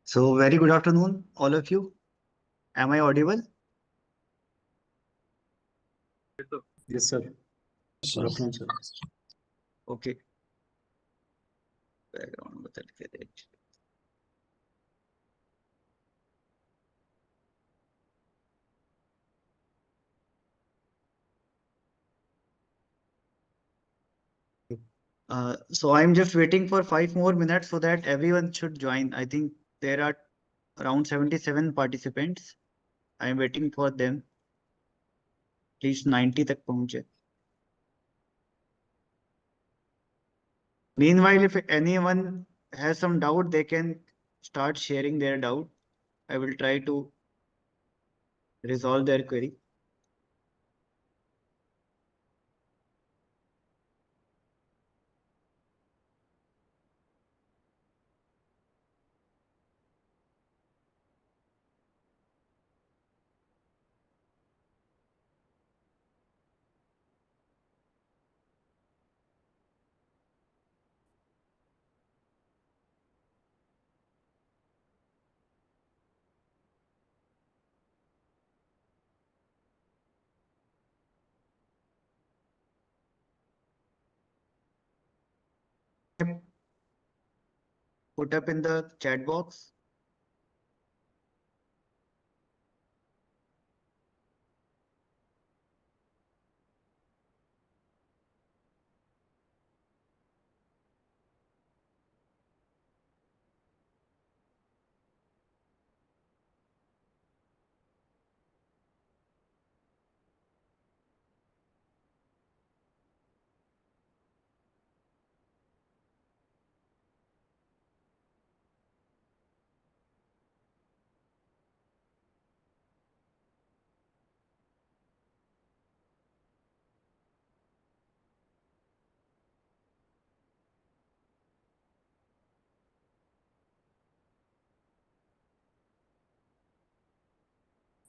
So, very good afternoon, all of you. Am I audible? Yes, sir. Good afternoon, sir. Okay. Background बदल के देख। So I'm just waiting for 5 more minutes so that everyone should join. I think there are around 77 participants. I'm waiting for them. At least 90 तक पहुंचे. Meanwhile, if anyone has some doubt, they can start sharing their doubt. I will try to resolve their query. Put up in the chat box.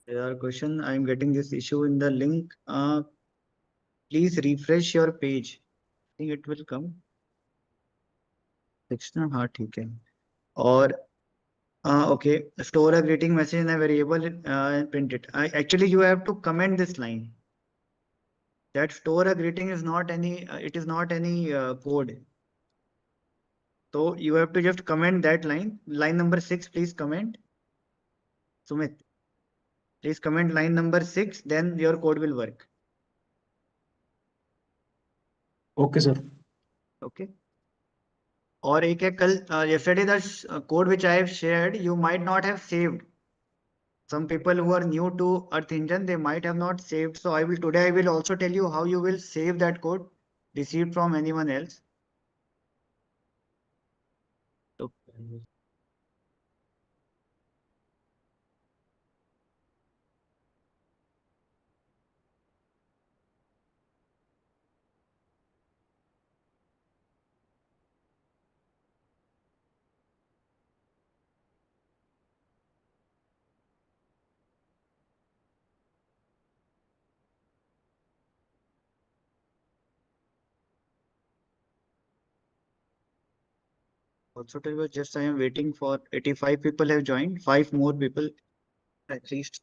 There are question. I am getting this issue in the link. Please refresh your page. I think it will come. Section हाँ ठीक है. और okay, store a greeting message in a variable and print it. Actually, you have to comment this line. That store a greeting is not any. It is not any code. So you have to just comment that line. Line number 6, please comment. Sumit, please comment line number 6. Then your code will work. Okay, sir. Okay. और एक है कल yesterday the code which I have shared you might not have saved. Some people who are new to Earth Engine they might have not saved. So today I will also tell you how you will save that code received from anyone else. So, also tell you just I am waiting for 85 people have joined. 5 more people at least.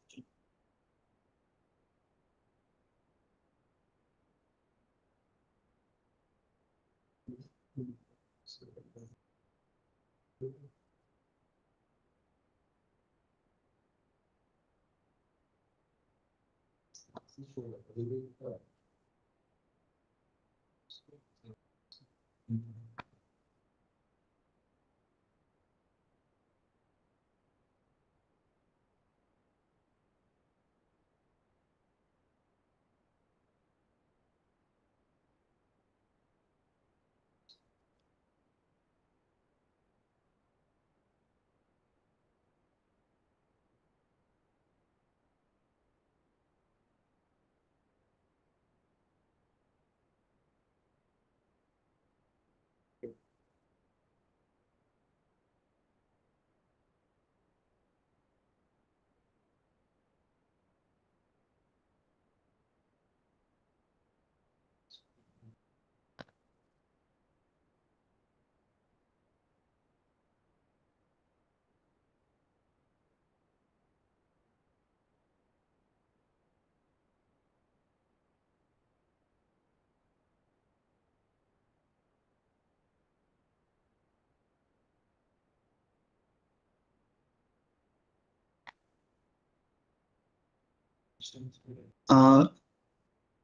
Uh,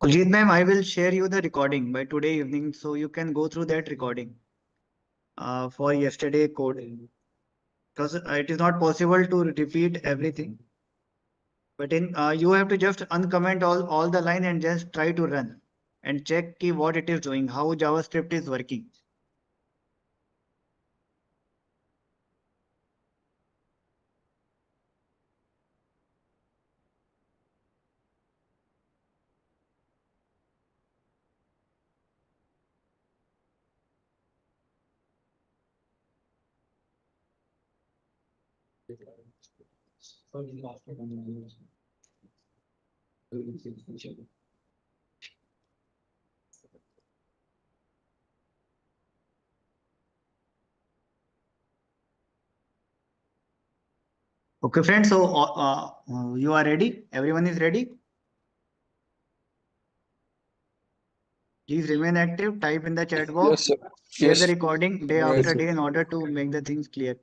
Kuljit ma'am, I will share you the recording by today evening, so you can go through that recording for yesterday code, because it is not possible to repeat everything. But in you have to just uncomment all the line and just try to run and check ki what it is doing, how JavaScript is working. Okay, friends. So you are ready? Everyone is ready? Please remain active. Type in the chat Yes, box. sir. Share the Yes. recording day Right. after day in order to make the things clear.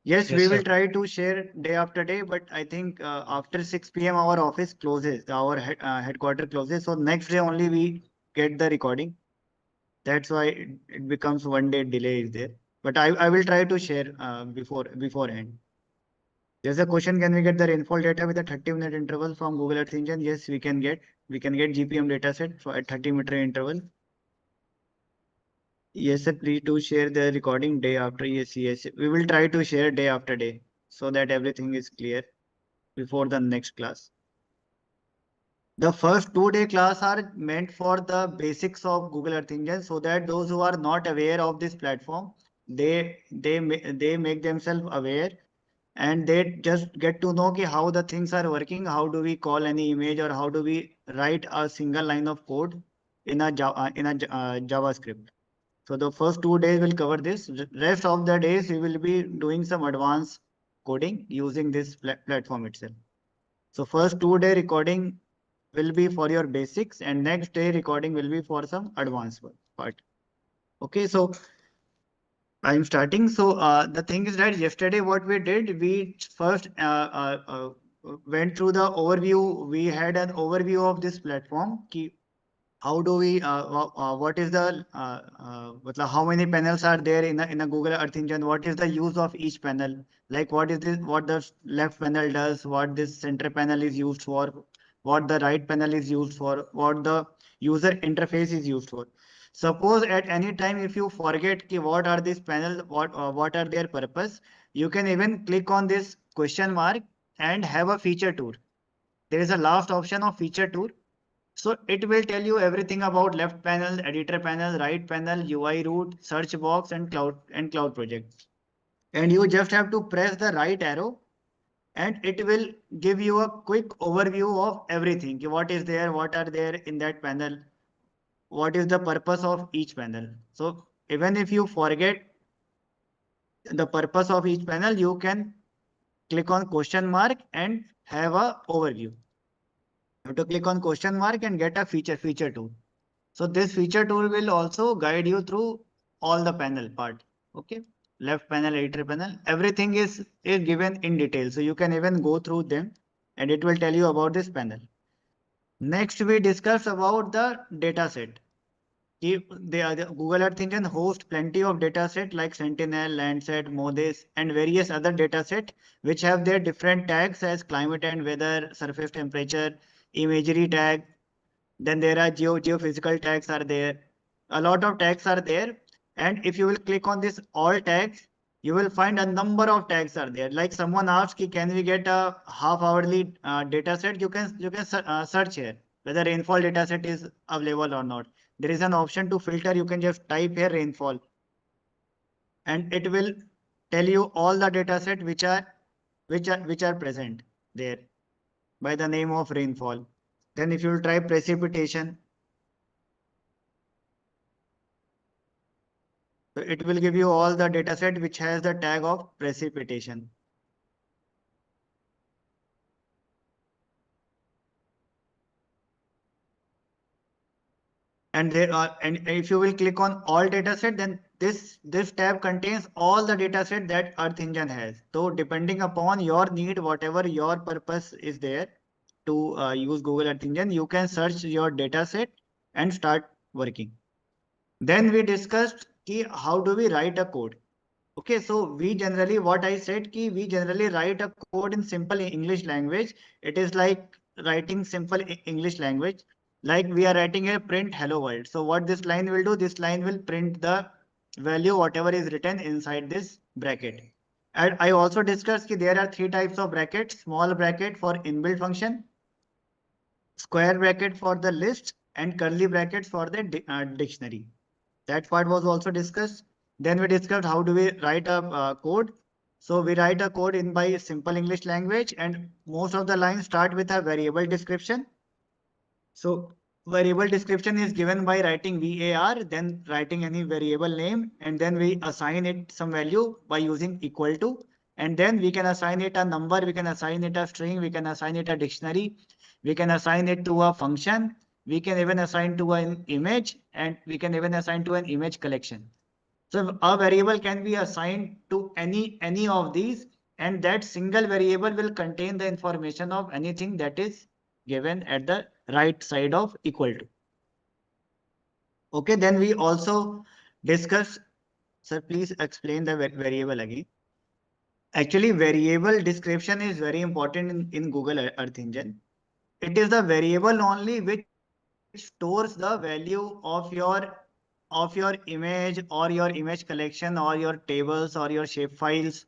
Yes, we will try to share day after day, but I think after 6 p.m. our office closes, our headquarter closes. So next day only we get the recording. That's why it becomes 1 day delay is there. But I will try to share beforehand. There's a question, can we get the rainfall data with a 30-minute interval from Google Earth Engine? Yes, we can get. We can get GPM dataset for a 30-meter interval. Yes, sir, please do share the recording day after. Yes, yes. We will try to share day after day so that everything is clear before the next class. The first 2 day class are meant for the basics of Google Earth Engine so that those who are not aware of this platform, they make themselves aware and they just get to know ki how the things are working, how do we call any image or how do we write a single line of code in a JavaScript. So the first 2 days will cover this. Rest of the days we will be doing some advanced coding using this platform itself. So first 2 day recording will be for your basics and next day recording will be for some advanced part. Okay, so I'm starting. So the thing is that yesterday what we did, we first went through the overview. We had an overview of this platform. How do we what is the how many panels are there in a Google Earth Engine? What is the use of each panel? Like what is this, what the left panel does, what this center panel is used for, what the right panel is used for, what the user interface is used for. Suppose at any time if you forget ki what are these panel, what are their purpose, you can even click on this question mark and have a feature tour. There is a last option of feature tour, so it will tell you everything about left panel, editor panel, right panel, UI root, search box, and cloud project. And you just have to press the right arrow, and it will give you a quick overview of everything. What is there? What are there in that panel? What is the purpose of each panel? So even if you forget the purpose of each panel, you can click on question mark and have a overview. You have to click on question mark and get a feature tool. So this feature tool will also guide you through all the panel part. Okay. Left panel, editor panel, everything is given in detail. So you can even go through them and it will tell you about this panel. Next, we discuss about the data set. The Google Earth Engine hosts plenty of data set like Sentinel, Landsat, MODIS, and various other data set which have their different tags as climate and weather, surface temperature, imagery tag, then there are geophysical tags are there. A lot of tags are there. And if you will click on this all tags, you will find a number of tags are there. Like someone asked, can we get a half hourly data set? You can search here whether rainfall data set is available or not. There is an option to filter. You can just type here rainfall and it will tell you all the data set which are present there by the name of rainfall. Then if you will try precipitation, so it will give you all the data set which has the tag of precipitation. And there are, and if you will click on all data set, then this tab contains all the data set that Earth Engine has. So depending upon your need, whatever your purpose is there to use Google Earth Engine, you can search your data set and start working. Then we discussed how do we write a code. Okay, so we generally, what I said, we generally write a code in simple English language. It is like writing simple English language. Like we are writing a print hello world. So what this line will do, this line will print the value, whatever is written inside this bracket. And I also discussed that there are three types of brackets: small bracket for inbuilt function, square bracket for the list, and curly brackets for the dictionary. That part was also discussed. Then we discussed how do we write a code. So we write a code in by simple English language, and most of the lines start with a variable description. So variable description is given by writing var, then writing any variable name, and then we assign it some value by using equal to. And then we can assign it a number, we can assign it a string, we can assign it a dictionary, we can assign it to a function, we can even assign to an image, and we can even assign to an image collection. So a variable can be assigned to any of these, and that single variable will contain the information of anything that is given at the right side of equal to. Okay, then we also discuss, sir, please explain the variable again. Actually, variable description is very important in Google Earth Engine. It is the variable only which stores the value of your image or your image collection or your tables or your shape files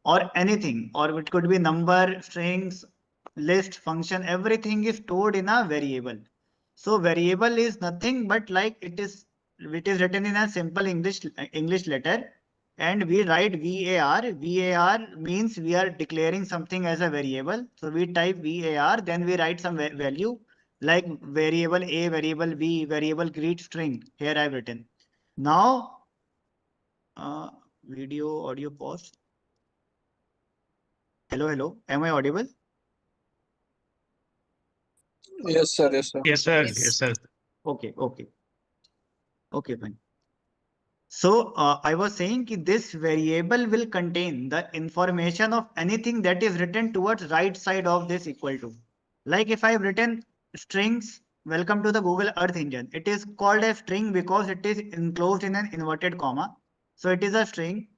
or anything, or it could be number, strings, list, function, everything is stored in a variable. So variable is nothing but like it is written in a simple English letter, and we write var. Var means we are declaring something as a variable. So we type var, then we write some value like variable a, variable b, variable greet string. Here I've written. Now, video audio pause. Hello, hello. Am I audible? Yes, sir. Yes, sir. Yes, sir. Yes, sir. Okay, okay. Okay, fine. So I was saying that this variable will contain the information of anything that is written towards right side of this equal to. Like if I've written strings, welcome to the Google Earth Engine. It is called a string because it is enclosed in an inverted comma. So it is a string.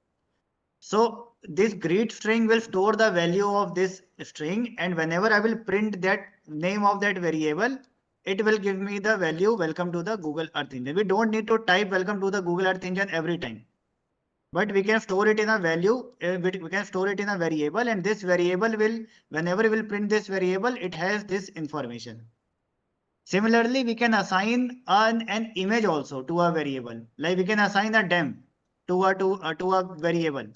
So this greet string will store the value of this string, and whenever I will print that name of that variable, it will give me the value welcome to the Google Earth Engine. We don't need to type welcome to the Google Earth Engine every time, but we can store it in a value, we can store it in a variable, and this variable will, whenever we will print this variable, it has this information. Similarly, we can assign an image also to a variable. Like we can assign a dem to a variable.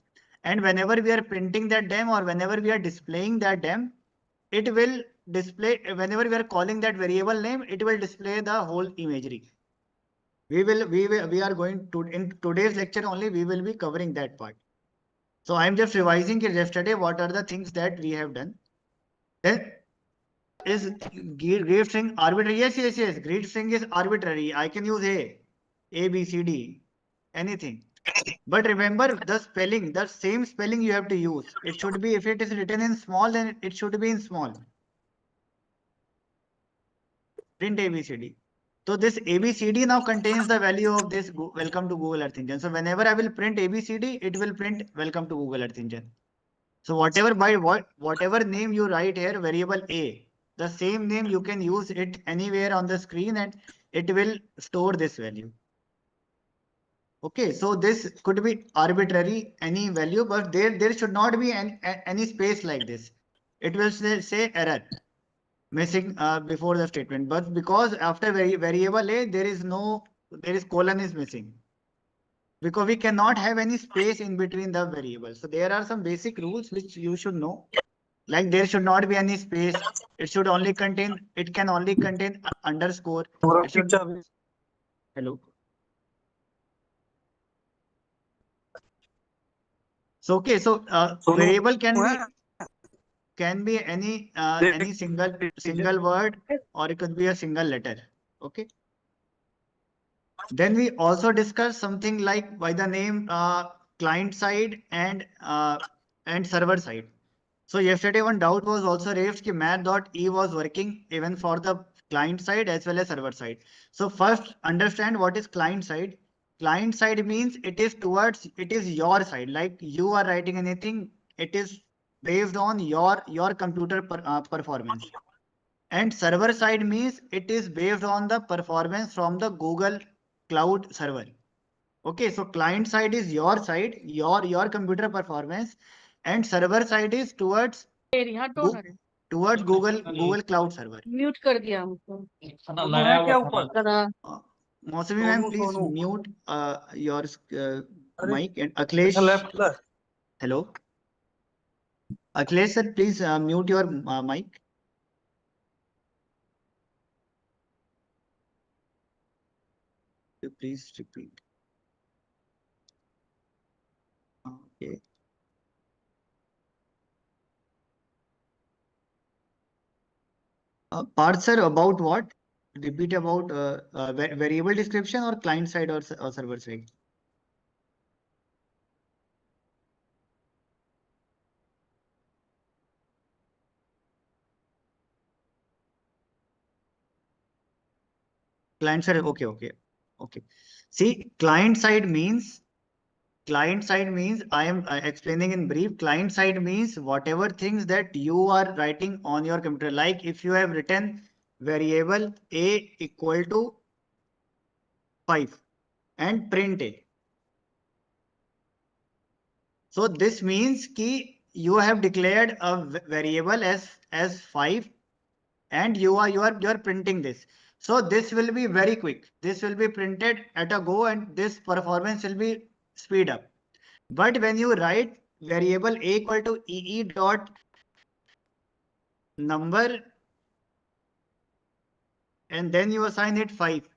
And whenever we are printing that dem or whenever we are displaying that dem, it will display, whenever we are calling that variable name, it will display the whole imagery. We are going to, in today's lecture only, we will be covering that part. So I'm just revising it yesterday. What are the things that we have done? Then is great string arbitrary? Yes, yes, yes. Great string is arbitrary. I can use A, B, C, D, anything. But remember the spelling, the same spelling you have to use. It should be, if it is written in small, then it should be in small. Print A, B, C, D. So this A, B, C, D now contains the value of this welcome to Google Earth Engine. So whenever I will print A, B, C, D, it will print welcome to Google Earth Engine. So whatever name you write here, variable A, the same name you can use it anywhere on the screen and it will store this value. Okay, so this could be arbitrary, any value, but there should not be any space like this. It will say error missing before the statement, but because after variable A, there is colon is missing. Because we cannot have any space in between the variables. So there are some basic rules which you should know. Like there should not be any space. It can only contain underscore. It should, hello. So okay, so variable can be any single word, or it could be a single letter. Okay. Then we also discuss something like by the name client side and server side. So yesterday one doubt was also raised that math.e was working even for the client side as well as server side. So first understand what is client side. Client side means it is your side. Like you are writing anything, it is based on your computer performance. And server side means it is based on the performance from the Google Cloud server. Okay, so client side is your side, your computer performance, and server side is towards यहाँ toner है towards Google Cloud server. Mute कर दिया हमको क्या ऊपर करा Mosami ma'am, please Sonu. mute your अरे, mic, and Akhilesh. Left का Hello, Akhilesh sir, please mute your mic. Please repeat. Okay. Parth sir, about what? Repeat about variable description or client side or server side. Client side, okay. See, client side means I am explaining in brief. Client side means whatever things that you are writing on your computer. Like if you have written variable a equal to 5 and print a. So this means ki you have declared a variable as 5 and you are printing this. So this will be very quick. This will be printed at a go and this performance will be speed up. But when you write variable a equal to ee dot number and then you assign it 5,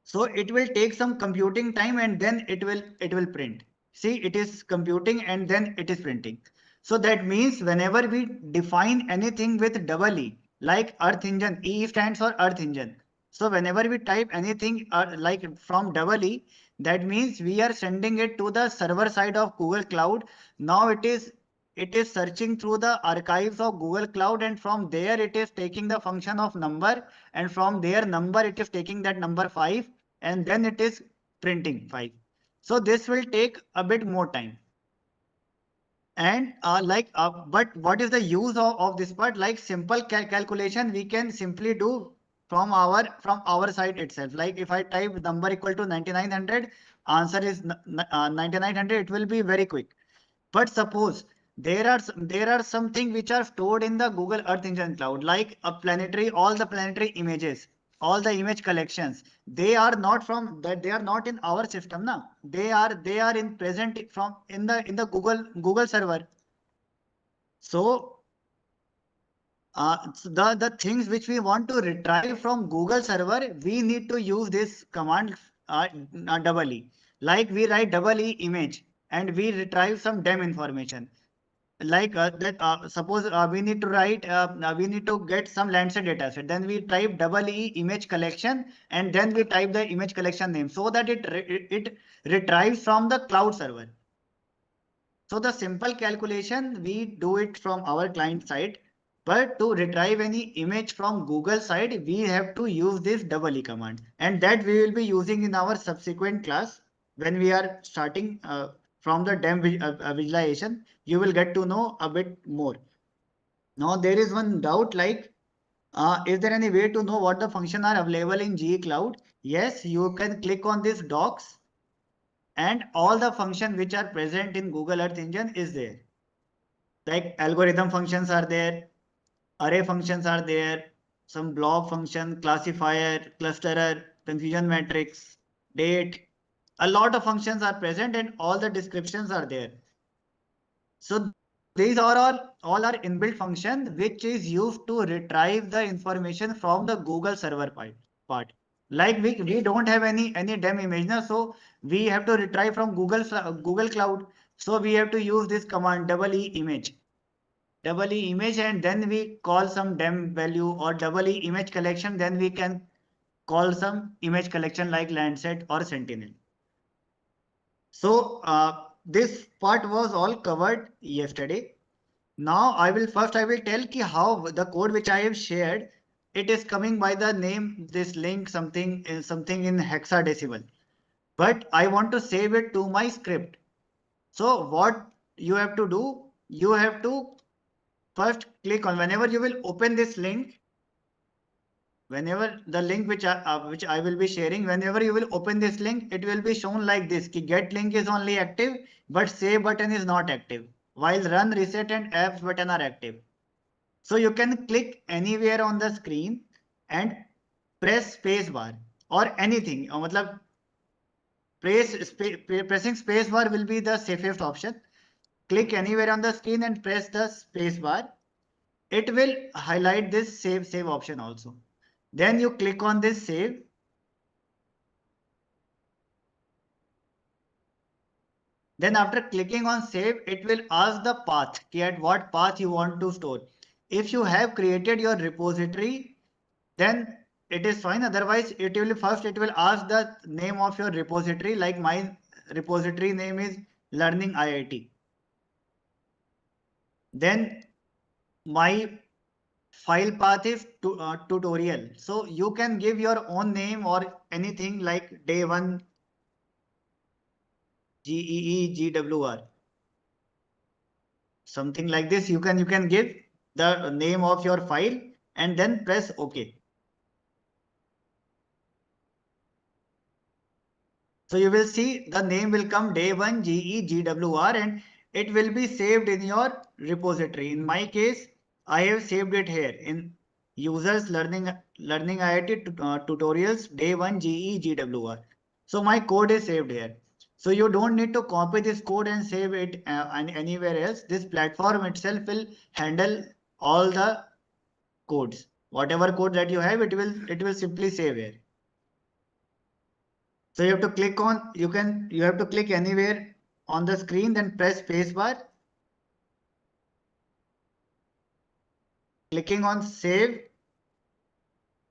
so it will take some computing time and then it will print. See, it is computing and then it is printing. So that means whenever we define anything with double E, like Earth Engine, E stands for Earth Engine. So whenever we type anything like from double E, that means we are sending it to the server side of Google Cloud. Now it is searching through the archives of Google Cloud, and from there it is taking the function of number, and from their number it is taking that number 5 and then it is printing 5. So this will take a bit more time. And but what is the use of this part? Like simple calculation we can simply do from our side itself. Like if I type number equal to 9900, answer is 9900, it will be very quick. But suppose there are something which are stored in the Google Earth Engine cloud, like all the planetary images, all the image collections. They are not from that. They are not in our system now. They are in present from in the Google server. So the things which we want to retrieve from Google server, we need to use this command double E. Like we write double E image and we retrieve some DEM information. Like that suppose we need to get some Landsat data set, then we type double E image collection and then we type the image collection name so that it retrieves from the cloud server. So the simple calculation we do it from our client side, but to retrieve any image from Google side we have to use this double E command, and that we will be using in our subsequent class when we are starting from the DEM visualization. You will get to know a bit more. Now there is one doubt, like is there any way to know what the function are available in GE Cloud? Yes, you can click on this docs and all the function which are present in Google Earth Engine is there. Like algorithm functions are there, array functions are there, some blob function, classifier, clusterer, confusion matrix, date. A lot of functions are present and all the descriptions are there. So these are all are inbuilt function which is used to retrieve the information from the Google server part. Like we don't have any DEM image now, so we have to retrieve from Google Cloud. So we have to use this command double E image. Double E image, and then we call some DEM value, or double E image collection, then we can call some image collection like Landsat or Sentinel. So this part was all covered yesterday. Now I will tell ki how the code which I have shared, it is coming by the name, this link, something in hexadecimal. But I want to save it to my script. So what you have to do, you have to first click on, whenever you will open this link, whenever the link which I will be sharing, whenever you will open this link, it will be shown like this, ki get link is only active, but save button is not active, while run, reset and apps button are active. So you can click anywhere on the screen and press space bar or anything. मतलब pressing space bar will be the safest option. Click anywhere on the screen and press the space bar. It will highlight this save option also. Then you click on this save. Then after clicking on save, it will ask the path, at what path you want to store. If you have created your repository, then it is fine. Otherwise, it will ask the name of your repository. Like my repository name is Learning IIT. Then my file path is tutorial. So you can give your own name or anything like day one GWR. Something like this. You can give the name of your file and then press OK. So you will see the name will come day one GWR and it will be saved in your repository. In my case, I have saved it here in users learning IIT tutorials day one GWR. So my code is saved here. So you don't need to copy this code and save it anywhere else. This platform itself will handle all the codes. Whatever code that you have, it will simply save here. So you have to click on, you have to click anywhere on the screen, then press spacebar. Clicking on save.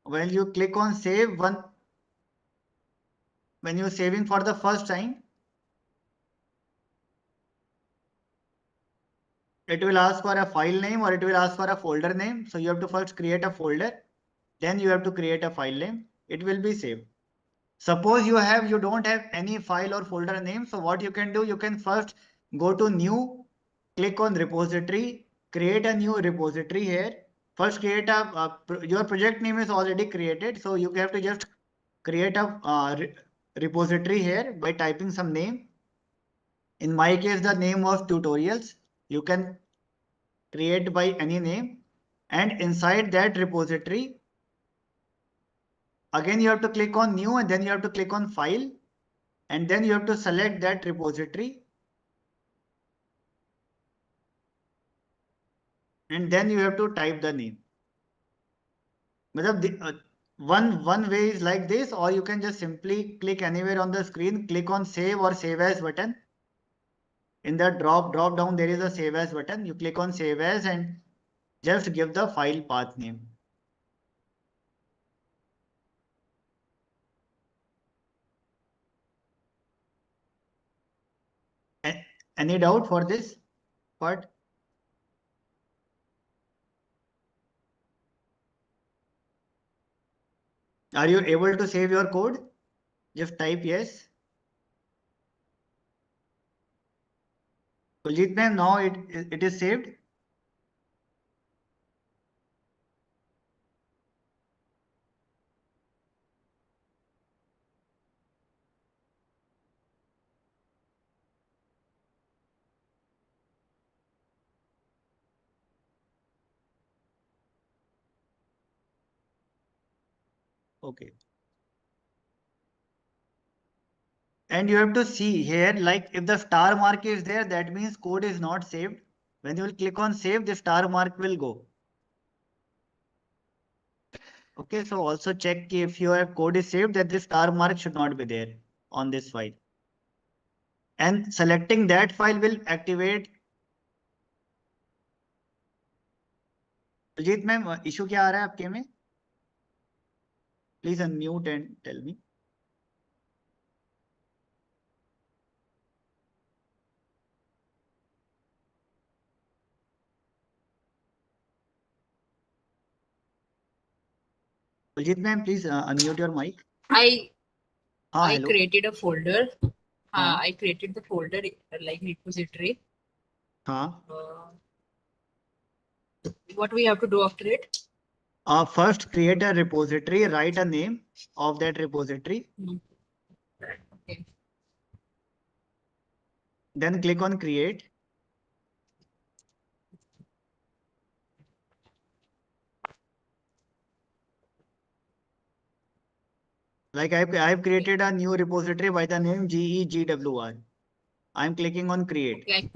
When you click on save, when you're saving for the first time, it will ask for a file name or it will ask for a folder name. So you have to first create a folder, then you have to create a file name. It will be saved. Suppose you don't have any file or folder name. So what you can do, you can first go to new, click on repository, create a new repository here. First create your project name is already created. So you have to just create a repository here by typing some name. In my case, the name was tutorials. You can create by any name. And inside that repository, again, you have to click on new and then you have to click on file. And then you have to select that repository. And then you have to type the name. One way is like this, or you can just simply click anywhere on the screen, click on save or save as button. In the drop down, there is a save as button. You click on save as and just give the file path name. Any doubt for this part? Are you able to save your code? Just type yes. Kuljit ma'am, now it is saved. Okay. And you have to see here, like if the star mark is there, that means code is not saved. When you will click on save, the star mark will go. Okay, so also check if your code is saved, that this star mark should not be there on this file. And selecting that file will activate. Ajit ma'am, issue क्या आ रहा है आपके में? Please unmute and tell me. Puljit ma'am, please unmute your mic. I Hello. created a folder. हाँ. I created the folder like repository. हाँ. What we have to do after it? First create a repository, write a name of that repository. Okay. Then click on create. Like I've created a new repository by the name GWR. I'm clicking on create. Okay.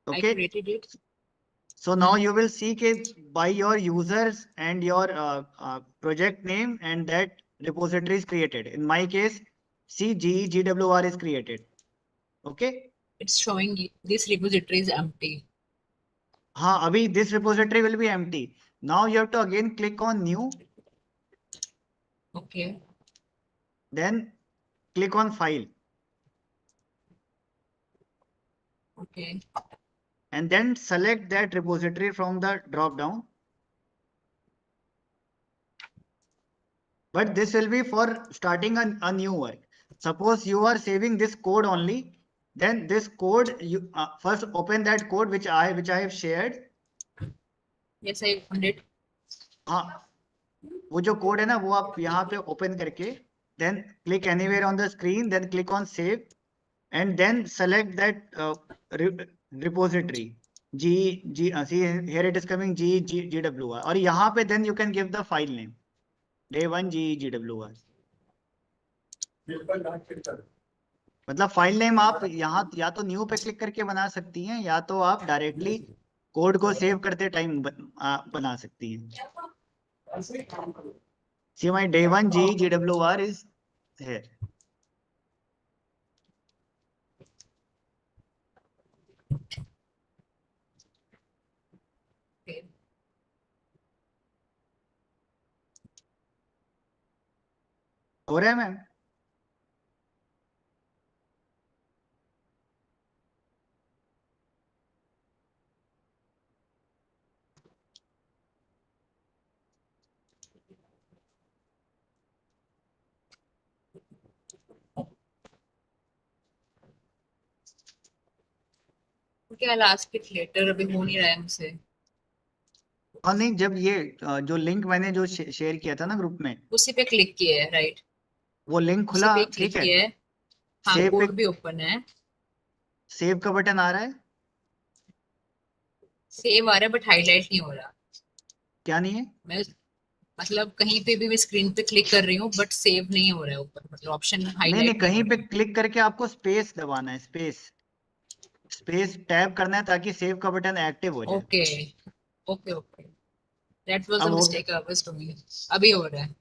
I Okay. created it. So now you will see by your users and your project name and that repository is created. In my case, see GWR is created. Okay. It's showing this repository is empty. Abhi this repository will be empty. Now you have to again click on new. Okay. Then click on file. Okay. And then select that repository from the drop down. But this will be for starting a new work. Suppose you are saving this code only, then this code you first open that code which I have shared. Yes, I opened it. हाँ, वो जो code है ना वो आप यहाँ पे open करके then click anywhere on the screen, then click on save and then select that repository see here it is coming GWR और यहाँ पे then you can give the file name day 1 GWR. मतलब file name आप यहाँ या तो new पे click करके बना सकती हैं या तो आप डायरेक्टली कोड को सेव करते टाइम बना सकती हैं. See my day 1 GWR is here. Okay. हो रहा है ma'am? Okay, I'll ask it later. अभी हो नहीं रहा है मुझसे. और नहीं जब ये जो लिंक मैंने जो शेयर किया था ना ग्रुप में उसी पे क्लिक किया है, राइट? वो लिंक उसी खुला पे ठीक क्लिक है. किया है. हाँ, सेव कोड पे भी ओपन है. सेव का बटन आ रहा है. सेव आ रहा है बट हाईलाइट नहीं हो रहा. क्या नहीं है? मैं मतलब कहीं पे भी मैं स्क्रीन पे क्लिक कर रही हूँ बट सेव नहीं हो रहा है ऊपर. मतलब ऑप्शन नहीं हाईलाइट नहीं कहीं हो पे रहा है. क्लिक करके आपको स्पेस दबाना है. स्पेस टैप करना है ताकि सेव का बटन एक्टिव हो जाए. Okay okay okay. That was the अब हो मिस्टेक आई वाज डूइंग. अभी हो रहा है.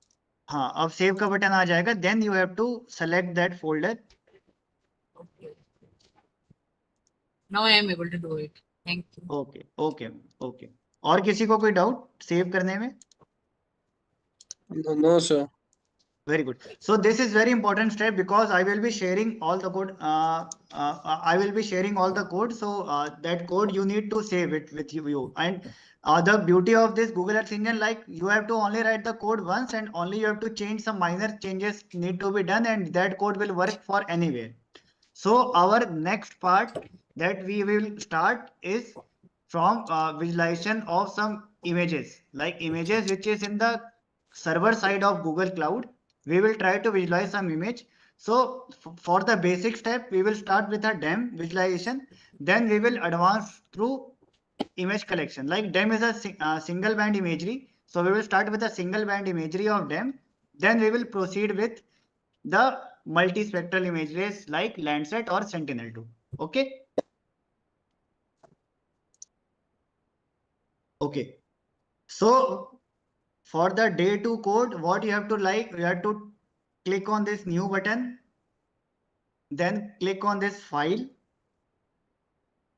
हाँ अब सेव का बटन आ जाएगा. Then you have to select that folder. Now I am able to do it. Thank you. Okay okay okay. और किसी को कोई डाउट सेव करने में? No, sir. Very good. So this is very important step because I will be sharing all the code. I will be sharing all the code. So that code you need to save it with you. And the beauty of this Google Earth engine, like you have to only write the code once and only you have to change some minor changes need to be done and that code will work for anywhere. So our next part that we will start is from visualization of some images, like images which is in the server side of Google Cloud. We will try to visualize some image. So for the basic step, we will start with a DEM visualization. Then we will advance through image collection. Like DEM is a single band imagery. So we will start with a single band imagery of DEM. Then we will proceed with the multispectral imageries like Landsat or Sentinel-2. Okay. Okay. So for the day 2 code, what you have to you have to click on this new button. Then click on this file.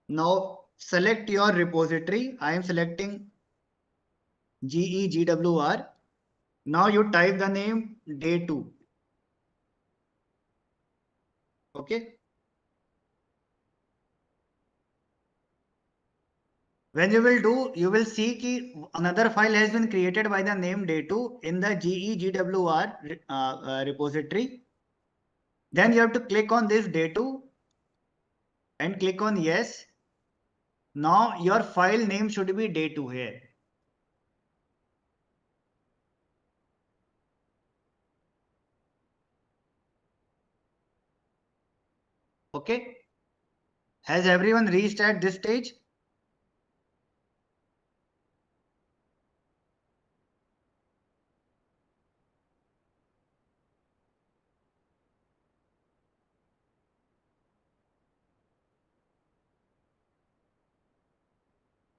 Now select your repository. I am selecting GWR. Now you type the name day 2. Okay. When you will do, you will see कि another file has been created by the name day2 in the GWR repository. Then you have to click on this day2 and click on yes. Now your file name should be day2 here. Okay. Has everyone reached at this stage?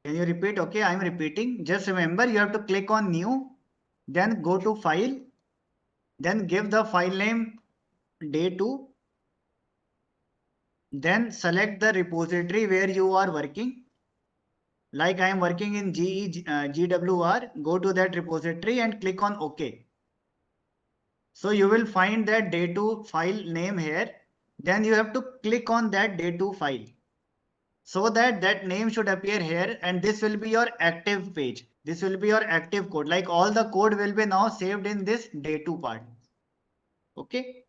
Can you repeat? Okay, I'm repeating. Just remember, you have to click on new, then go to file, then give the file name day2, then select the repository where you are working. Like I am working in GWR, go to that repository and click on OK. So you will find that day2 file name here. Then you have to click on that day2 file, so that that name should appear here, and this will be your active page. This will be your active code. Like all the code will be now saved in this day2 part. Okay.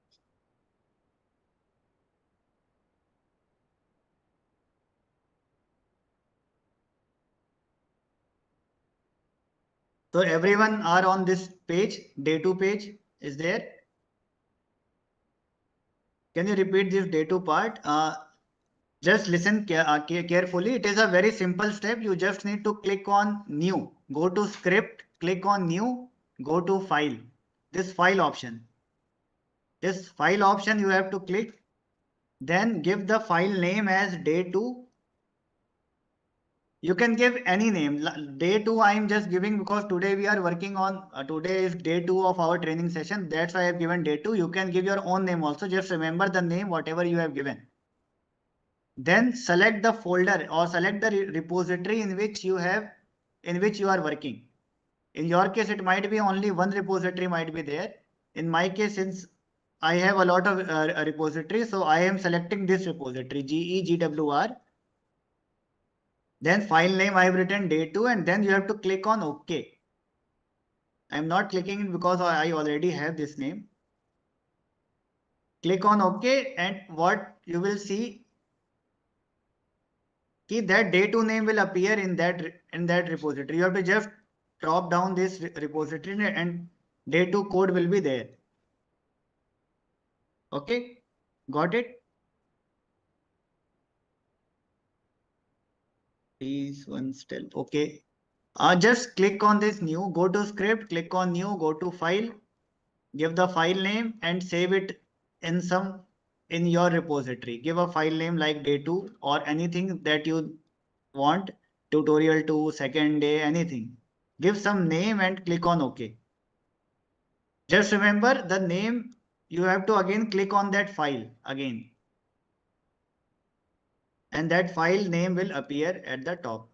So everyone are on this page, day2 page is there. Can you repeat this day2 part? Just listen carefully. It is a very simple step. You just need to click on new, go to script, click on new, go to file, this file option. This file option you have to click, then give the file name as day2. You can give any name. Day2 I am just giving because today we are working on, today is day 2 of our training session. That's why I have given day2. You can give your own name also. Just remember the name, whatever you have given. Then select the folder or select the repository in which you are working. In your case, it might be only one repository might be there. In my case, since I have a lot of repositories, so I am selecting this repository, GWR. Then file name I have written day2, and then you have to click on OK. I am not clicking it because I already have this name. Click on OK, and what you will see, that day2 name will appear in that repository. You have to just drop down this repository and day2 code will be there. Okay, got it? Please one still. Okay. Just click on this new, go to script, click on new, go to file, give the file name and save it in your repository. Give a file name like day2 or anything that you want, tutorial 2, second day, anything. Give some name and click on OK. Just remember the name, you have to again click on that file again. And that file name will appear at the top.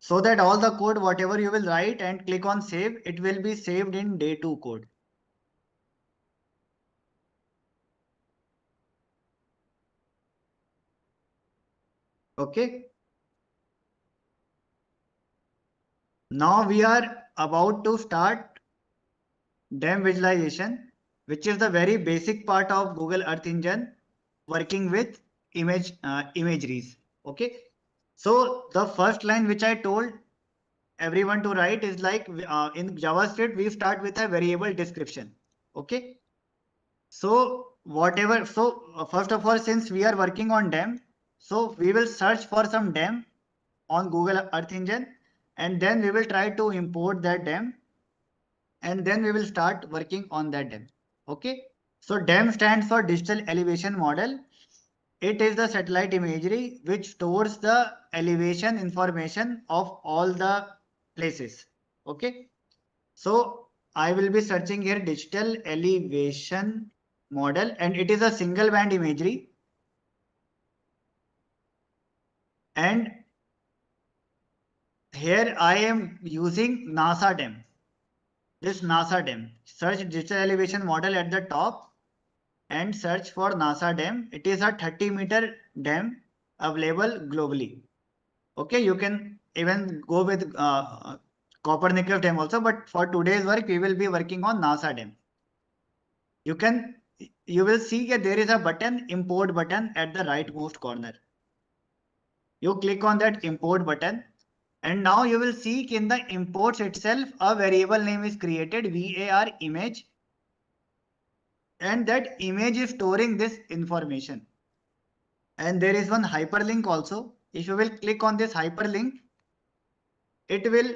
So that all the code, whatever you will write and click on save, it will be saved in day2 code. Okay. Now we are about to start DEM visualization, which is the very basic part of Google Earth Engine working with imageries. Okay. So the first line which I told everyone to write is like in JavaScript, we start with a variable description. Okay. So whatever, so first of all, since we are working on DEM, so we will search for some DEM on Google Earth Engine, and then we will try to import that DEM, and then we will start working on that DEM. Okay. So DEM stands for Digital Elevation Model. It is the satellite imagery which stores the elevation information of all the places. Okay. So I will be searching here digital elevation model, and it is a single band imagery. And here I am using NASA DEM. This NASA DEM. Search digital elevation model at the top and search for NASA DEM. It is a 30-meter DEM available globally. Okay, you can even go with Copernicus DEM also, but for today's work, we will be working on NASA DEM. You will see that there is a button, import button at the rightmost corner. You click on that import button, and now you will see in the imports itself, a variable name is created, var image, and that image is storing this information. And there is one hyperlink also. If you will click on this hyperlink, it will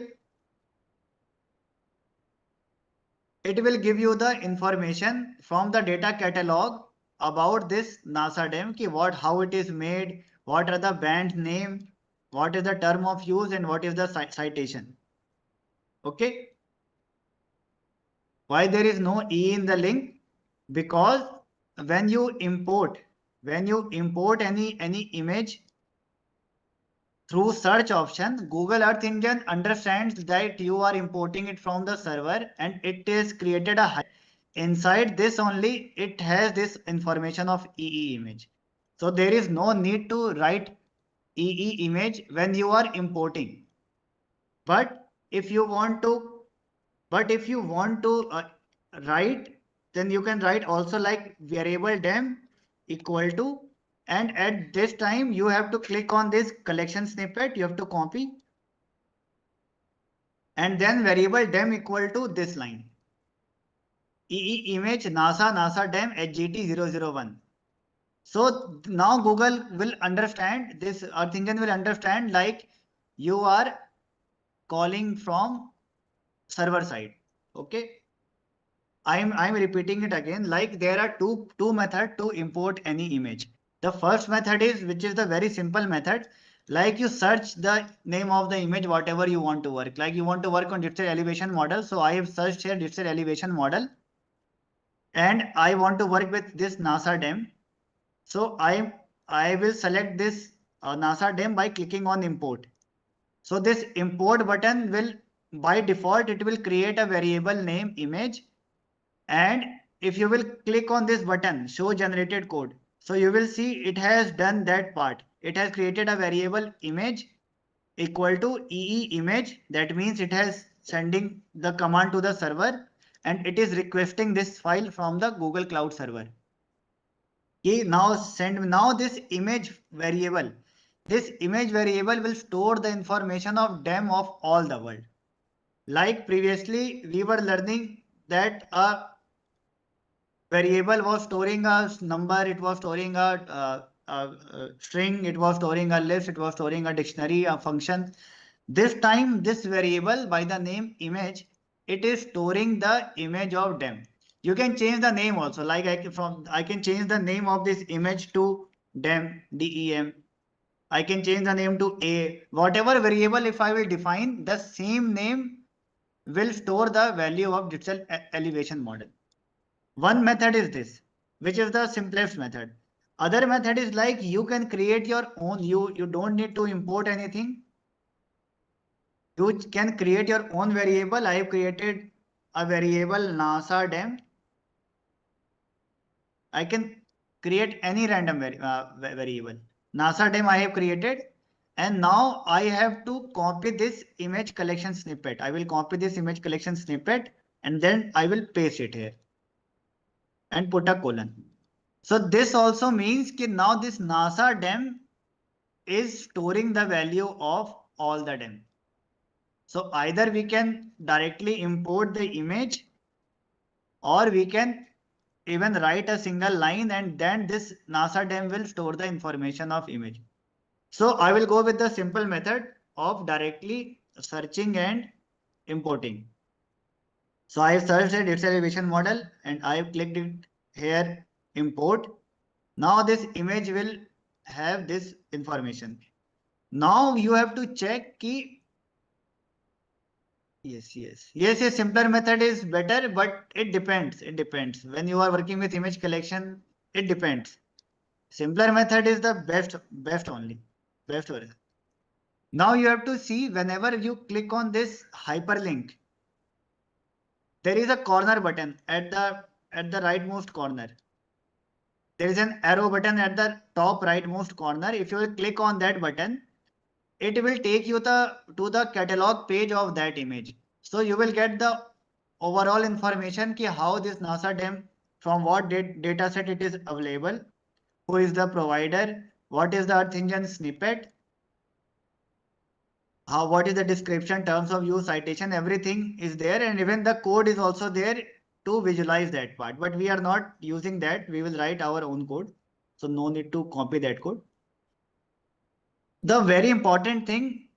give you the information from the data catalog about this NASA DEM, how it is made, what are the band name, what is the term of use, and what is the citation. Okay. Why there is no E in the link? Because when you import any image through search option, Google Earth Engine understands that you are importing it from the server, and it is created a inside this only it has this information of EE image. So there is no need to write EE image when you are importing. But if you want to write, then you can write also like variable dem equal to, and at this time you have to click on this collection snippet, you have to copy, and then variable dem equal to this line, EE image NASA dem HGT001. So now Google will understand this, Earth Engine will understand like you are calling from server side. Okay. I'm repeating it again, like there are two methods to import any image. The first method is, which is the very simple method, like you search the name of the image, whatever you want to work, like you want to work on digital elevation model. So I have searched here digital elevation model, and I want to work with this NASA DEM. So I will select this NASA DEM by clicking on import. So this import button will, by default, it will create a variable name image. And if you will click on this button, show generated code, so you will see it has done that part. It has created a variable image equal to EE image. That means it has sending the command to the server, and it is requesting this file from the Google Cloud server. Now this image variable. This image variable will store the information of DEM of all the world. Like previously, we were learning that a variable was storing a number, it was storing a string, it was storing a list, it was storing a dictionary, a function. This time, this variable by the name image, it is storing the image of DEM. You can change the name also, like I can change the name of this image to DEM, DEM. I can change the name to A. Whatever variable if I will define, the same name will store the value of digital elevation model. One method is this, which is the simplest method. Other method is like you can create your own, you don't need to import anything. You can create your own variable. I have created a variable NASA DEM. I can create any random variable. NASA DEM I have created, and now I have to copy this image collection snippet. I will copy this image collection snippet, and then I will paste it here and put a colon. So this also means that now this NASA DEM is storing the value of all the DEM. So either we can directly import the image, or we can even write a single line, and then this NASA DEM will store the information of image. So I will go with the simple method of directly searching and importing. So I have searched a digital elevation model, and I have clicked it here, import. Now this image will have this information. Now you have to check key. Yes, simpler method is better, but it depends. When you are working with image collection, it depends. Simpler method is the best only. Best version. Now you have to see, whenever you click on this hyperlink, there is a corner button at the rightmost corner. There is an arrow button at the top rightmost corner. If you will click on that button, it will take you to the catalog page of that image. So you will get the overall information ki how this NASA DEM, from what data set it is available, who is the provider, what is the Earth Engine snippet, what is the description, terms of use, citation, everything is there, and even the code is also there to visualize that part. But we are not using that. We will write our own code. So no need to copy that code. The very important thing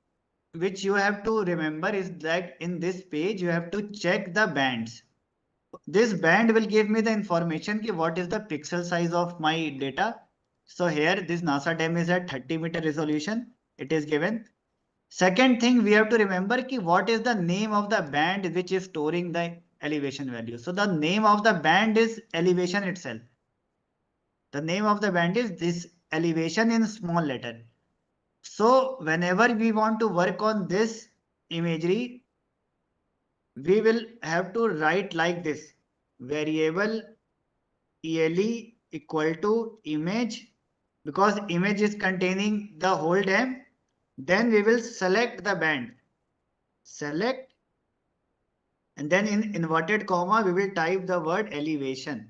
which you have to remember is that in this page, you have to check the bands. This band will give me the information ki what is the pixel size of my data. So here this NASA DEM is at 30-meter resolution. It is given. Second thing we have to remember ki what is the name of the band which is storing the elevation value. So the name of the band is elevation itself. The name of the band is this elevation in small letter. So whenever we want to work on this imagery, we will have to write like this: variable ele equal to image, because image is containing the whole DEM. Then we will select the band. Select, and then in inverted comma, we will type the word elevation.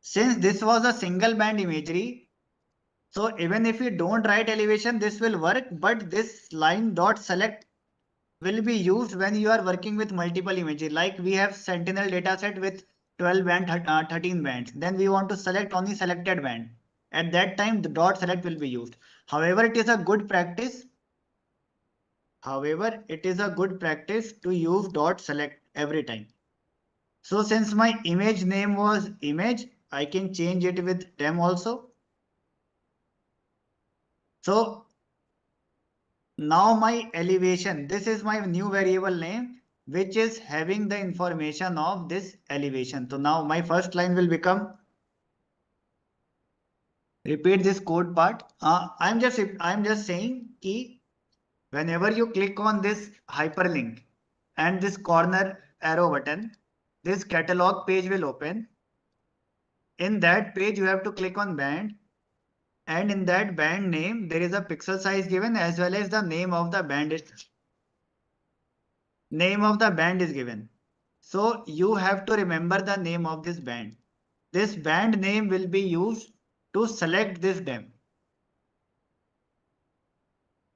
Since this was a single band imagery, so even if we don't write elevation, this will work, but this line dot select will be used when you are working with multiple images. Like we have Sentinel dataset with 12 band, 13 bands. Then we want to select only selected band. At that time, the dot select will be used. However, it is a good practice. However, it is a good practice to use dot select every time. So since my image name was image, I can change it with dem also. So now my elevation, this is my new variable name, which is having the information of this elevation. So now my first line will become, repeat this code part. I'm just saying key, whenever you click on this hyperlink and this corner arrow button, this catalog page will open. In that page, you have to click on band, and in that band name, there is a pixel size given as well as the name of the band is given. So you have to remember the name of this band. This band name will be used to select this DEM.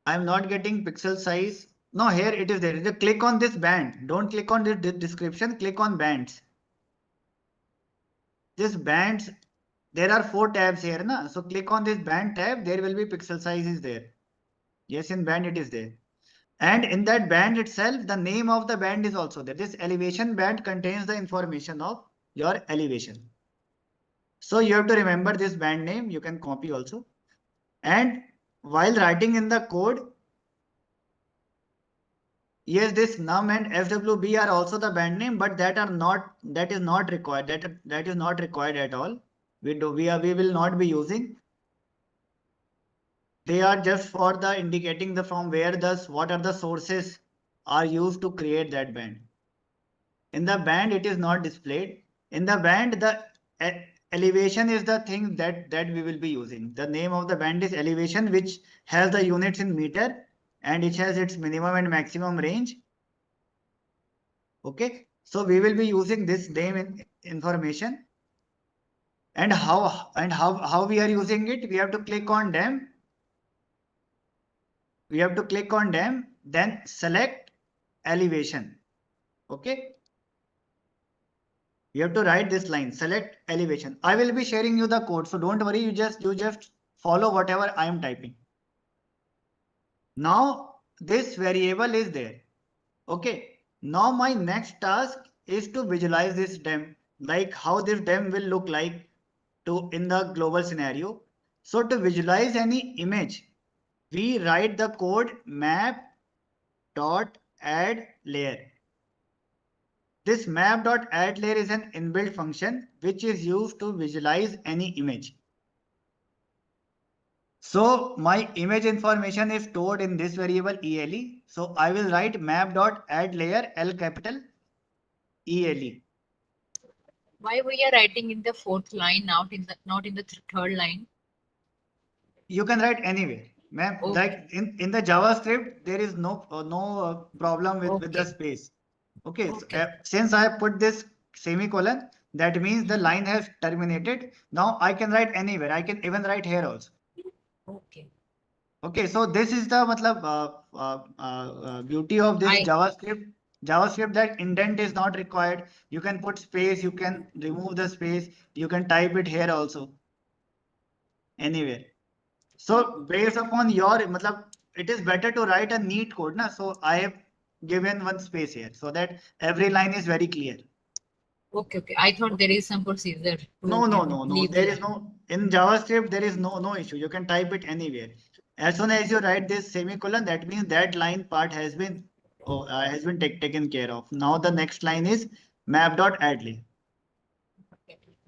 I'm not getting pixel size. No, here it is there. Just click on this band. Don't click on the description. Click on bands. This bands, there are 4 tabs here, na? So click on this band tab. There will be pixel size is there. Yes, in band it is there. And in that band itself, the name of the band is also there. This elevation band contains the information of your elevation. So you have to remember this band name. You can copy also. And while writing in the code, yes, this num and fwb are also the band name, but that is not required. That is not required at all. We will not be using. They are just for the indicating the from where what are the sources are used to create that band. In the band, it is not displayed. In the band, the elevation is the thing that we will be using. The name of the band is elevation, which has the units in meter, and it has its minimum and maximum range. Okay, so we will be using this name information. And how we are using it? We have to click on them. We have to click on them, then select elevation. Okay. You have to write this line, select elevation. I will be sharing you the code, so don't worry. You just follow whatever I am typing. Now this variable is there. Okay. Now my next task is to visualize this DEM, like how this DEM will look like in the global scenario. So to visualize any image, we write the code map.add layer. This map.add layer is an inbuilt function which is used to visualize any image. So my image information is stored in this variable ele. So I will write map.add layer L capital ele. Why we are writing in the 4th line, not in the third line? you can write anywhere. Ma'am, Okay. like in the JavaScript, there is no problem with the Okay. space. Okay, so, Okay. since I have put this semicolon, that means the line has terminated. Now I can write anywhere. I can even write here also. Okay. Okay, so this is the matlab, beauty of this I JavaScript. JavaScript, that indent is not required. You can put space, you can remove the space, you can type it here also, anywhere. So based upon your matlab, it is better to write a neat code, na? So I have given one space here so that every line is very clear. okay. I thought there is some procedure to No. leave the There is line. no, in JavaScript, there is no issue. You can type it anywhere. As soon as you write this semicolon, that means that line part has been taken care of. Now the next line is map.add.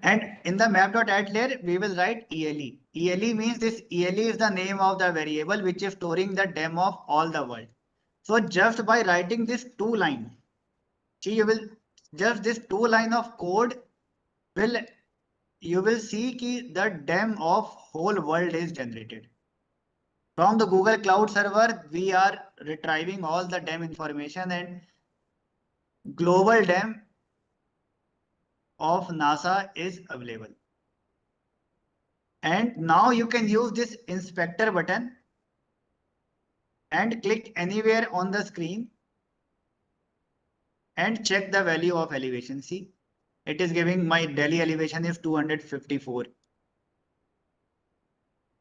And in the map.add layer, we will write ELE. ELE means this ELE is the name of the variable which is storing the dem of all the world. So just by writing this two line, see, you will just this two line of code will you will see ki the dem of whole world is generated. From the Google Cloud Server, we are retrieving all the dem information, and global dem of NASA is available. And now you can use this inspector button and click anywhere on the screen and check the value of elevation. See, it is giving my Delhi elevation is 254.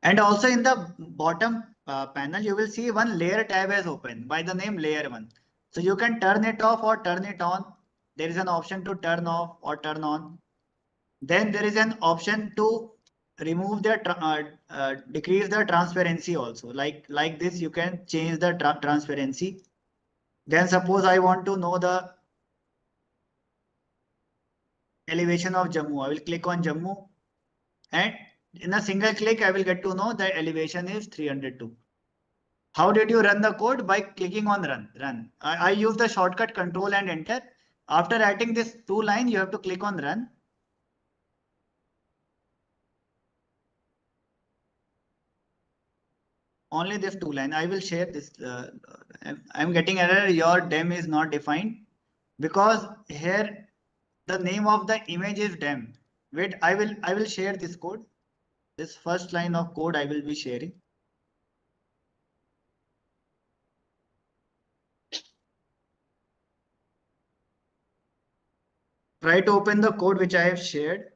And also in the bottom panel, you will see one layer tab has opened by the name layer 1. So you can turn it off or turn it on. There is an option to turn off or turn on. Then there is an option to remove the decrease the transparency also. Like this, you can change the transparency. Then suppose I want to know the elevation of Jammu. I will click on Jammu, and in a single click, I will get to know the elevation is 302. How did you run the code? By clicking on run. I use the shortcut control and enter. After writing this two line, you have to click on run. Only this two line. I will share this. I'm getting error. Your dem is not defined because here the name of the image is dem. Wait, I will share this code. This first line of code I will be sharing. Try to open the code which I have shared.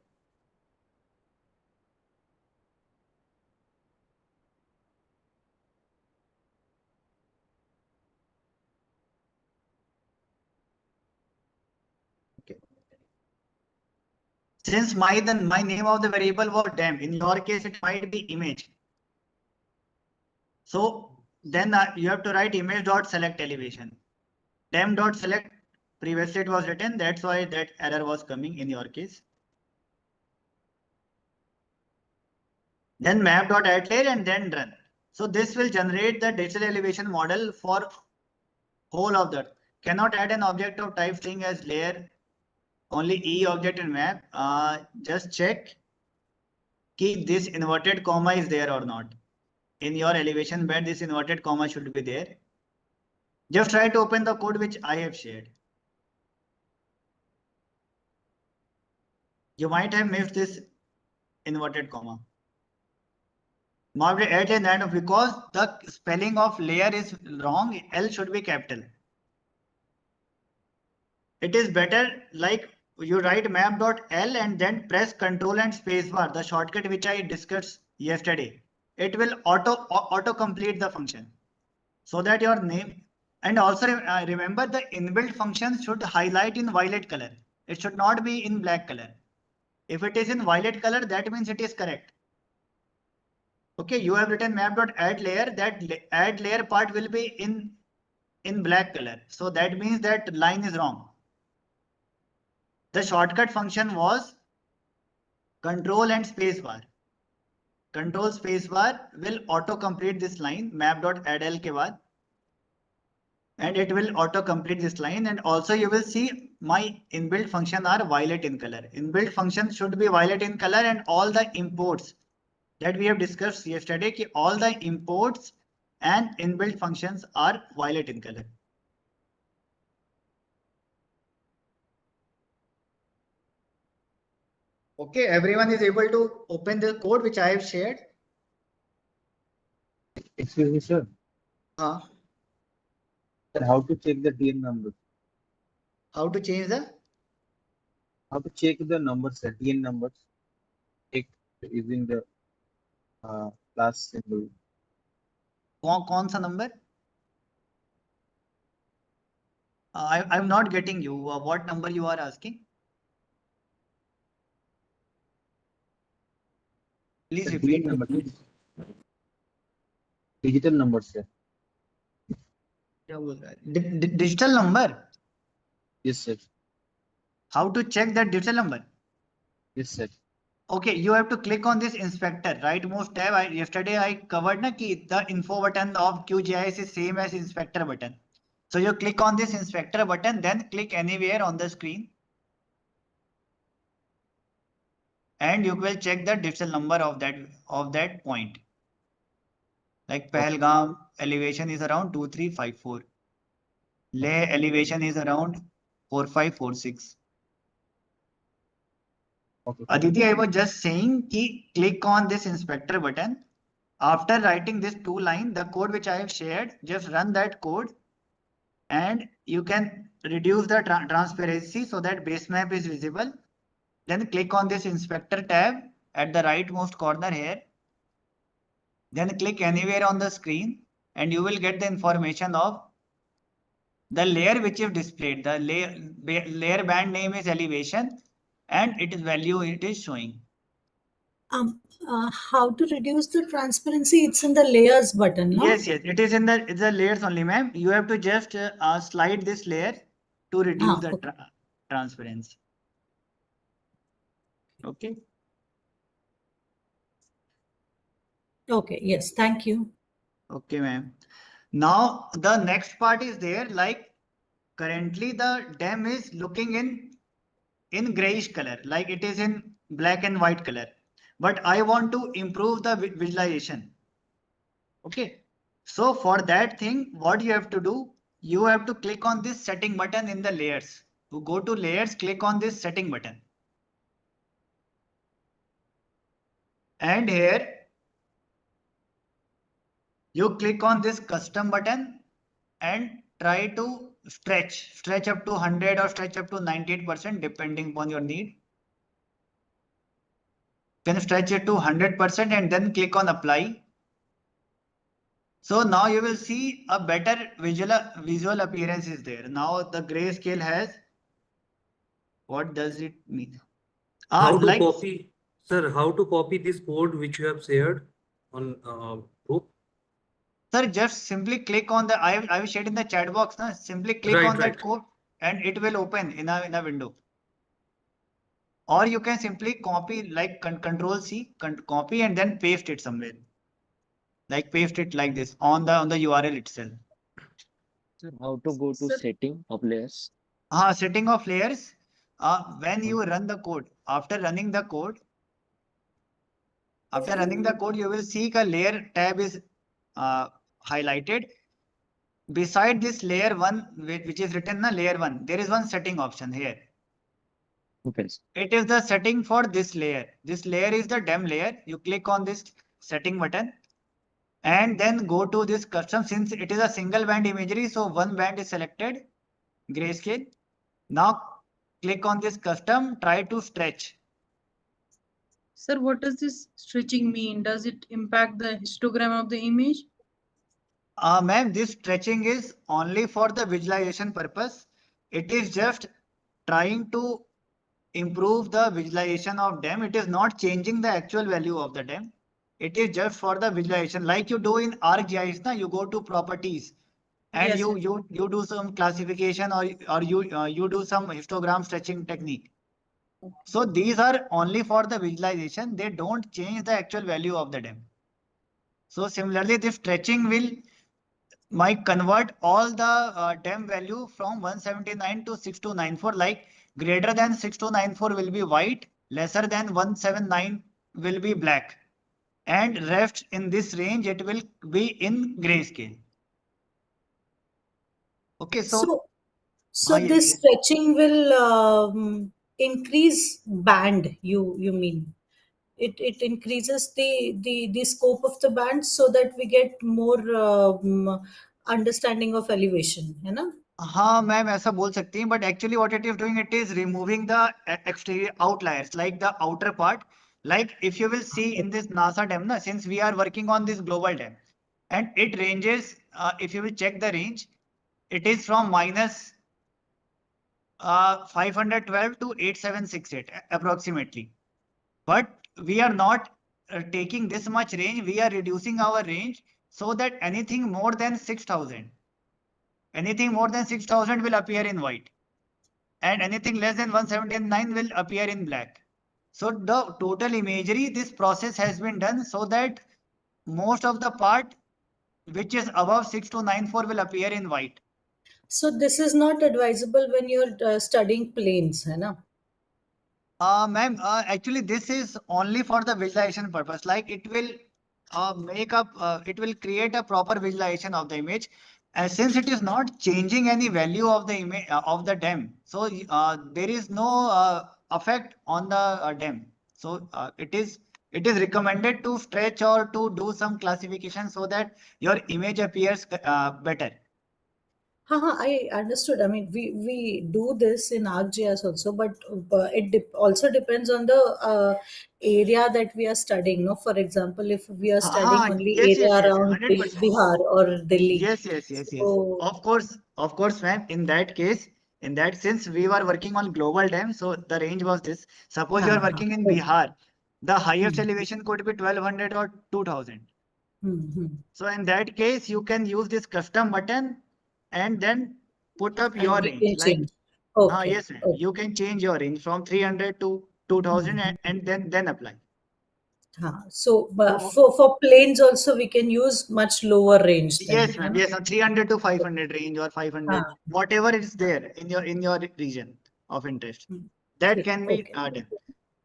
Okay. Since my name of the variable was dem, in your case it might be image. So then you have to write image.select elevation. Dem.select, previously it was written, that's why that error was coming in your case. Then map.add layer and then run. So this will generate the digital elevation model for whole of that. Cannot add an object of type string as layer, only E object in map. Just check कि this inverted comma is there or not. In your elevation bed, this inverted comma should be there. Just try to open the code which I have shared. You might have missed this inverted comma. Mark the at and end because the spelling of layer is wrong. L should be capital. It is better like you write map.l and then press control and spacebar, the shortcut which I discussed yesterday. It will auto complete the function so that your name, and also remember the inbuilt function should highlight in violet color. It should not be in black color. If it is in violet color, that means it is correct. Okay, you have written map.add layer, that add layer part will be in black color. So that means that line is wrong. The shortcut function was control and spacebar. Control spacebar will auto complete this line map.addl के बाद, and it will auto complete this line. And also you will see my inbuilt function are violet in color. Inbuilt function should be violet in color, and all the imports that we have discussed yesterday कि all the imports and inbuilt functions are violet in color. Okay, everyone is able to open the code which I have shared. Excuse me, sir. Sir, How to check the DN number? how to change the How to check the numbers, the DN numbers? Check using the class symbol. कौन सा number? I'm not getting you. What number you are asking? Please The repeat. DN number. Digital numbers, sir. क्या बोल रहा है? Digital number. Yes, sir. How to check that digital number? Yes, sir. Okay, you have to click on this inspector, rightmost tab. Yesterday I covered na ki the info button of QGIS is same as inspector button. So you click on this inspector button, then click anywhere on the screen. And you will check the digital number of that point. Like Pahalgam elevation is around 2354. Leh elevation is around 4546. Okay. Aditi, I was just saying ki click on this inspector button. After writing this 2 line, the code which I have shared, just run that code and you can reduce the transparency so that base map is visible. Then click on this inspector tab at the rightmost corner here. Then click anywhere on the screen and you will get the information of the layer which is displayed. The layer band name is elevation and it is value it is showing. How to reduce the transparency? It's in the layers button, no? Yes, it is in the layers only, ma'am. You have to just slide this layer to reduce the Okay. transparency. Okay. Okay, yes, thank you. Okay, ma'am. Now the next part is there. Like currently the dam is looking in grayish color, like it is in black and white color. But I want to improve the visualization. Okay. So for that thing, what you have to do, you have to click on this setting button in the layers. To go to layers, click on this setting button. And here, you click on this custom button and try to stretch up to 100 or stretch up to 98% depending upon your need. Then stretch it to 100% and then click on apply. So now you will see a better visual appearance is there. Now the grayscale has, what does it mean? How to Like, copy, sir, how to copy this code which you have shared on group? sir, just simply click on the, I have shared in the chat box. Na? Simply click on that code and it will open in a window. Or you can simply copy, like control C, copy and then paste it somewhere. Like paste it like this on the URL itself. Sir, how to go to setting of layers? Setting of layers. When you run the code, after running the code, you will see a layer tab is highlighted. Beside this layer 1, which is written na layer 1, there is one setting option here. Okay. It is the setting for this layer. This layer is the DEM layer. You click on this setting button and then go to this custom. Since it is a single band imagery, so one band is selected, grayscale. Now click on this custom, try to stretch. Sir, what does this stretching mean? Does it impact the histogram of the image? Ma'am, this stretching is only for the visualization purpose. It is just trying to improve the visualization of DEM. It is not changing the actual value of the DEM. It is just for the visualization. Like you do in ArcGIS, na, you go to properties and Yes, you do some classification or you do some histogram stretching technique. So these are only for the visualization. They don't change the actual value of the DEM. So similarly, this stretching might convert all the DEM value from 179 to 6294. Like greater than 6294 will be white, lesser than 179 will be black. and rest in this range, it will be in grayscale. Okay, so So yes, this yes. stretching will increase band, you mean? It increases the scope of the band so that we get more understanding of elevation, है ना? हाँ ma'am ऐसा बोल सकती हैं, but actually what it is doing, it is removing the exterior outliers, like the outer part. Like if you will see in this NASA dam, na, since we are working on this global dam, and it ranges, if you will check the range, it is from minus 512 to 8768 approximately. But we are not taking this much range, we are reducing our range so that anything more than 6000 will appear in white, and anything less than 179 will appear in black. So the total imagery, this process has been done so that most of the part which is above 6294 will appear in white. So this is not advisable when you're studying planes, है ना? Ma'am, actually this is only for the visualization purpose. Like it will it will create a proper visualization of the image. Since it is not changing any value of the image of the dam, so there is no effect on the dam. So it is recommended to stretch or to do some classification so that your image appears better. I understood. I mean, we do this in ArcGIS also, but also depends on the area that we are studying. No, for example, if we are studying only Yes, yes, area yes, around 100%. Bihar or Delhi, Yes, yes, yes, yes. so Of course, ma'am. In that case, in that since we were working on global dam, so the range was this. Suppose you are working in okay. Bihar, the highest Hmm, elevation could be 1200 or 2000. hmm. So in that case, you can use this custom button and then put up your And we range. can Like, change. Okay, yes, ma'am. okay. You can change your range from 300 to 2000 Hmm. and then apply. So So for planes also we can use much lower range then, yes, है ma'am. ना? Yes, a 300 to 500 range or 500, हाँ, whatever is हाँ, there in your region of interest, hmm. that ठीक, can be okay. done.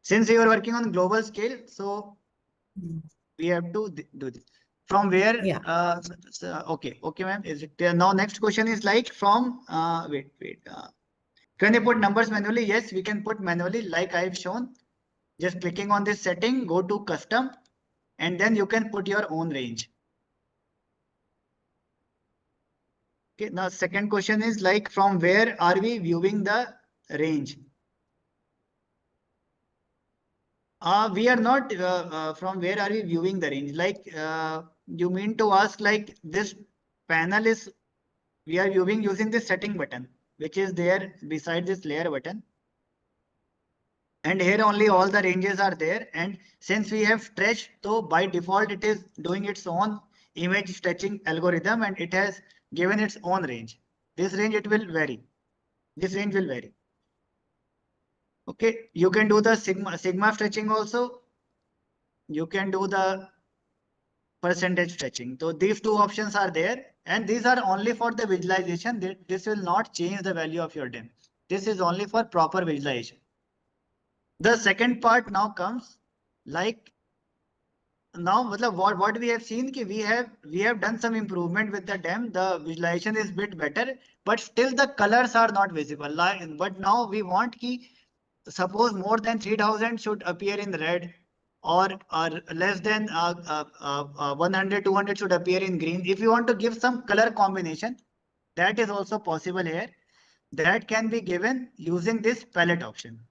Since you are working on global scale, so Hmm. we have to do this. From where? Yeah. Okay, ma'am. Is it clear? Now, next question is like from. Wait. Can you put numbers manually? Yes, we can put manually, like I have shown. Just clicking on this setting, go to custom, and then you can put your own range. Okay, now second question is like from where are we viewing the range? We are not from where are we viewing the range? Like you mean to ask like this panel is we are viewing using this setting button, which is there beside this layer button. And here only all the ranges are there. And since we have stretched, so by default it is doing its own image stretching algorithm and it has given its own range. This range it will vary. This range will vary. Okay, you can do the sigma stretching also. You can do the percentage stretching. So these two options are there, and these are only for the visualization. This will not change the value of your dim. This is only for proper visualization. The second part now comes like now what we have seen ki we have done some improvement with the dam. The visualization is bit better, but still the colors are not visible. Like, but now we want ki suppose more than 3000 should appear in red, or less than 100 200 should appear in green. If you want to give some color combination, that is also possible here. That can be given using this palette option.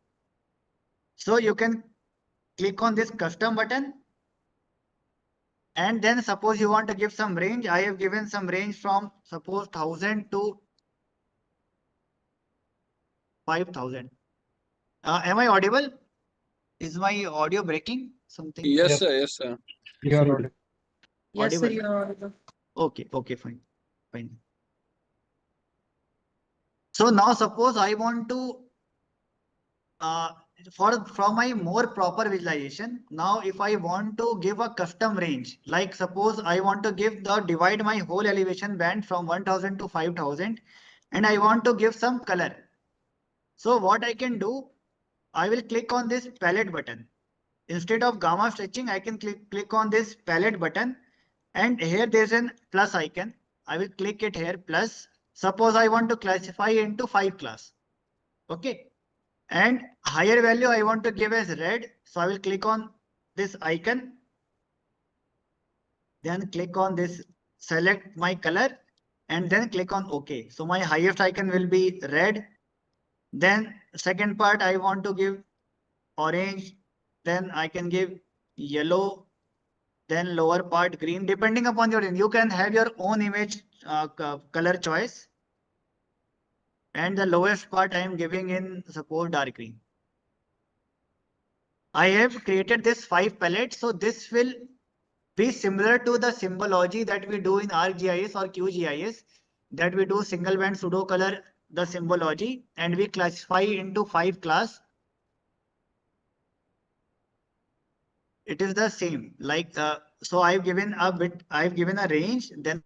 So you can click on this custom button, and then suppose you want to give some range. I have given some range from suppose 1000 to 5000. Am I audible? Is my audio breaking? Something Yes, sir. Yes, sir. You are audible. Yes, sir, audible? you are audible. Okay, fine. So now suppose I want to for my more proper visualization, now if I want to give a custom range, like suppose I want to give the divide my whole elevation band from 1000 to 5000, and I want to give some color. So what I can do, I will click on this palette button. instead of gamma stretching, I can click on this palette button, and here there's an plus icon. I will click it here, plus. Suppose I want to classify into 5 class. Okay. And higher value I want to give as red. So I will click on this icon. Then click on this, select my color, and then click on OK. So my highest icon will be red. Then second part I want to give orange. Then I can give yellow. Then lower part green, depending upon your, you can have your own image color choice. And the lowest part I am giving in suppose dark green. I have created this 5 palettes, so this will be similar to the symbology that we do in ArcGIS or QGIS, that we do single band pseudo color the symbology, and we classify into 5 class. It is the same, like so I've given a bit, I've given a range, then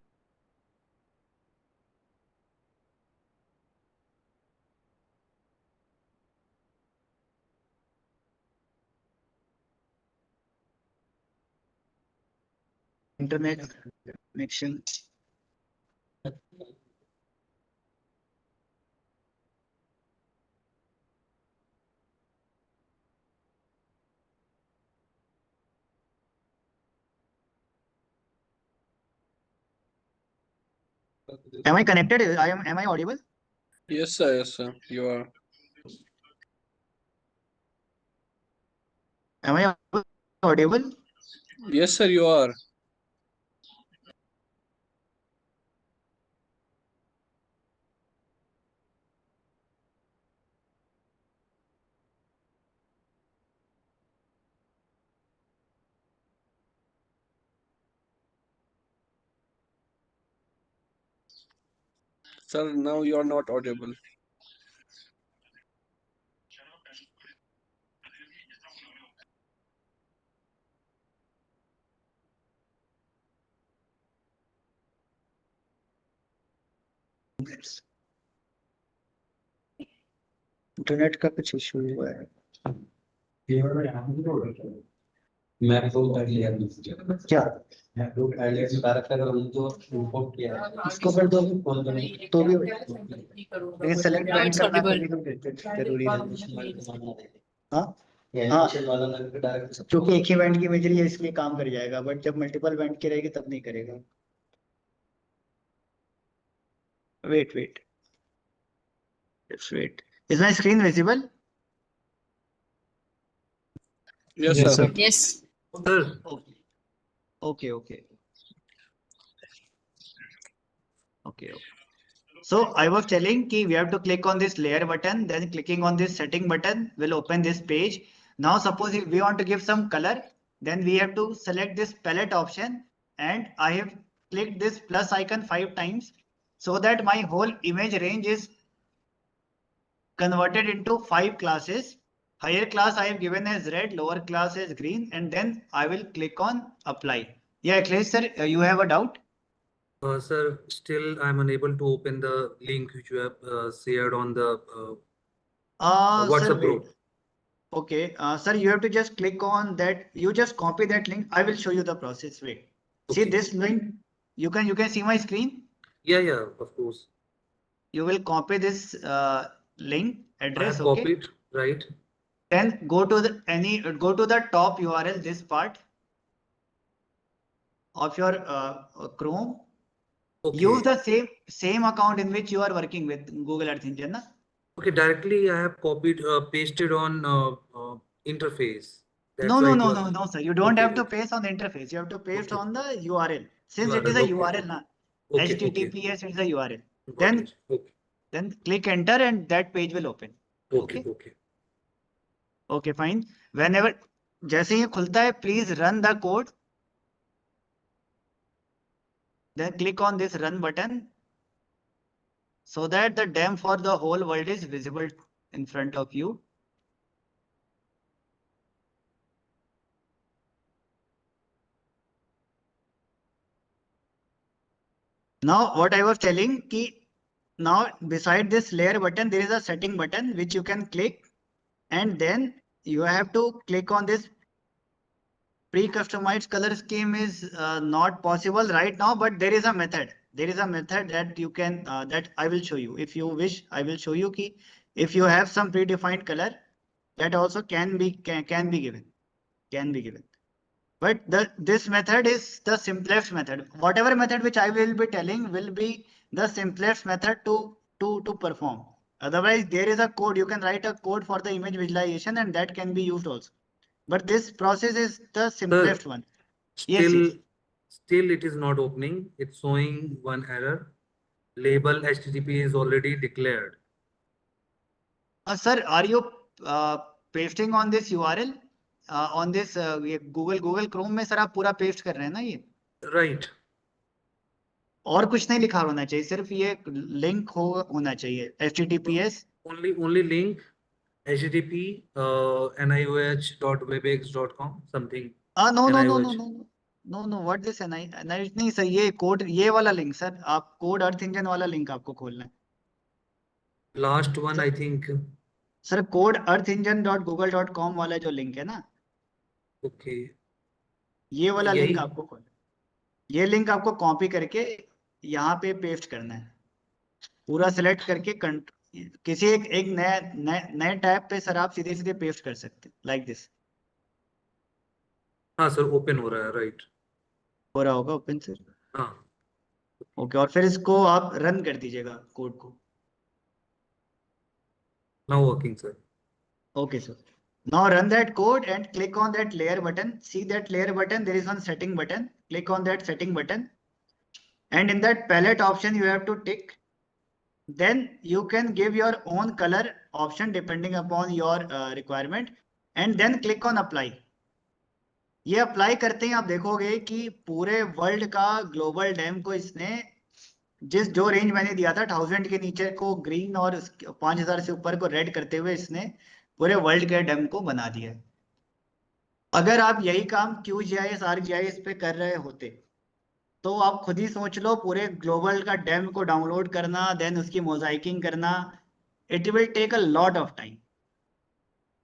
internet connection. Am I connected? Am I audible? Yes, sir. Yes, sir. You are. Am I audible? Yes, sir. You are. Sir, now you are not audible. Internet का कुछ issue हुआ है क्या इसको कर दो तो भी लेकिन सेलेक्ट Now it's करना audible. जरूरी है हाँ हाँ क्योंकि एक ही बैंड की इमेजरी है इसलिए काम कर जाएगा, बट जब मल्टीपल बैंड की रहेगी तब नहीं करेगा. Wait. Let's wait. Is my screen visible? Yes, sir. Yes. Sir, Okay. So I was telling ki we have to click on this layer button, then clicking on this setting button will open this page. Now suppose if we want to give some color, then we have to select this palette option, and I have clicked this plus icon 5 times so that my whole image range is converted into 5 classes. Higher class I have given as red, lower class as green, and then I will click on apply. Yeah, Akhilesh sir, you have a doubt? sir, still I'm unable to open the link which you have shared on the Sir, WhatsApp wait. group. Okay, sir, you have to just click on that. You just copy that link. I will show you the process. Wait. See Okay. this link. You can see my screen. Yeah, of course. You will copy this link I address. have Okay. copied, right? Then go to the top URL. This part of your Chrome. Okay. Use the same account in which you are working with Google Earth Engine. Na? Okay, directly I have copied, pasted on interface. That's No, why it was. no, sir. You don't have to Okay. paste on the interface. You have to paste Okay. on the URL. Since it is a Okay. URL, na, Okay. HTTPS is a URL. Got Then it. Okay. Then click enter and that page will open. Okay. Okay, fine. Whenever जैसे ये खुलता है, please run the code. Then click on this run button so that the demo for the whole world is visible in front of you. Now what I was telling ki now beside this layer button there is a setting button which you can click, and then you have to click on this pre-customized color scheme is not possible right now, but there is a method. There is a method that you can that I will show you. If you wish, I will show you ki if you have some predefined color, that also can be given. Can be given. But this method is the simplest method. Whatever method which I will be telling will be the simplest method to perform. Otherwise, there is a code. You can write a code for the image visualization, and that can be used also. But this process is the simplest one. Yes, Still, yes. still it is not opening. It's showing one error. Label HTTP is already declared. Sir, are you pasting on this URL? On this ये Google Chrome में sir आप पूरा paste कर रहे हैं ना ये? Right. और कुछ नहीं लिखा होना चाहिए, सिर्फ ये लिंक होना चाहिए https. Only link http nioh.webex.com something. No, what this नहीं सर, ये कोड, ये वाला लिंक सर, आप कोड अर्थ इंजन वाला लिंक आपको खोलना है. Last one, I think. Sir code earthengine.google.com वाला जो लिंक है ना, Okay. ये वाला यही? लिंक आपको खोलना है. ये लिंक आपको कॉपी करके यहाँ पे पेस्ट करना है. पूरा सिलेक्ट करके किसी एक नए टैब पे सर आप सीधे पेस्ट कर सकते हैं, लाइक दिस. हाँ सर, ओपन हो रहा है. राइट, हो रहा होगा ओपन सर. हाँ. ओके, और फिर इसको आप रन कर दीजिएगा कोड को. Now working, sir. Okay, sir. Now run that code and click on that layer button. See that layer button, there is one setting button. Click on that setting button. And in that palette option, you have to tick. Then you can give your own color option depending upon your requirement. And then click on apply. ये apply करते ही आप देखोगे कि पूरे world का global dam को इसने जो रेंज मैंने दिया था 1000 के नीचे को ग्रीन और 5000 से ऊपर को रेड करते हुए इसने पूरे वर्ल्ड के डैम को बना दिया है. अगर आप यही काम QGIS ArcGIS पे कर रहे होते तो आप खुद ही सोच लो, पूरे ग्लोबल का डैम को डाउनलोड करना, देन उसकी मोजाइकिंग करना, it will take a lot of time.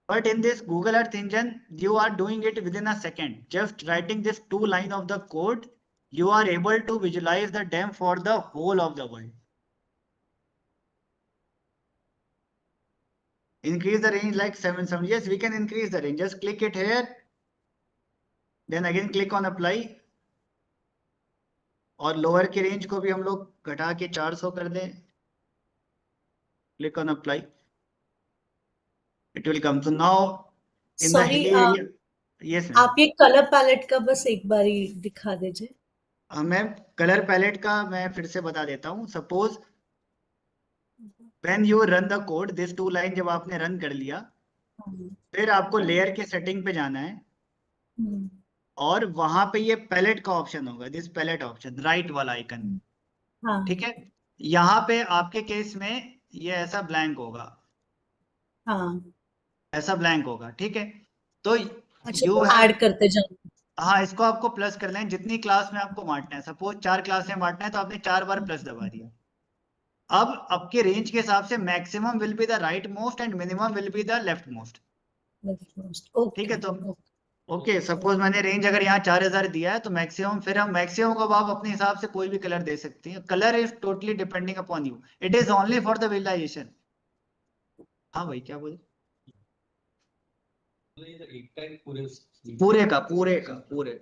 But in this Google Earth Engine, you are doing it within a second. Just writing this 2 line of the code, you are able to visualize the dam for the whole of the world. Increase the range like 770. Yes, we can increase the range. Just click it here. Then again click on apply. और lower की range को भी हम लोग घटा के 400 कर दें. Click on apply. It will come. So now in the Sorry, hilly area. Yes, ma'am. आप ये कलर पैलेट का बस एक बारी दिखा दीजिए. मैम कलर पैलेट का मैं फिर से बता देता हूँ. Suppose when you run the code, this 2 line जब आपने रन कर लिया, फिर आपको लेयर के सेटिंग पे जाना है और वहां पे ये पैलेट का ऑप्शन होगा, दिस पैलेट ऑप्शन, राइट वाला आइकन. ठीक है, यहाँ पे आपके केस में ये ऐसा ब्लैंक होगा. ऐसा ब्लैंक होगा. ठीक है, तो अच्छा, ऐड करते जाओ. हाँ, इसको आपको प्लस कर लें. जितनी क्लास में आपको बांटना है, सपोज 4 क्लास में बांटना है तो आपने 4 बार प्लस दबा दिया. अब आपके रेंज के हिसाब से maximum will be the right most and minimum will be the left most. ठीक है, तो ओके, सपोज मैंने रेंज अगर यहाँ 4000 दिया है तो मैक्सिमम, फिर हम मैक्सिमम को आप अपने हिसाब से कोई भी कलर दे सकते हैं. Colour is totally depending upon you. It is only for the visualisation. हाँ भाई, क्या बोले?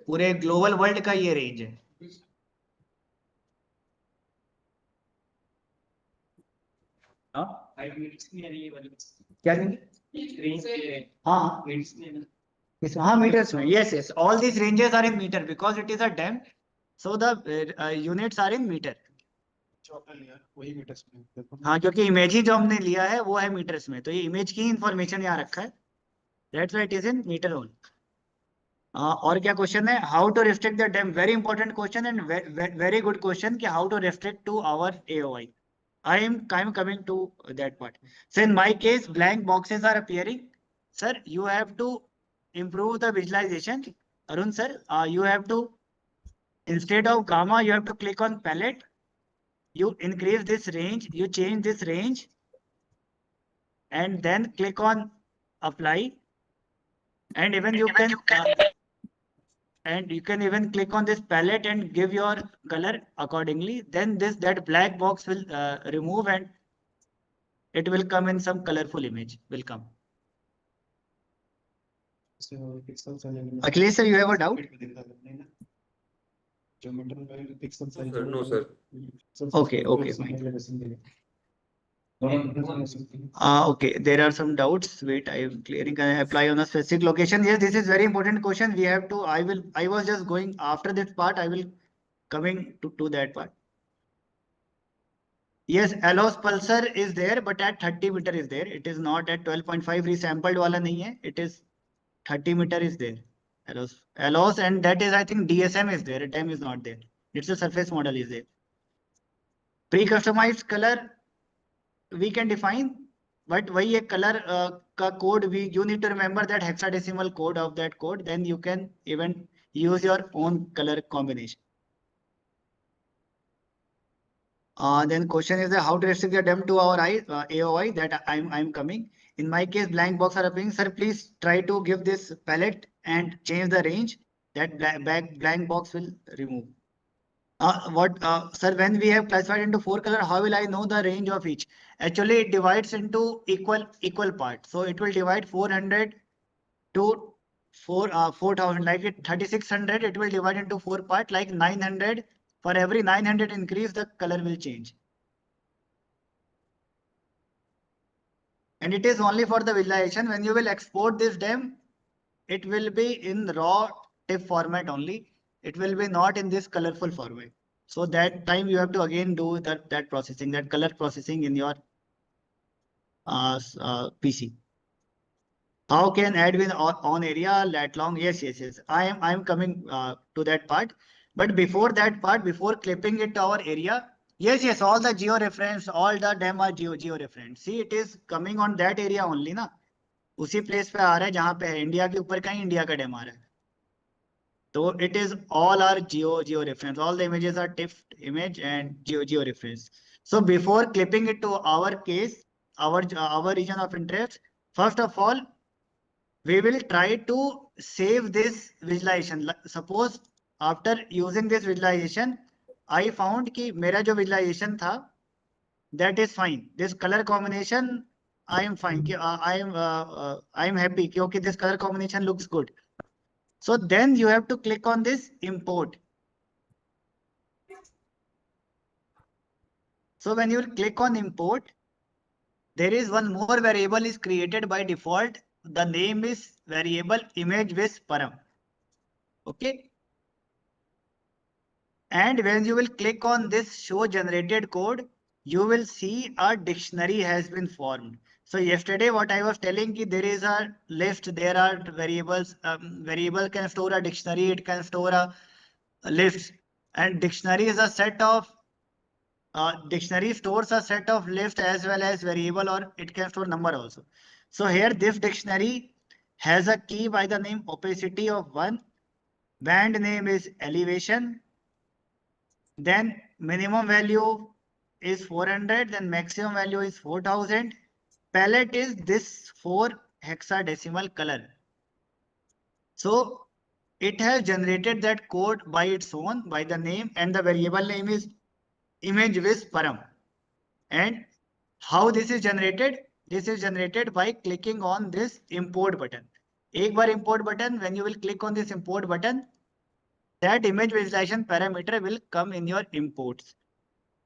पूरे ग्लोबल वर्ल्ड का ये रेंज है. क्या देंगे? हाँ मीटर्स में. Yes, all these ranges are in metre because it is a dam, so the units are in metre. वही मीटर्स में. हाँ, क्योंकि इमेज ही जो हमने लिया है वो है मीटर्स में, तो ये इमेज की इंफॉर्मेशन यहाँ रखा है. That's why it is in metre only. और क्या क्वेश्चन है? How to restrict the DEM. Very important question and very good question कि how to restrict to our AOI. I'm coming to that part. So in my case, blank boxes are appearing. Sir, you have to improve the visualization. Arun sir, you have to, instead of gamma, you have to click on palette. You increase this range, you change this range, and then click on apply. And even you can and you can even click on this palette and give your color accordingly. Then that black box will remove and it will come in some colorful image will come. Akhilesh sir, you have a doubt? No, sir. Okay, fine. Okay, there are some doubts. Wait, I am clearing. Can I apply on a specific location? Yes, this is very important question. We have to. I was just going after this part. I will coming to that part. Yes, allows pulsar is there, but at 30 meter is there. It is not at 12.5 resampled wala nahi hai. It is 30 meter is there. Allows, and that is, I think, DSM is there. DEM is not there. It's a surface model is there. Pre-customized color we can define, but वही एक color का code you need to remember that hexadecimal code of that code. Then you can even use your own color combination. Then question is that how to restrict the DEM to our AOI that I'm coming. In my case, blank box are appearing. Sir, please try to give this palette and change the range. That blank box will remove. Sir, when we have classified into 4 color, how will I know the range of each? Actually, it divides into equal parts. So it will divide 400 to 4,000. Like it 3,600, it will divide into 4 parts. Like 900. For every 900 increase, the color will change. And it is only for the visualization. When you will export this DEM, it will be in raw TIFF format only. It will be not in this colorful format. So that time you have to again do that processing, that color processing in your PC. How can add win on area lat long? Yes. I am coming to that part. But before that part, before clipping it to our area, yes, all the geo reference, all the DEM are geo reference. See, it is coming on that area only ना. उसी place पे आ रहा है जहाँ पे है India के ऊपर कहीं इंडिया का डेम आ रहा है. So it is all our geo reference. All the images are TIFF image and geo reference. So before clipping it to our case, our region of interest, first of all, we will try to save this visualization. Suppose after using this visualization, I found कि मेरा जो visualization था, that is fine. This color combination, I am fine. I am happy क्योंकि this color combination looks good. So then you have to click on this import. So when you click on import, there is one more variable is created by default. The name is variable image with param. Okay. And when you will click on this show generated code, you will see a dictionary has been formed. So yesterday what I was telling you, there is a list, there are variables. Variable can store a dictionary, it can store a list, and dictionary is a set of dictionary stores a set of list as well as variable, or it can store number also. So here this dictionary has a key by the name opacity of 1. Band name is elevation. Then minimum value is 400. Then maximum value is 4,000. Palette is this 4 hexadecimal color. So it has generated that code by its own, by the name, and the variable name is image with param. And how this is generated? This is generated by clicking on this import button. एक बार import button, when you will click on this import button, that image visualization parameter will come in your imports.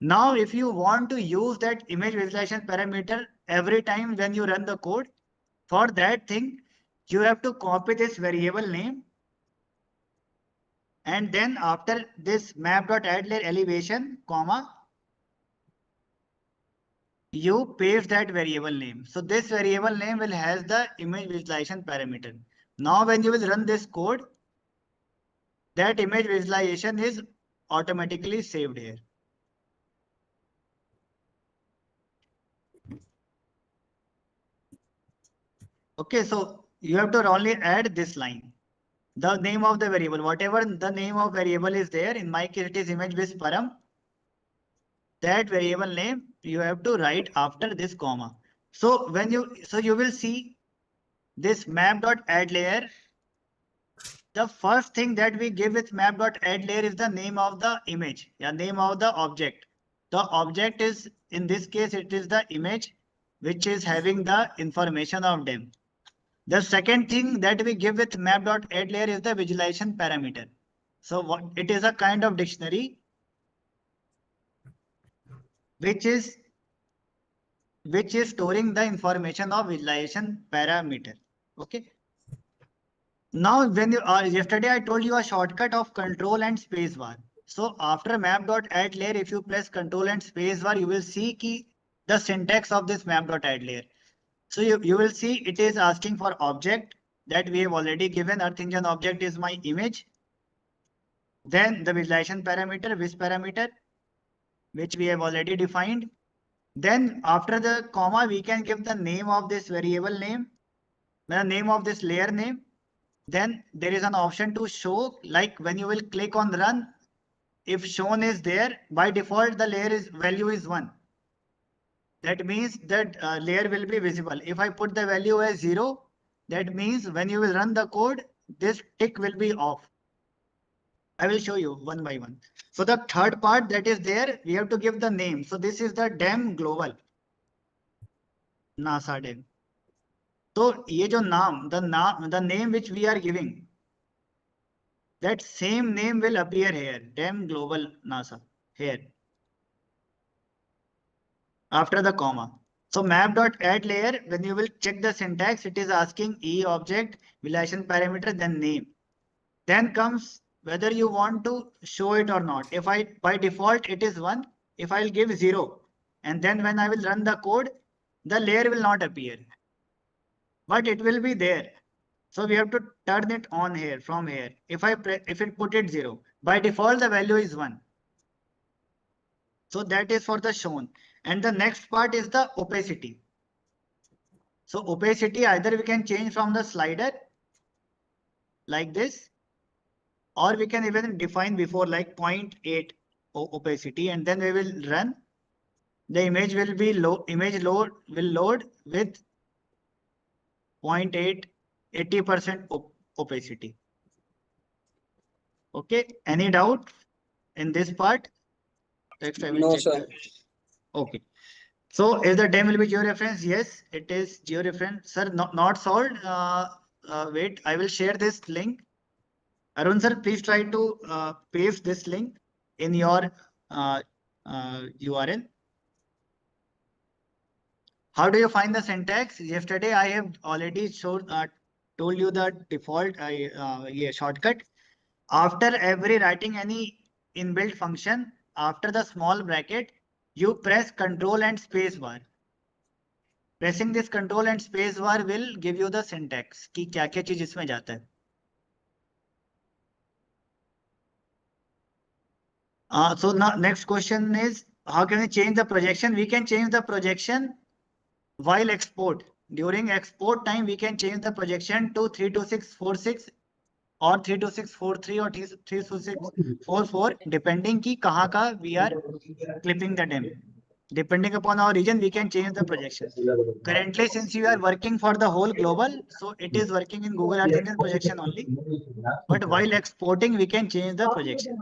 Now, if you want to use that image visualization parameter every time when you run the code, for that thing, you have to copy this variable name. And then after this map.add layer elevation, comma, you paste that variable name. So this variable name will has the image visualization parameter. Now when you will run this code, that image visualization is automatically saved here. Okay, so you have to only add this line. The name of the variable, whatever the name of variable is there, in my case it is image with param. That variable name you have to write after this comma. So when you will see this map.add layer the first thing that we give with map.addLayer is the name of the image, name of the object. The object is, in this case, it is the image which is having the information of them. The second thing that we give with map.addLayer is the visualization parameter. So what it is a kind of dictionary which is storing the information of visualization parameter. Okay. Now, when you yesterday I told you a shortcut of control and space bar. So after map.addLayer, if you press control and space bar, you will see the syntax of this map.addLayer. So you will see it is asking for object that we have already given. Earth engine object is my image. Then the visualization parameter, vis parameter, which we have already defined. Then after the comma, we can give the name of this variable name, the name of this layer name. Then there is an option to show, like when you will click on run, if shown is there, by default the layer value is 1. That means that layer will be visible. If I put the value as 0, that means when you will run the code, this tick will be off. I will show you one by one. So the third part that is there, we have to give the name. So this is the DEM global, NASA DEM. So ये जो नाम, the name which we are giving, that same name will appear here, DEM global NASA, here, after the comma. So map.addLayer, when you will check the syntax, it is asking E object, visualization parameter, then name. Then comes whether you want to show it or not. If by default it is 1, if I'll give 0, and then when I will run the code, the layer will not appear, but it will be there. So we have to turn it on here, from here. If it put it 0, by default the value is 1. So that is for the shown. And the next part is the opacity. So opacity, either we can change from the slider like this, or we can even define before like 0.8 opacity, and then we will run. The image will be load with 0.8, 80% opacity. Okay, any doubt in this part? Next I will No, check sir. that. Okay. So is the DEM will be georeference? Yes, it is georeference. Sir, not solved. Wait, I will share this link. Arun sir, please try to paste this link in your URL. How do you find the syntax? Yesterday I have already told you the default shortcut. After every writing any inbuilt function, after the small bracket, you press control and space bar. Pressing this control and space bar will give you the syntax कि क्या-क्या चीज इसमें जाता है. So now next question is, how can we change the projection? We can change the projection while export. During export time, we can change the projection to 32646 or 32643 or 32644, depending ki kahan ka we are clipping the DEM. Depending upon our region, we can change the projection. Currently, since you are working for the whole global, so it is working in Google Earth Engine projection only. But while exporting, we can change the projection.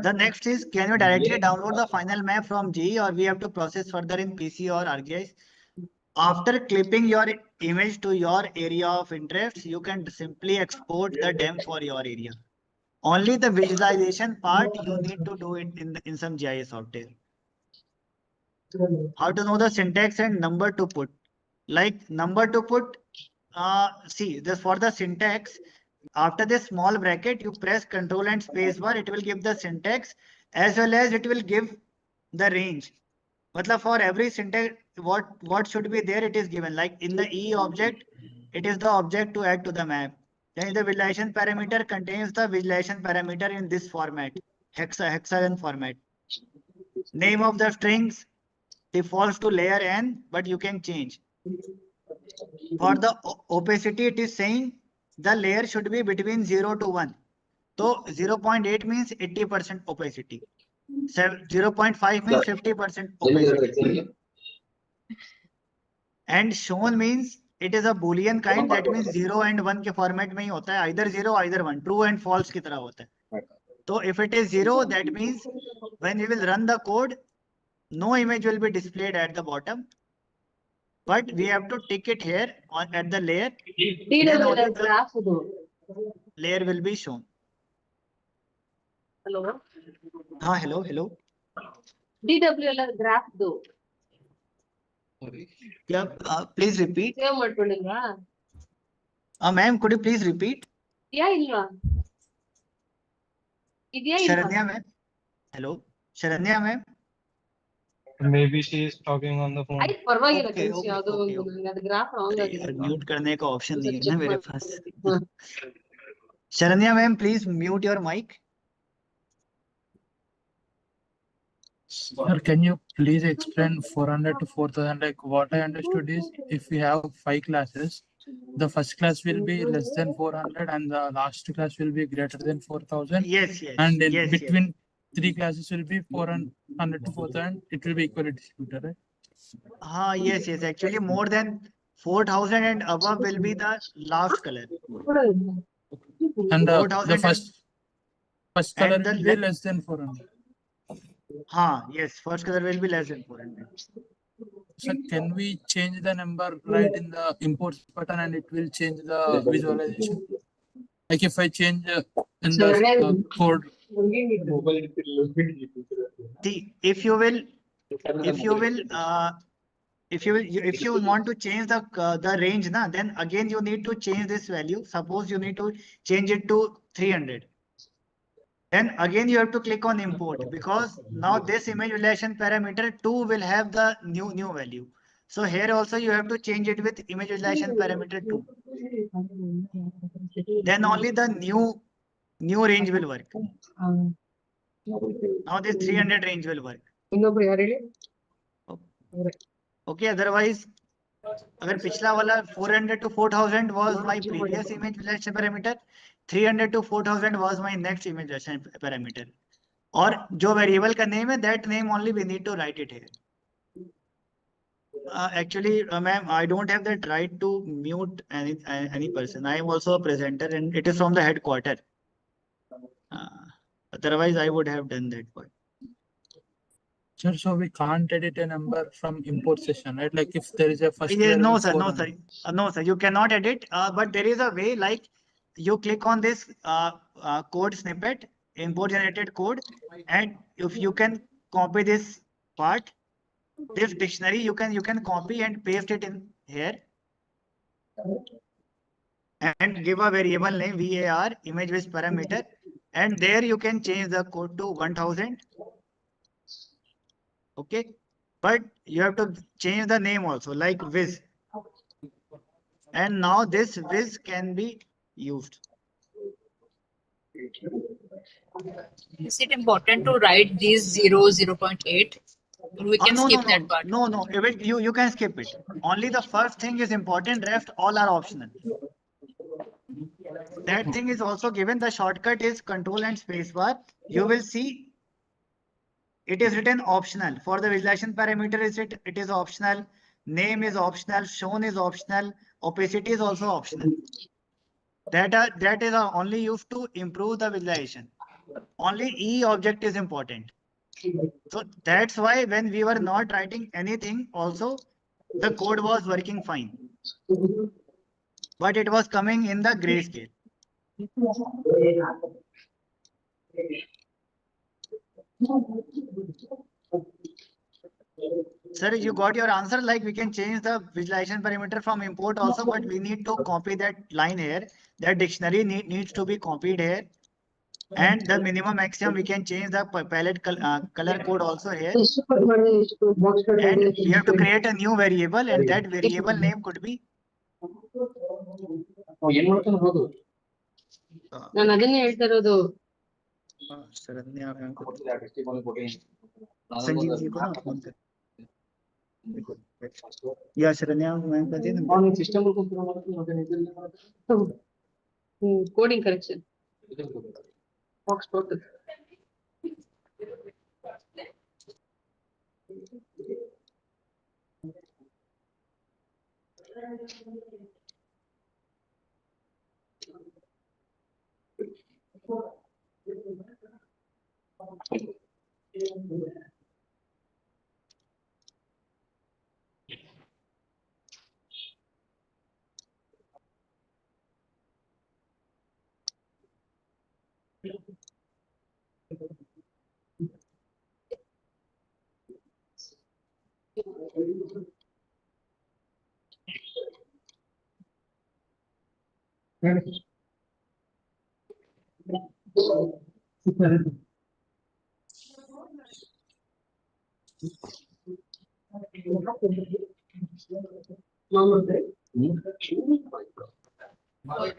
The next is, can you directly download the final map from GE, or we have to process further in PC or ArcGIS? After clipping your image to your area of interest, you can simply export the DEM for your area. Only the visualization part you need to do it in some GIS software. How to know the syntax and number to put? Like number to put, see this for the syntax. After this small bracket, you press control and space bar. It will give the syntax as well as it will give the range. Matlab for every syntax, what should be there, it is given. Like in the E object, it is the object to add to the map. Then the visualization parameter contains the visualization parameter in this format, hexagon format. Name of the strings defaults to layer n, but you can change. For the opacity, it is saying the layer should be between 0 to 1. So 0.8 means 80% opacity. 0.5 means 50% opacity. And shown means it is a boolean kind, that means 0 and 1 के format में ही होता है, either 0 either 1, true and false की तरह होता है. So if it is 0, that means when we will run the code, no image will be displayed at the bottom, but we have to tick it here on at the layer, then only the graph layer will be shown. hello hello DWLR graph do yeah, please repeat. save ಮಾಡ್ಕೊಂಡಿಲ್ವಾ Ma'am, could you please repeat? ಇದೆಯಾ ಇಲ್ವಾ ಇದೆಯಾ ಇಲ್ವಾ Sharanya ma'am, hello Sharanya ma'am. Maybe she is talking on the phone. ಆಯ್ತು ಪರವಾಗಿಲ್ಲ Okay, ಕಳಿಸಿ ಯಾವ್ದೋ okay, ಒಂದು ನಂಗೆ ಅದು ಗ್ರಾಫ್ ರಾಂಗ್ ಆಗಿದೆ म्यूट करने का ऑप्शन नहीं है ना check मेरे माड- पास. हाँ. Sharanya ma'am, please mute your mic. Sir, can you please explain 400 to 4000? Like what I understood is if we have 5 classes, the first class will be less than 400 and the last class will be greater than 4000. Yes, And in yes, between 3 classes will be 400 to 4000. It will be equally distributed, right? Yes, actually more than 4000 and above will be the last color. And the 4000 first color and the will be less than 400. Yes, first color will be less than 400. So can we change the number right in the imports button and it will change the visualization? Like if I change in the code. See, if you want to change the range na, then again you need to change this value. Suppose you need to change it to 300. Then again you have to click on import, because now this image relation parameter 2 will have the new value. So here also you have to change it with image relation parameter 2. Then only the new range will work. Now this 300 range will work. ಇನ್ನೊಬ್ರು ಯಾರು ಹೇಳಿ Okay, otherwise अगर पिछला वाला 400 to 4000 was my previous image relation parameter, 300 to 4000 was my next image relation parameter. और जो variable का name है, that name only we need to write it here. Actually, ma'am, I don't have that right to mute any person. I am also a presenter and it is from the headquarter. Otherwise, I would have done that part. Sir, so we can't edit a number from import session, right? Like if there is a first Yeah, layer no, with sir, 400. no, sir, you cannot edit. But there is a way, like you click on this code snippet, import generated code, and if you can copy this part, this dictionary, you can copy and paste it in here, and give a variable name var image with parameter, and there you can change the code to 1000. Okay, but you have to change the name also, like Viz. And now this Viz can be used. Is it important to write these 0, 0.8? We can skip that part. No. You can skip it. Only the first thing is important. Rest all are optional. That thing is also given. The shortcut is Control and Spacebar. You will see it is written optional. For the visualization parameter, it is optional. Name is optional. Shown is optional. Opacity is also optional. That is only used to improve the visualization. Only E object is important. So that's why when we were not writing anything, also the code was working fine, but it was coming in the grayscale. Sir, you got your answer. Like we can change the visualization parameter from import also, but we need to copy that line here. That dictionary needs to be copied here. And the minimum maximum we can change the palette color code also here. And we have to create a new variable, and that variable name could be. ಏನ್ ಮಾಡ್ತಾನೆ ಹೌದು ನಾನು ಅದನ್ನೇ ಹೇಳ್ತಾ ಇರೋದು संजीव जी को ना phone कर. या शरण्या मैम का दे नंबर. ಅವನಿಗೆ system coding correction box total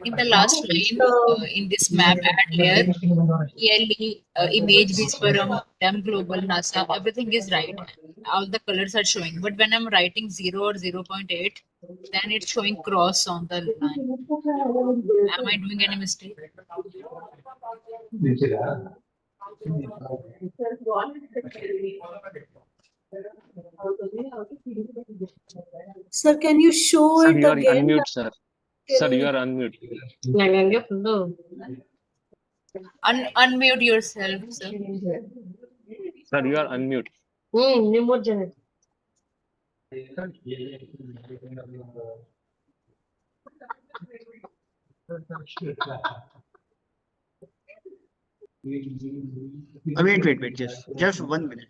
In the last line, in this map add layer, ELE, image, Visparam, DEM Global, NASA, everything is right. All the colors are showing. But when I'm writing 0 or 0.8, then it's showing cross on the line. Am I doing any mistake? Sir, can you show Sir, it you are again? unmute, sir. Sir, you are unmute. Unmute yourself, sir. Sir, you are unmute. Wait, just 1 minute.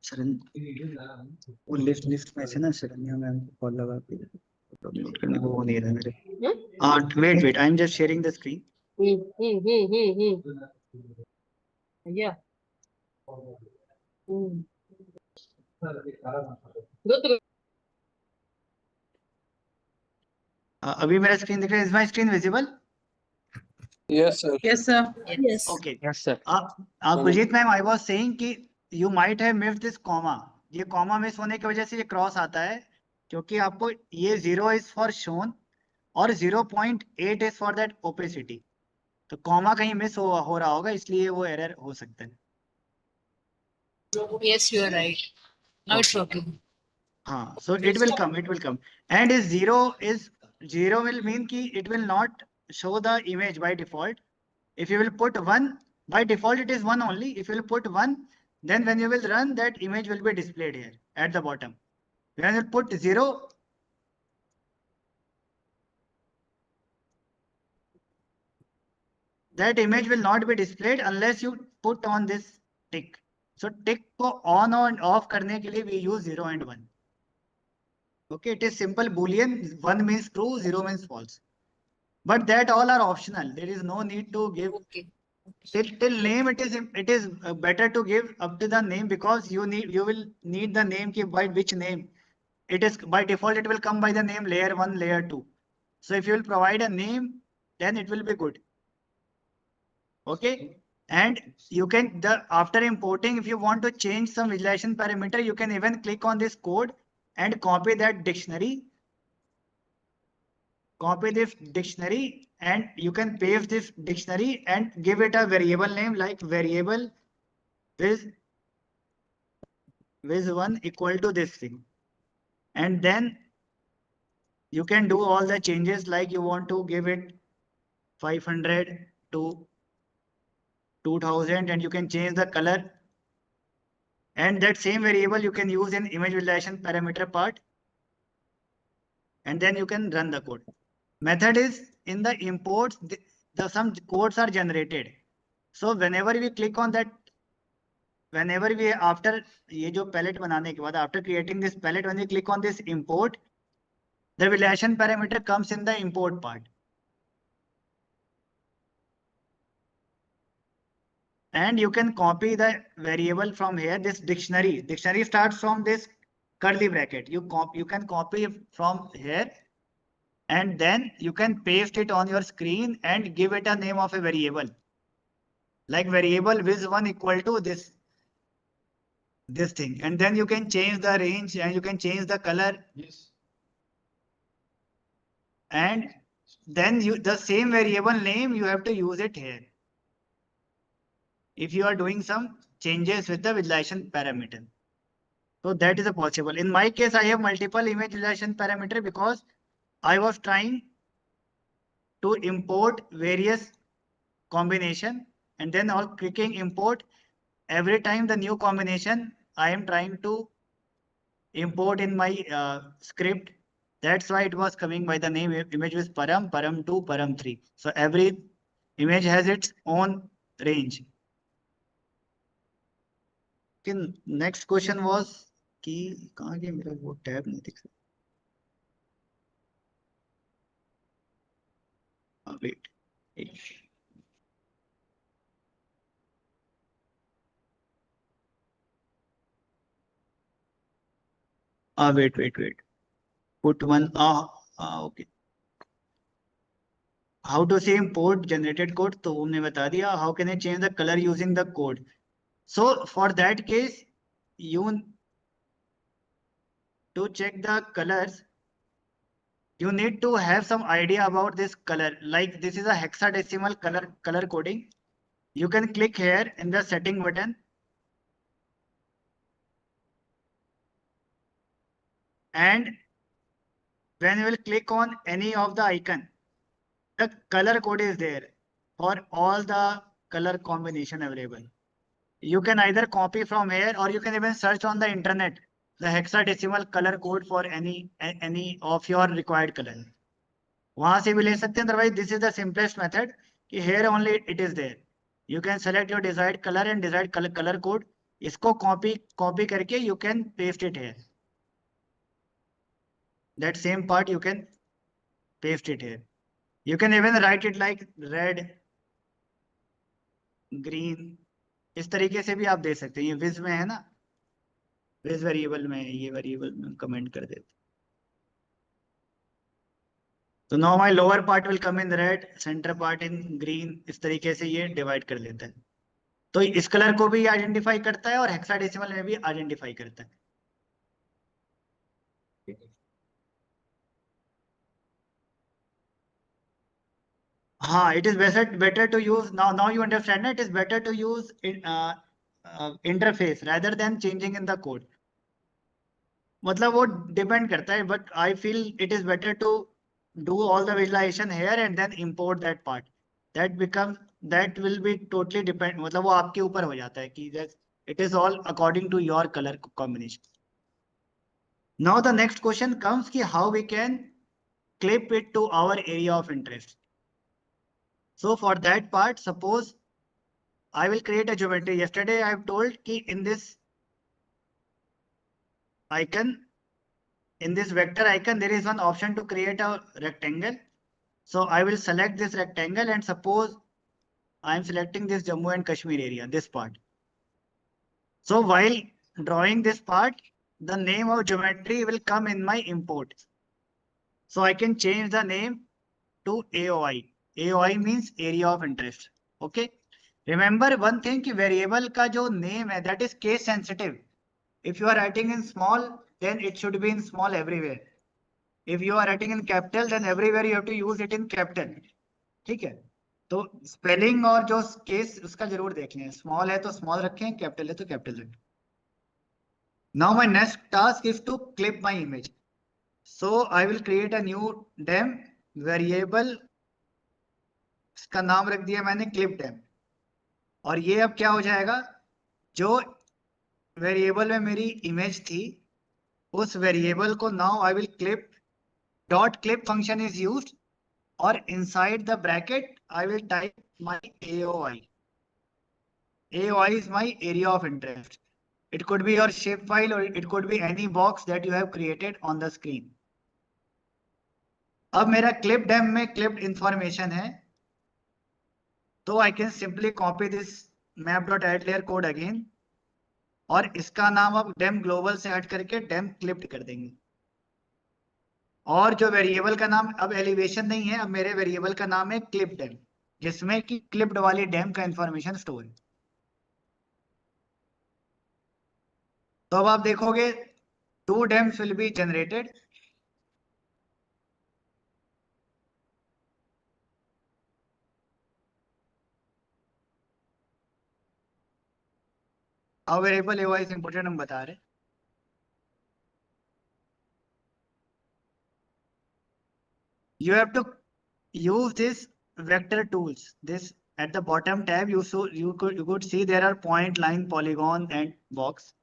शरण वो list में से ना Sharanya ma'am को call लगा के mute करने को वो नहीं रहा मेरे wait I am just sharing the screen Yeah. अभी मेरा स्क्रीन दिख रहा है is my screen visible Yes, sir. Yes, sir. Yes. Okay Yes, sir. Gurjeet ma'am I was saying कि you might have missed this comma ये comma miss होने की वजह से ये क्रॉस आता है क्योंकि आपको ये 0 इज फॉर शोन और 0.8 इज फॉर दैट ओपेसिटी तो कॉमा कहीं मिस हो रहा होगा इसलिए वो एरर हो सकता है Yes, you are right. Now it's working. हाँ so it will come and is 0 will mean कि it will not show the image by default if you will put 1 by default it is 1 only if you will put 1 then when you will run that image will be displayed here at the bottom when you put 0 that image will not be displayed unless you put on this tick so tick को on और off करने के लिए we use 0 and 1 okay it is simple boolean 1 means true 0 means false but that all are optional there is no need to give Okay. till name it is better to give up to the name because you will need the name ki by which name it is by default it will come by the name layer 1 layer 2 so if you will provide a name then it will be good okay and you can after importing if you want to change some visualization parameter you can even click on this code and copy that dictionary copy this dictionary and you can paste this dictionary and give it a variable name like variable with1 equal to this thing and then you can do all the changes like you want to give it 500 to 2000 and you can change the color and that same variable you can use in image visualization parameter part and then you can run the code method is in the imports some codes are generated so whenever we click on that whenever we after ये जो palette बनाने के बाद after creating this palette when we click on this import the visualization parameter comes in the import part and you can copy the variable from here this dictionary starts from this curly bracket you can copy from here and then you can paste it on your screen and give it a name of a variable like variable with1 equal to this thing and then you can change the range and you can change the color and then the same variable name you have to use it here if you are doing some changes with the visualization parameter so that is a possible in my case I have multiple image visualization parameter because I was trying to import various combination and then all clicking import every time the new combination I am trying to import in my script That's why it was coming by the name image with param, param 2, param 3. So every image has its own range. Okay, next question was कि कहाँ गया मेरा वो tab नहीं दिख रहा. Wait. Wait. Put one. Okay. How to say import generated code? तो हमने बता दिया. How can I change the color using the code? So for that case, you to check the colors, you need to have some idea about this color. Like this is a hexadecimal color coding. You can click here in the setting button. And when you will click on any of the icon, the color code is there for all the color combination available. You can either copy from here or you can even search on the internet the hexadecimal color code for any of your required color. वहां से भी ले सकते हैं. Otherwise, this is the simplest method. Here only it is there. You can select your desired color and desired color code. इसको copy करके you can paste it here. That same part you can paste it here. You can even write it like red, green. इस तरीके से भी आप दे सकते हैं. ये विज में है ना, विज वेरिएबल में, ये वेरिएबल में कमेंट कर देते. तो now my lower part will come in red, centre part in green. इस तरीके से ये डिवाइड कर लेता है. तो इस कलर को भी आइडेंटिफाई करता है और हेक्साडेसिमल में भी आइडेंटिफाई करता है. हाँ, it is better to use now you understand it is better to use interface rather than changing in the code. मतलब वो डिपेंड करता है, but I feel it is better to do all the visualization here and then import that part. That will be totally depend, मतलब वो आपके ऊपर हो जाता है कि it is all according to your color combination. Now the next question comes कि how we can clip it to our area of interest. So for that part, suppose I will create a geometry. Yesterday I have told कि in this icon, in this vector icon, there is one option to create a rectangle. So I will select this rectangle and suppose I am selecting this Jammu and Kashmir area, this part. So while drawing this part, the name of geometry will come in my import. So I can change the name to AOI. AOI means area of interest. Okay. Remember one thing कि variable का जो name है, that is case sensitive. If you are writing in small, then it should be in small everywhere. If you are writing in capital, then everywhere you have to use it in capital. ठीक है. तो spelling और जो case उसका जरूर देख लें. Small है तो small रखें, capital है तो capital रखें. Now my next task is to clip my image. So I will create a new dem variable. इसका नाम रख दिया मैंने clip dem. और ये अब क्या हो जाएगा, जो वेरिएबल में मेरी इमेज थी उस वेरिएबल को now I will clip. Dot clip function is used और inside the bracket I will type my AOI. AOI is my area of interest. It could be your shapefile or it could be any box that you have created on the screen. अब मेरा clip dem में clipped information है, तो I can simply copy this map.add layer code again और इसका नाम अब dam global से हट करके डेम क्लिप्ड कर देंगे. और जो वेरिएबल का नाम अब एलिवेशन नहीं है, अब मेरे वेरिएबल का नाम है क्लिप डेम, जिसमें कि क्लिप्ड वाली डेम का इंफॉर्मेशन स्टोर है. तो अब आप देखोगे 2 डेम्स विल बी जनरेटेड. अब वेरिएबल AOI इज इंपोर्टेंट हम बता रहे. You have to use this vector tools. This at the bottom tab, you could see there are point, line, polygon, and box.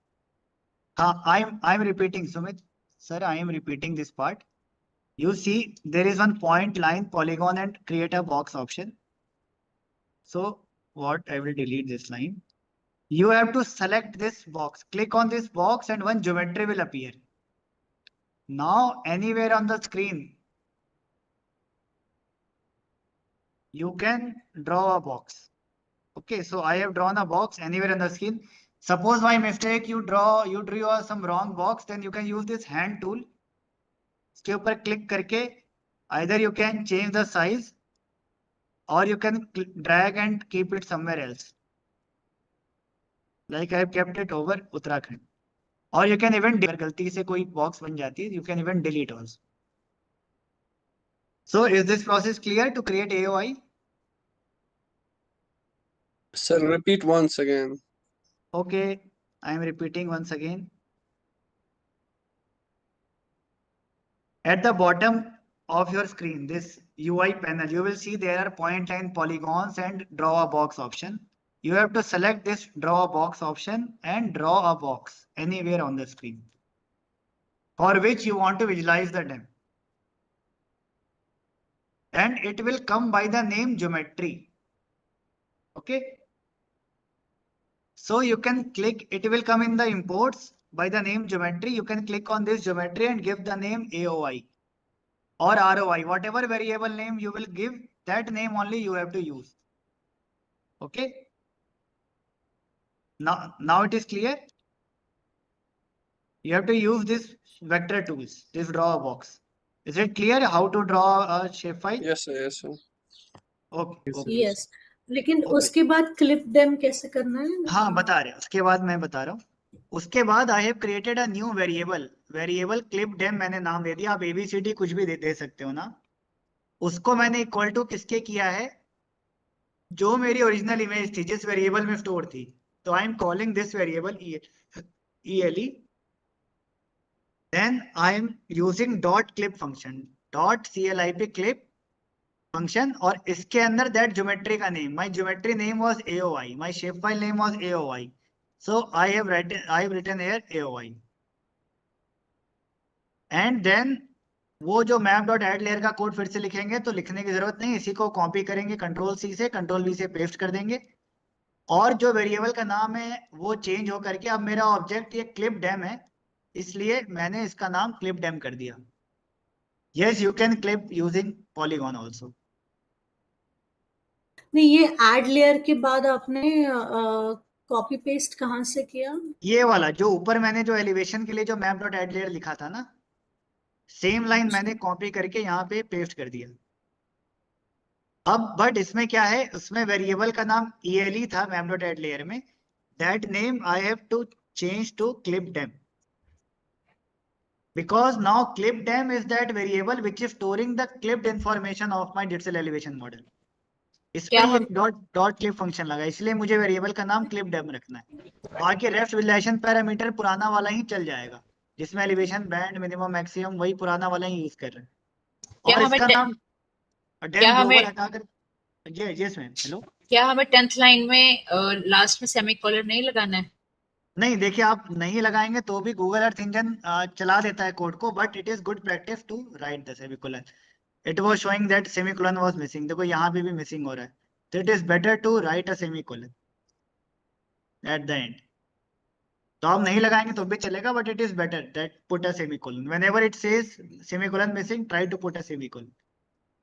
I'm repeating, Sumit. Sir, I am repeating this part. You see there is one point, line, polygon and create a box option. So what, I will delete this line. You have to select this box, click on this box and one geometry will appear. Now anywhere on the screen you can draw a box. Okay, so I have drawn a box anywhere on the screen. Suppose by mistake you drew some wrong box, then you can use this hand tool. इसके ऊपर click करके either you can change the size or you can drag and keep it somewhere else. Like I have kept it over Uttarakhand. Or you can even गलती से कोई box बन जाती है, you can even delete also. So is this process clear to create AOI? Sir, repeat once again. Okay, I am repeating once again. At the bottom of your screen, this UI panel, you will see there are point line, polygons and draw a box option. You have to select this draw a box option and draw a box anywhere on the screen for which you want to visualize the DEM. And it will come by the name geometry. Okay. So you can click, it will come in the imports by the name geometry. You can click on this geometry and give the name AOI or ROI, whatever variable name you will give, that name only you have to use. Okay. Now it is clear. You have to use this vector tools, this draw box. Is it clear how to draw a shapefile? Yes, sir. Yes, sir. Okay. Yes. लेकिन Okay. उसके बाद clip dam कैसे करना है? हाँ बता रहे हैं, उसके बाद मैं बता रहा हूँ. उसके बाद I have created a new variable clip DEM मैंने नाम दे दिया. आप ABCD कुछ भी दे सकते हो ना. उसको मैंने इक्वल टू किसके किया है, जो मेरी ओरिजिनल इमेज थी जिस वेरिएबल में स्टोर थी. तो I am calling this variable ELE. Then I am using dot clip function, dot CLIP clip function, और इसके अंदर that geometry का name, my geometry name was AOI, my shapefile name was AOI, so I have written here AOI. And then वो जो map.add layer का code फिर से लिखेंगे तो लिखने की जरूरत नहीं, इसी को कॉपी करेंगे Ctrl+C से, Ctrl+V से पेस्ट कर देंगे. और जो वेरिएबल का नाम है वो चेंज हो करके अब मेरा ऑब्जेक्ट ये क्लिप डेम है, इसलिए मैंने इसका नाम क्लिप डेम कर दिया. Yes, you can clip using polygon also. नहीं, ये ऐड लेयर के बाद आपने कॉपी पेस्ट कहाँ से किया? ये वाला जो ऊपर मैंने जो एलिवेशन के लिए जो map.add layer लिखा था ना, सेम लाइन मैंने कॉपी करके यहाँ पे पेस्ट कर दिया. अब बट इसमें क्या है, उसमें वेरिएबल का नाम ELE था map.add layer में. That name I have to change to clipdem. Because now clipdem is that variable which is storing the clipped information of my digital elevation model. इसमें ये डॉट क्लिप फंक्शन लगा, इसलिए मुझे variable का नाम clip DEM रखना है. बाकी रेस्ट विजुलाइजेशन पैरामीटर पुराना वाला ही चल जाएगा, जिसमें एलिवेशन बैंड मिनिमम मैक्सिमम वही पुराना वाला ही यूज कर रहे हैं. और इसका नाम डेम ग्लोबल हटाकर. Yes ma'am, hello. क्या हमें 10th लाइन में लास्ट में सेमीकोलन नहीं लगाना है? नहीं, देखिए आप नहीं लगाएंगे तो भी गूगल अर्थ इंजन चला देता है कोड को, but it is good practice to write the semicolon. It was showing that semicolon was missing. देखो यहाँ पे भी missing हो रहा है. So it is better to write a semicolon at the end. तो आप नहीं लगाएंगे तो भी चलेगा, but it is better that put a semicolon. Whenever it says semicolon missing, try to put a semicolon.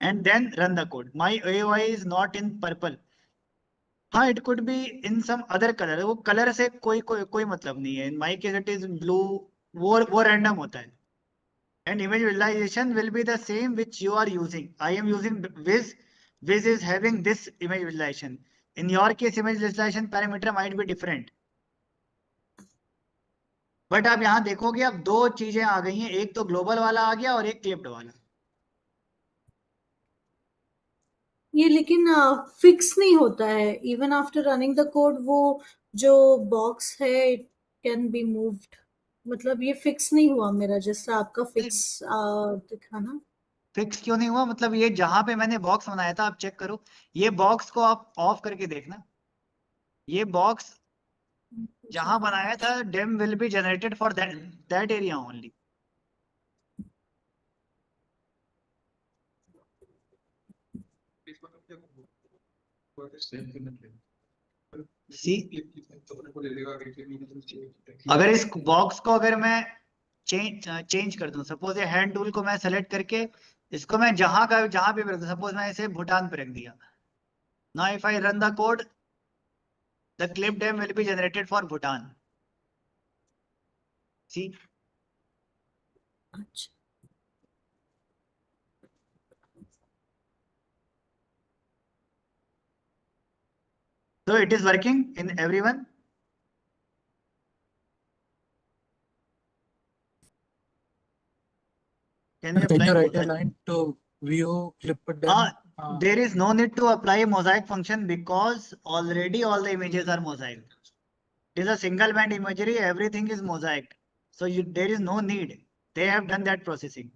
And then run the code. My AOI is not in purple. हाँ, it could be in some other color. वो color से कोई मतलब नहीं है. In my case it is blue. वो random होता है. And image visualization will be the same which you are using. I am using Viz. Viz is having this image visualization. In your case, image visualization parameter might be different. But आप यहाँ देखोगे अब दो चीजें आ गई हैं, एक तो ग्लोबल वाला आ गया और एक क्लिप्ड वाला. ये लेकिन फिक्स नहीं होता है. Even after running the code वो जो बॉक्स है इट कैन बी मूव्ड. मतलब ये फिक्स नहीं हुआ मेरा, जैसा आपका फिक्स दिखा ना. फिक्स क्यों नहीं हुआ? मतलब ये जहां पे मैंने बॉक्स बनाया था, आप चेक करो, ये बॉक्स को आप ऑफ करके देखना. ये बॉक्स जहां बनाया था, DEM will be generated for that area only. See, अगर इस बॉक्स को अगर मैं चेंज कर दूं, सपोज ये हैंड टूल को मैं सेलेक्ट करके इसको मैं जहां पे रख दूं, सपोज मैं इसे भूटान पे रख दिया. Now if I run the code, the clip DEM will be generated for Bhutan. See, अच्छा. so it is working in everyone. Can we Can apply you write a mosaic? line to view clip them? There is no need to apply mosaic function because already all the images are mosaic. It is a single band imagery, everything is mosaic. So there is no need. They have done that processing.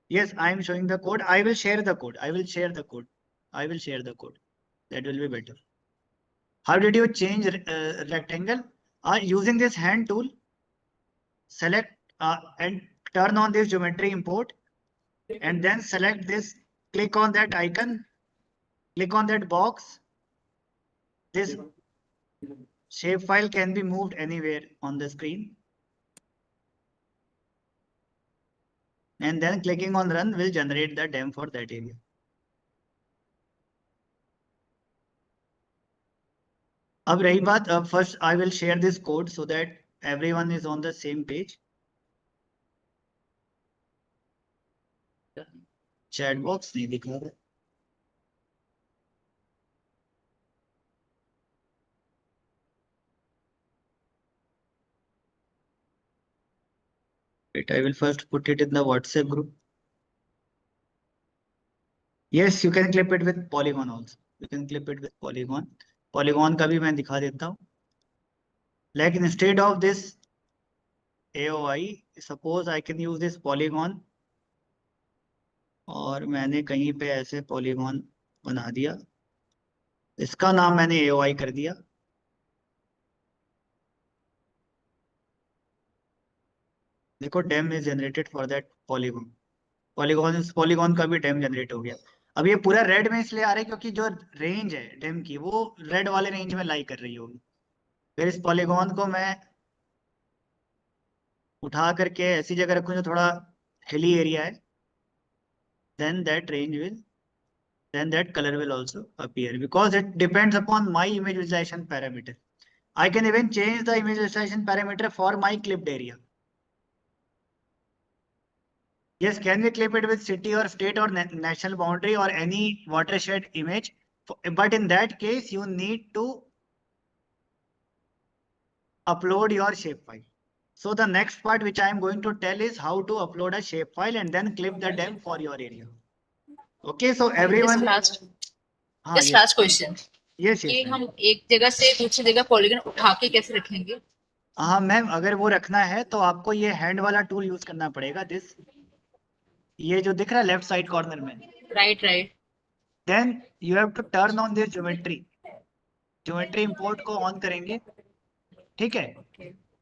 Yes, I am showing the code. I will share the code. I will share the code. I will share the code. That will be better. How did you change rectangle? Using this hand tool, select and turn on this geometry import, and then select this, click on that icon, click on that box. This shapefile can be moved anywhere on the screen. And then clicking on run will generate the DEM for that area. अब रही बात, first I will share this code so that everyone is on the same page. Chat box नहीं दिखा रहा. Wait, I will first put it in the WhatsApp group. Yes, you can clip it with polygon also. You can clip it with polygon. Polygon का भी मैं दिखा देता हूँ. Like instead of this AOI, suppose I can use this polygon. और मैंने कहीं पे ऐसे polygon बना दिया. इसका नाम मैंने AOI कर दिया. देखो DEM is generated for that polygon. Polygon का भी डेम जनरेट हो गया. अब ये पूरा रेड में इसलिए आ रहा है क्योंकि जो रेंज है डेम की वो रेड वाले रेंज में लाई कर रही होगी. फिर इस पॉलीगॉन को मैं उठा करके ऐसी जगह रखूं जो थोड़ा हिली एरिया है. then that color will also appear because it depends upon my image visualization parameter. I can even change the image visualization parameter for my clipped area. Yes, can we clip it with city or state or national boundary or any watershed image? But in that case, you need to upload your shapefile. So the next part which I am going to tell is how to upload a shapefile and then clip the DEM for your area. Okay, so everyone. Just last question. Yes, कि yes. हम एक जगह से दूसरी जगह polygon उठा के कैसे रखेंगे? हाँ मैम, अगर वो रखना है तो आपको ये हैंड वाला टूल यूज करना पड़ेगा. दिस ये जो दिख रहा है लेफ्ट साइड कॉर्नर में. Right. Then you have to turn on this geometry. Geometry import को ऑन करेंगे. ठीक है.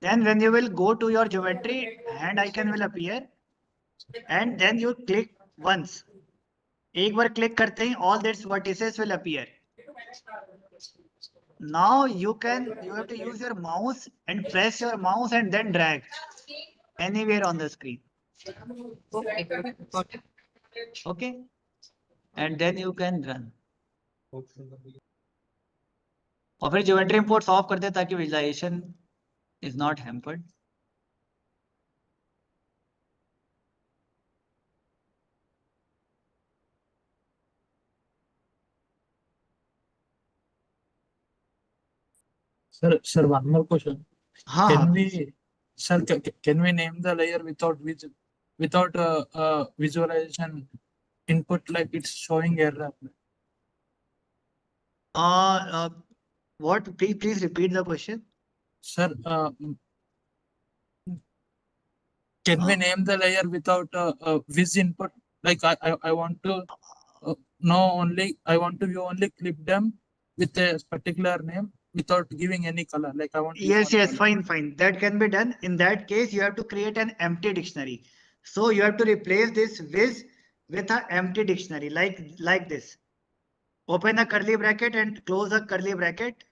Then when you will go to your geometry, hand icon will appear and then you click once. एक बार click करते ही all these vertices will appear. Now you have to use your mouse and press your mouse and then drag anywhere on the screen. Okay, got it. Okay, and then you can run. और फिर geometry imports of कर दे ताकि visualisation is not hampered. Sir, one more question. हाँ Can हाँ. we, sir, can we name the layer without visualization input like it's showing error? What? Please repeat the question. Sir, can we name the layer without vis input? Like I want to I want to view only clip them with a particular name without giving any color. Like I want. Yes, fine. That can be done. In that case, you have to create an empty dictionary. So you have to replace this viz with an empty dictionary like this. Open a curly bracket and close a curly bracket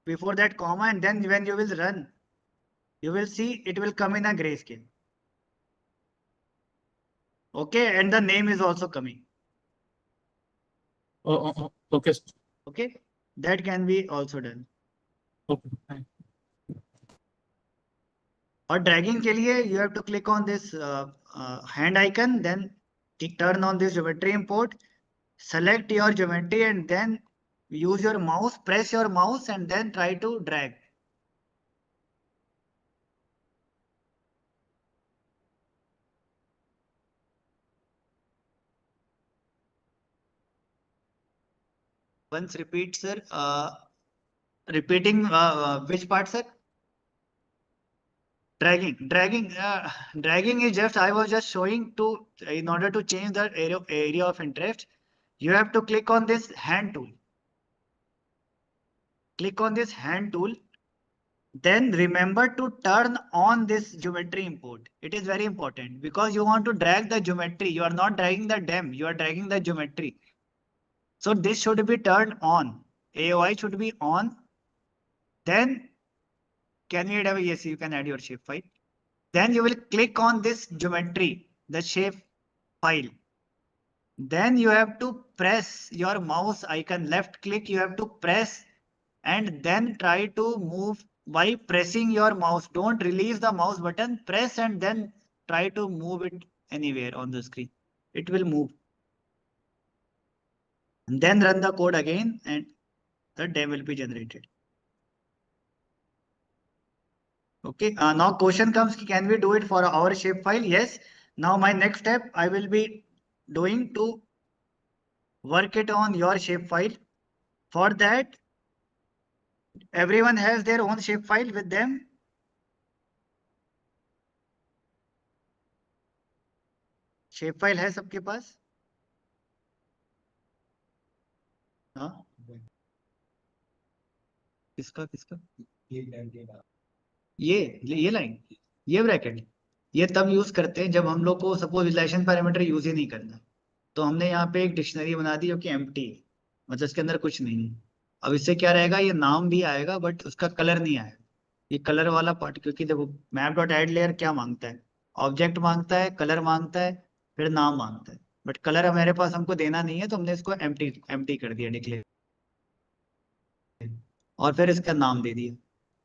before that comma, and then when you will run, you will see it will come in a grayscale. Okay, and the name is also coming. Okay. Okay, that can be also done. Okay. Fine. और dragging के लिए you have to click on this hand icon, then turn on this geometry import, select your geometry, and then use your mouse, press your mouse, and then try to drag. Once repeat, sir. Repeating which part, sir? Dragging is just, I was just showing to, in order to change the area of interest, you have to click on this hand tool. Click on this hand tool. Then remember to turn on this geometry import. It is very important because you want to drag the geometry. You are not dragging the DEM, you are dragging the geometry. So this should be turned on. AOI should be on. Then can we add, yes, you can add your shape file. Then you will click on this geometry, the shape file. Then you have to press your mouse icon, left click, you have to press and then try to move by pressing your mouse. Don't release the mouse button, press and then try to move it anywhere on the screen. It will move. And then run the code again and the DEM will be generated. Okay, now question comes, can we do it for our shapefile? Yes. Now my next step I will be doing to work it on your shapefile. For that, everyone has their own shapefile with them. Shapefile है सबके पास? हाँ? किसका किसका? ये line, ये bracket, ये तब use करते हैं जब हम लोग को सपोज रिलेशन पैरामीटर यूज ही नहीं करना, तो हमने यहाँ पे एक डिक्शनरी बना दी जो कि एम्प्टी है, मतलब इसके अंदर कुछ नहीं है। अब इससे क्या रहेगा, ये नाम भी आएगा बट उसका कलर नहीं आएगा, ये कलर वाला पार्ट, क्योंकि देखो मैप डॉट एड लेयर क्या मांगता है, ऑब्जेक्ट मांगता है, कलर मांगता है, फिर नाम मांगता है, बट कलर हमारे पास हमको देना नहीं है तो हमने इसको एम्प्टी कर दिया डिक्लेयर, और फिर इसका नाम दे दिया।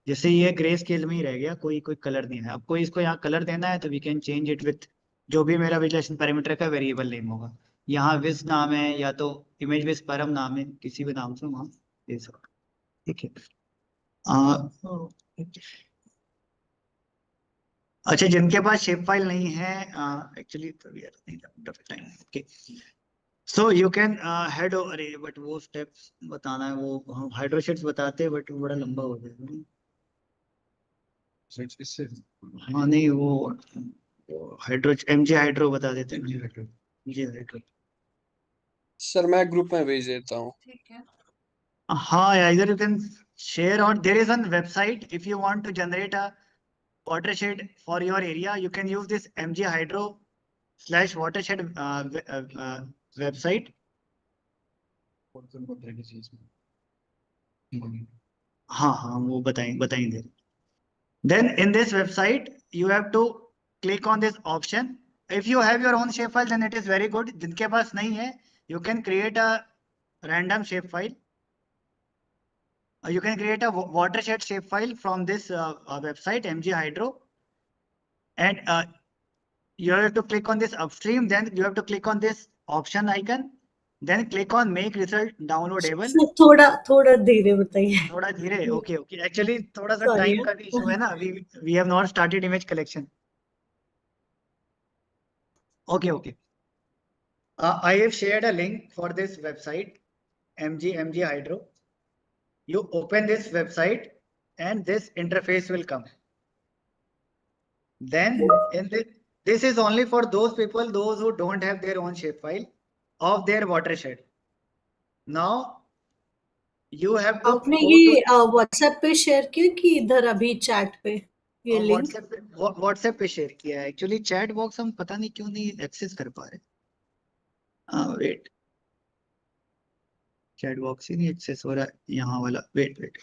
जैसे ये ग्रे स्केल में ही रह गया, कोई कलर नहीं है। अब कोई इसको यहाँ कलर देना है तो we can change it with जो भी मेरा विजुलाइजेशन पैरामीटर का वेरिएबल नेम होगा। यहाँ विज नाम है या तो इमेज विज परम नाम है, किसी भी नाम से वहाँ दे सकते, ठीक है। अच्छा, जिनके पास शेप फाइल नहीं है, actually okay, so you can head over, but वो स्टेप्स बताना है, वो हम हाइड्रोशेट्स बताते हैं बट वो बड़ा लंबा हो जाएगा। हाँ नहीं, वो हाइड्रो एमजी हाइड्रो बता देते हैं। जी हाइड्रो सर मैं ग्रुप में भेज देता हूँ। ठीक है। हाँ, either you can share, or there is a website if you want to generate a watershed for your area, you can use this mg hydro / watershed website. हाँ वो बताएंगे। Then in this website you have to click on this option. If you have your own shapefile then it is very good. जिनके पास नहीं है, you can create a random shapefile. You can create a watershed shapefile from this website mg hydro, and you have to click on this upstream, then you have to click on this option icon, then click on make result downloadable. थोड़ा धीरे बताइए। थोड़ा धीरे, okay actually थोड़ा सा time का भी issue है ना, we have not started image collection. Okay. I have shared a link for this website mg hydro. You open this website and this interface will come. Then in this is only for those people, those who don't have their own shapefile of their watershed. Now you have to आपने ये WhatsApp पे share किया कि इधर अभी chat पे ये link? WhatsApp पे शेयर किया है। एक्चुअली चैट बॉक्स हम पता नहीं क्यों नहीं एक्सेस कर पा रहे। वेट, चैट बॉक्स ही नहीं एक्सेस हो रहा है, यहाँ वाला, वेट वेट,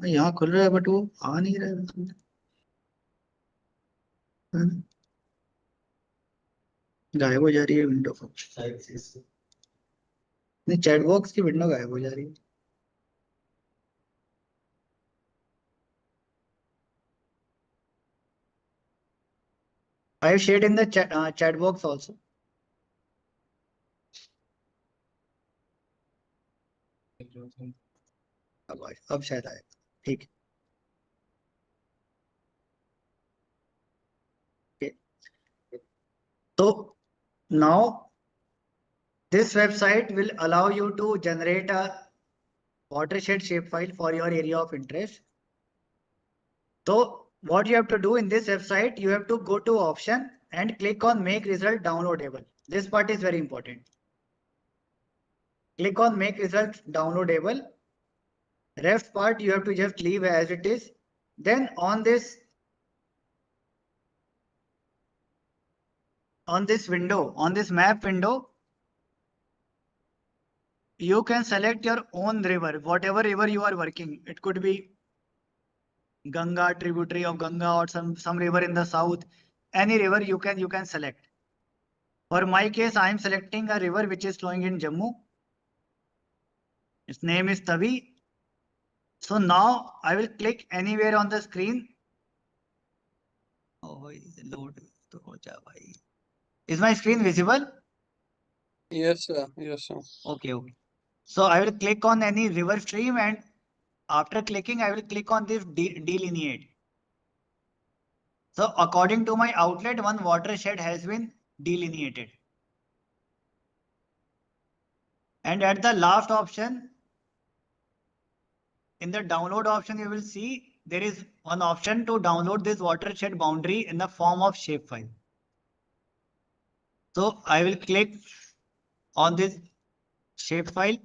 यहाँ खुल रहा है बट वो आ नहीं रहा है। गायब हो जा रही है विंडो, नहीं चैट बॉक्स की विंडो गायब हो जा रही है। I have shared in the chat box also. अब शायद आएगा, ठीक है। So now this website will allow you to generate a watershed shapefile for your area of interest. So what you have to do in this website, you have to go to option and click on make result downloadable. This part is very important. Click on make result downloadable. Rest part you have to just leave as it is. Then on this window, on this map window, you can select your own river, whatever river you are working. It could be Ganga, tributary of Ganga, or some river in the south. Any river you can select. For my case, I am selecting a river which is flowing in Jammu. Its name is Tavi. So now I will click anywhere on the screen. Oh, load. Is my screen visible? Yes, sir. Yes, sir. Okay. So I will click on any river stream, and after clicking, I will click on this delineate. So according to my outlet, one watershed has been delineated. And at the last option, in the download option, you will see there is one option to download this watershed boundary in the form of shapefile. So I will click on this shapefile.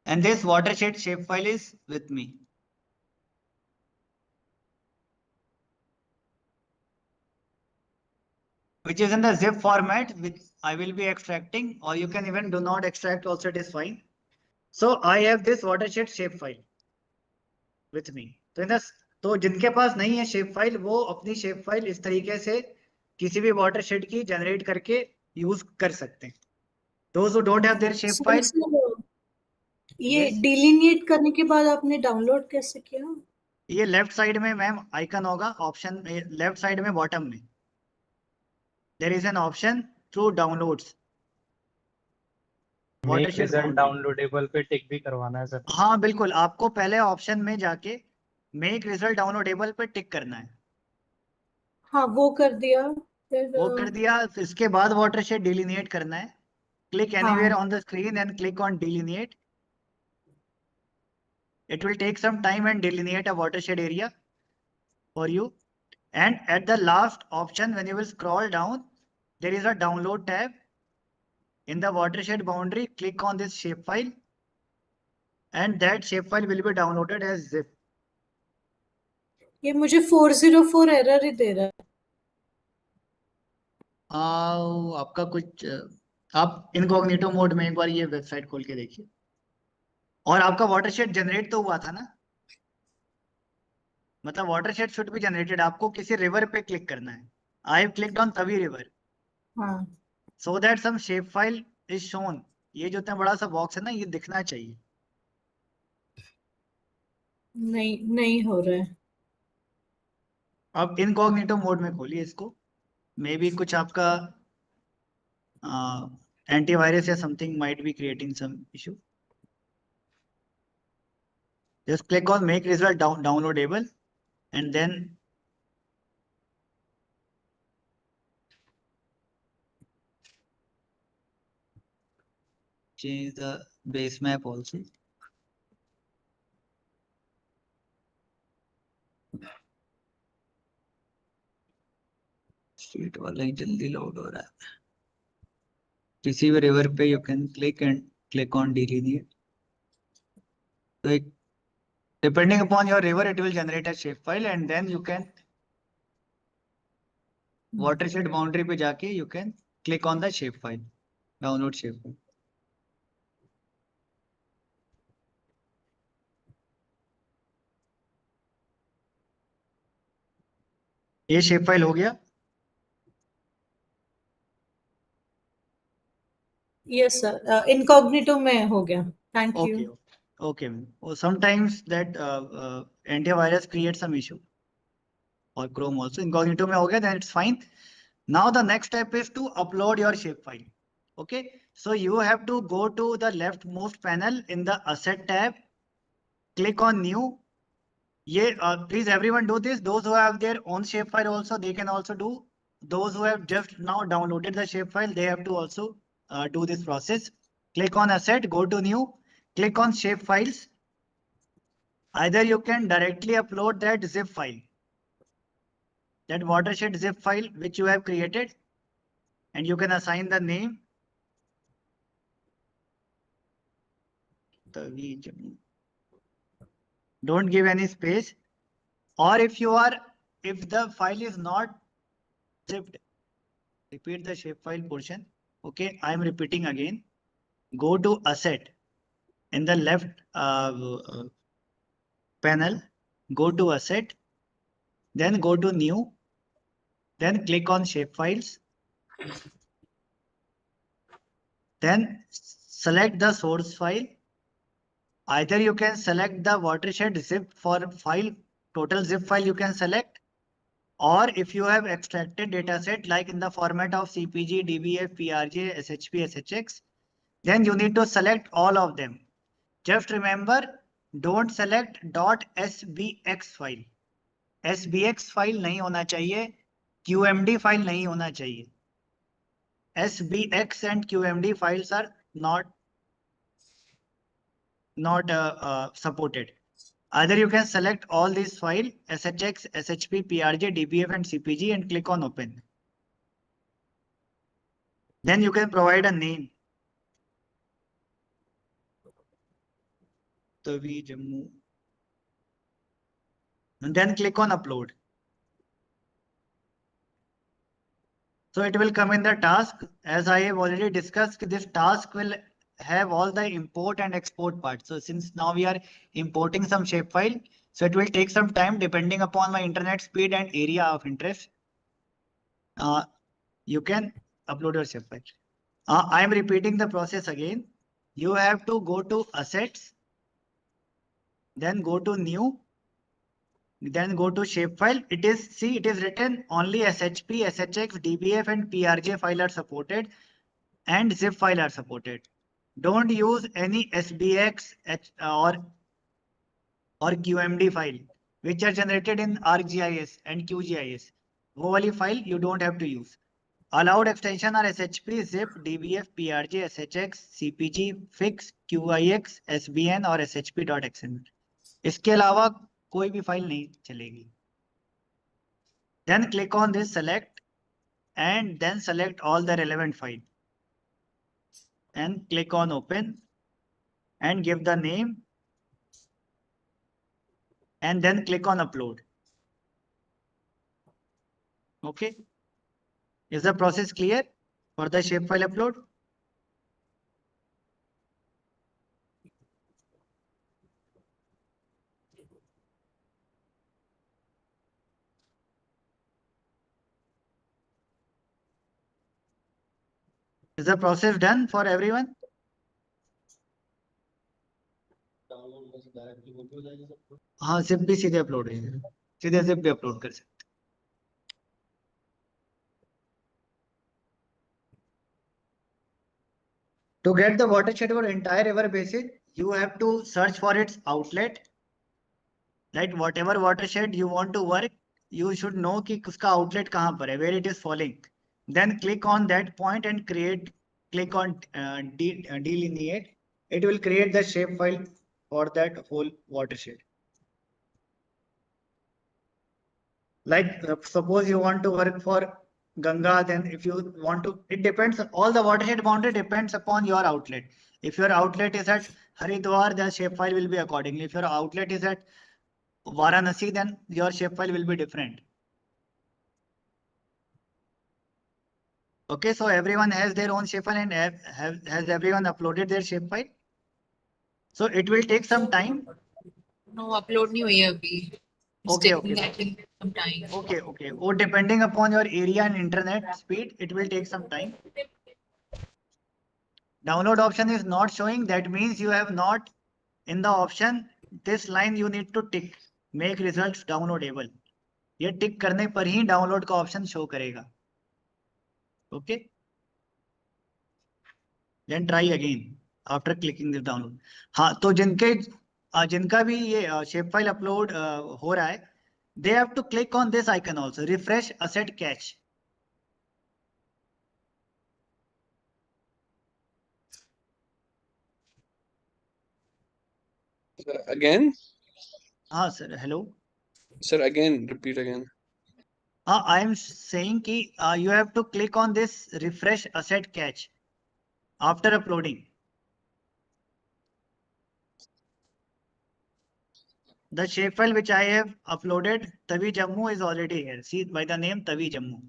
And this watershed shapefile is with me. Which is in the zip format, which I will be extracting, or you can even do not extract also, it is fine. So I have this watershed shapefile with me. तो जिनके पास नहीं है shape file, वो अपनी shape file इस तरीके से किसी भी वाटरशेड की जनरेट करके यूज कर सकते हैं. Those who don't have their shape file, ये डिलीनिएट करने के बाद आपने डाउनलोड कैसे किया? ये लेफ्ट साइड में मैम आइकन होगा, ऑप्शन लेफ्ट साइड में बॉटम में there is an option through downloads. Make result downloadable पे टिक भी करवाना है सर? हाँ बिल्कुल, आपको पहले ऑप्शन में जाके मेक रिजल्ट डाउनलोडेबल पे टिक करना है. हाँ वो कर दिया. वो कर दिया, इसके बाद वाटरशेड डिलीनिएट करना है. Click anywhere on the screen and click on delineate. It will take some time and delineate a watershed area for you. And at the last option, when you will scroll down, there is a download tab. In the watershed boundary, click on this shapefile, and that shapefile will be downloaded as zip. ये मुझे 404 error ही दे रहा है. आपका कुछ, आप incognito mode में एक बार ये वेबसाइट खोल के देखिए. और आपका वाटरशेड जनरेट तो हुआ था ना, मतलब वाटरशेड शुड बी जनरेटेड. आपको किसी रिवर पे क्लिक करना है. I have clicked on Tawi river. हाँ. So that some shape file is shown. ये जो इतना बड़ा सा बॉक्स है ना, ये दिखना चाहिए. नहीं हो रहा है. अब इनकॉग्निटो मोड में खोलिए इसको. मे बी कुछ आपका एंटीवायरस या something might be creating some issue. Just click on make result downloadable and then change the base map also. Street वाला ही जल्दी लोड हो रहा है. किसी भी रिवर पे you can click and click on delineate. So depending upon your river, it will generate a shapefile, and then you can watershed boundary पे जाके you can click on the shapefile, download shapefile. ये shapefile हो गया? Yes, sir. Incognito में हो गया. Thank Okay, you. okay. Well, sometimes that antivirus creates some issue, or Chrome also. Incognito में हो गया, then it's fine. Now the next step is to upload your shapefile. Okay, so you have to go to the leftmost panel in the Asset tab, click on New. Please everyone do this. Those who have their own shapefile also, they can also do. Those who have just now downloaded the shapefile, they have to also do this process. Click on Asset, go to New, click on Shapefiles. Either you can directly upload that zip file, that watershed zip file which you have created, and you can assign the name. Don't give any space. Or if the file is not zipped, repeat the shapefile portion. Okay, I am repeating again. Go to Asset in the left panel. Go to Asset, then go to New, then click on Shapefiles. Then select the source file. Either you can select the watershed zip for file, total zip file you can select, or if you have extracted dataset like in the format of CPG, DBF, PRJ, SHP, SHX, then you need to select all of them. Just remember, don't select .sbx file. SBX file नहीं होना चाहिए, QMD file नहीं होना चाहिए. SBX and QMD files are not supported. Either you can select all these files, SHX, SHP, PRJ, DBF and CPG, and click on open. Then you can provide a name. And then click on upload. So it will come in the task. As I have already discussed, this task will have all the import and export parts. So since now we are importing some shapefile, so it will take some time depending upon my internet speed and area of interest. You can upload your shapefile. I am repeating the process again. You have to go to Assets, then go to New, then go to Shapefile. It is written only SHP, SHX, DBF and PRJ file are supported and zip file are supported. Don't use any SBX or QMD file which are generated in ArcGIS and QGIS. वो वाली file you don't have to use. Allowed extension are SHP, zip, DBF, PRJ, SHX, CPG, fix, QIX, SBN और SHP.xml. इसके अलावा कोई भी file नहीं चलेगी. Then click on this select and then select all the relevant file and click on open and give the name and then click on upload. Okay. Is the process clear for the shapefile upload? Is the process done for everyone? हाँ zip भी सीधे upload है, सीधे zip भी upload कर सकते. To get the watershed for entire river basin, you have to search for its outlet. Right, whatever watershed you want to work, you should know कि उसका outlet कहाँ पर है, where it is falling. Then click on that point and click on delineate. It will create the shapefile for that whole watershed. Like suppose you want to work for Ganga, then if you want to, it depends, all the watershed boundary depends upon your outlet. If your outlet is at Haridwar, the shapefile will be accordingly. If your outlet is at Varanasi, then your shapefile will be different. Okay, so everyone has their own shapefile and has everyone uploaded their shapefile? So it will take some time. No, upload नहीं हुई है अभी. It's Okay, taking, okay. I think, some time. Okay, okay. Or depending upon your area and internet speed, it will take some time. Download option is not showing. That means you have not in the option. This line you need to tick. Make results downloadable. ये tick करने पर ही download का option show करेगा. Okay, then try again after clicking this download. हाँ, तो जिनका भी ये शेप फाइल अपलोड हो रहा है, they have to click on this icon also, refresh asset cache. Again? हाँ sir, hello. Sir, again, repeat again. I am saying कि you have to click on this refresh asset cache after uploading. The shapefile which I have uploaded, Tavi Jammu, is already here. See by the name Tavi Jammu.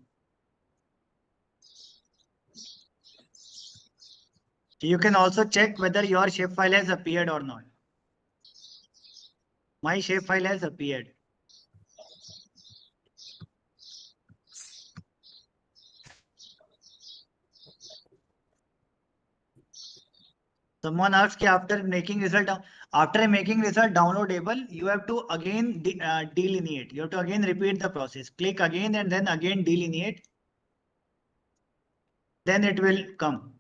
You can also check whether your shapefile has appeared or not. My shapefile has appeared. Someone asked after making result downloadable, you have to again delineate. You have to again repeat the process. Click again and then again delineate. Then it will come.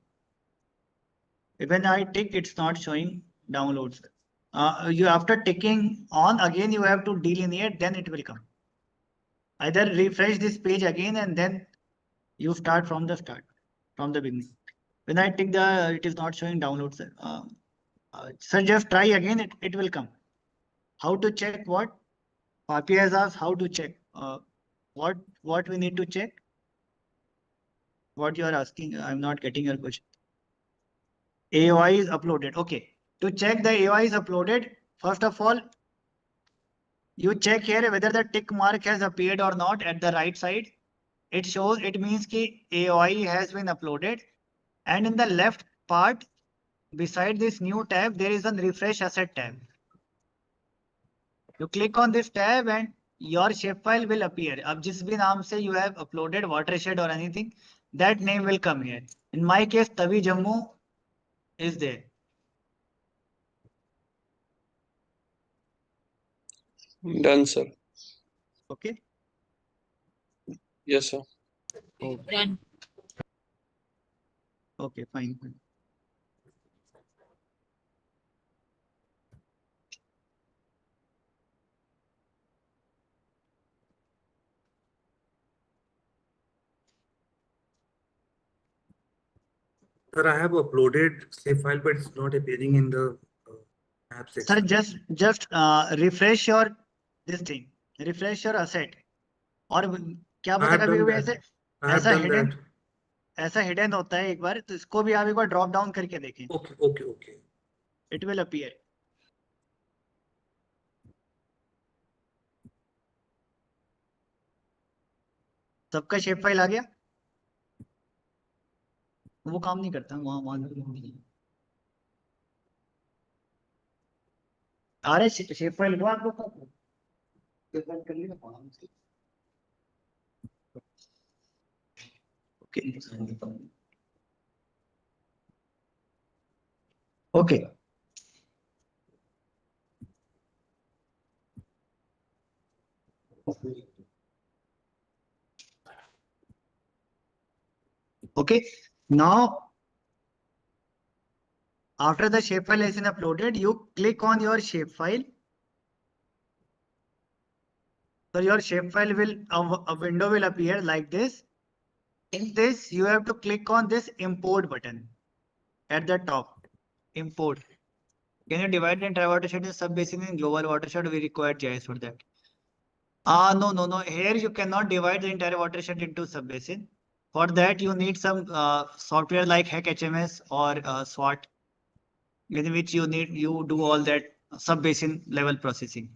When I tick, it's not showing downloads. You after ticking on again, you have to delineate. Then it will come. Either refresh this page again and then you start from the beginning. When I tick it is not showing downloads. Sir, just try again. It will come. How to check what? Papi has asked how to check. What we need to check? What you are asking? I'm not getting your question. AOI is uploaded. Okay. To check the AOI is uploaded, first of all, you check here whether the tick mark has appeared or not at the right side. It means कि AOI has been uploaded. And in the left part, beside this new tab, there is a refresh asset tab. You click on this tab and your shapefile will appear. Ab jis bhi naam se you have uploaded watershed or anything, that name will come here. In my case, Tavi Jammu is there. Done, sir. Okay. Yes, sir. Done. Okay, fine. Sir, I have uploaded save file, but it's not appearing in the app section. Sir, just refresh your this thing. Refresh your asset. और क्या पता कभी कभी ऐसा hidden होता है एक बार, तो इसको भी आप एक बार ड्रॉप डाउन करके देखें. Okay. It will appear. सबका शेप फाइल आ गया? वो काम नहीं करता वहां. अरे शेप फाइल हुआ आपको? कर लिया. Okay. Okay. Now, after the shapefile has been uploaded, you click on your shapefile. So your shapefile a window will appear like this. In this, you have to click on this import button at the top. Import. Can you divide the entire watershed in sub-basin and global watershed? We require GIS for that. No. Here you cannot divide the entire watershed into sub-basin. For that, you need some software like HackHMS or SWAT, in which you do all that sub-basin level processing.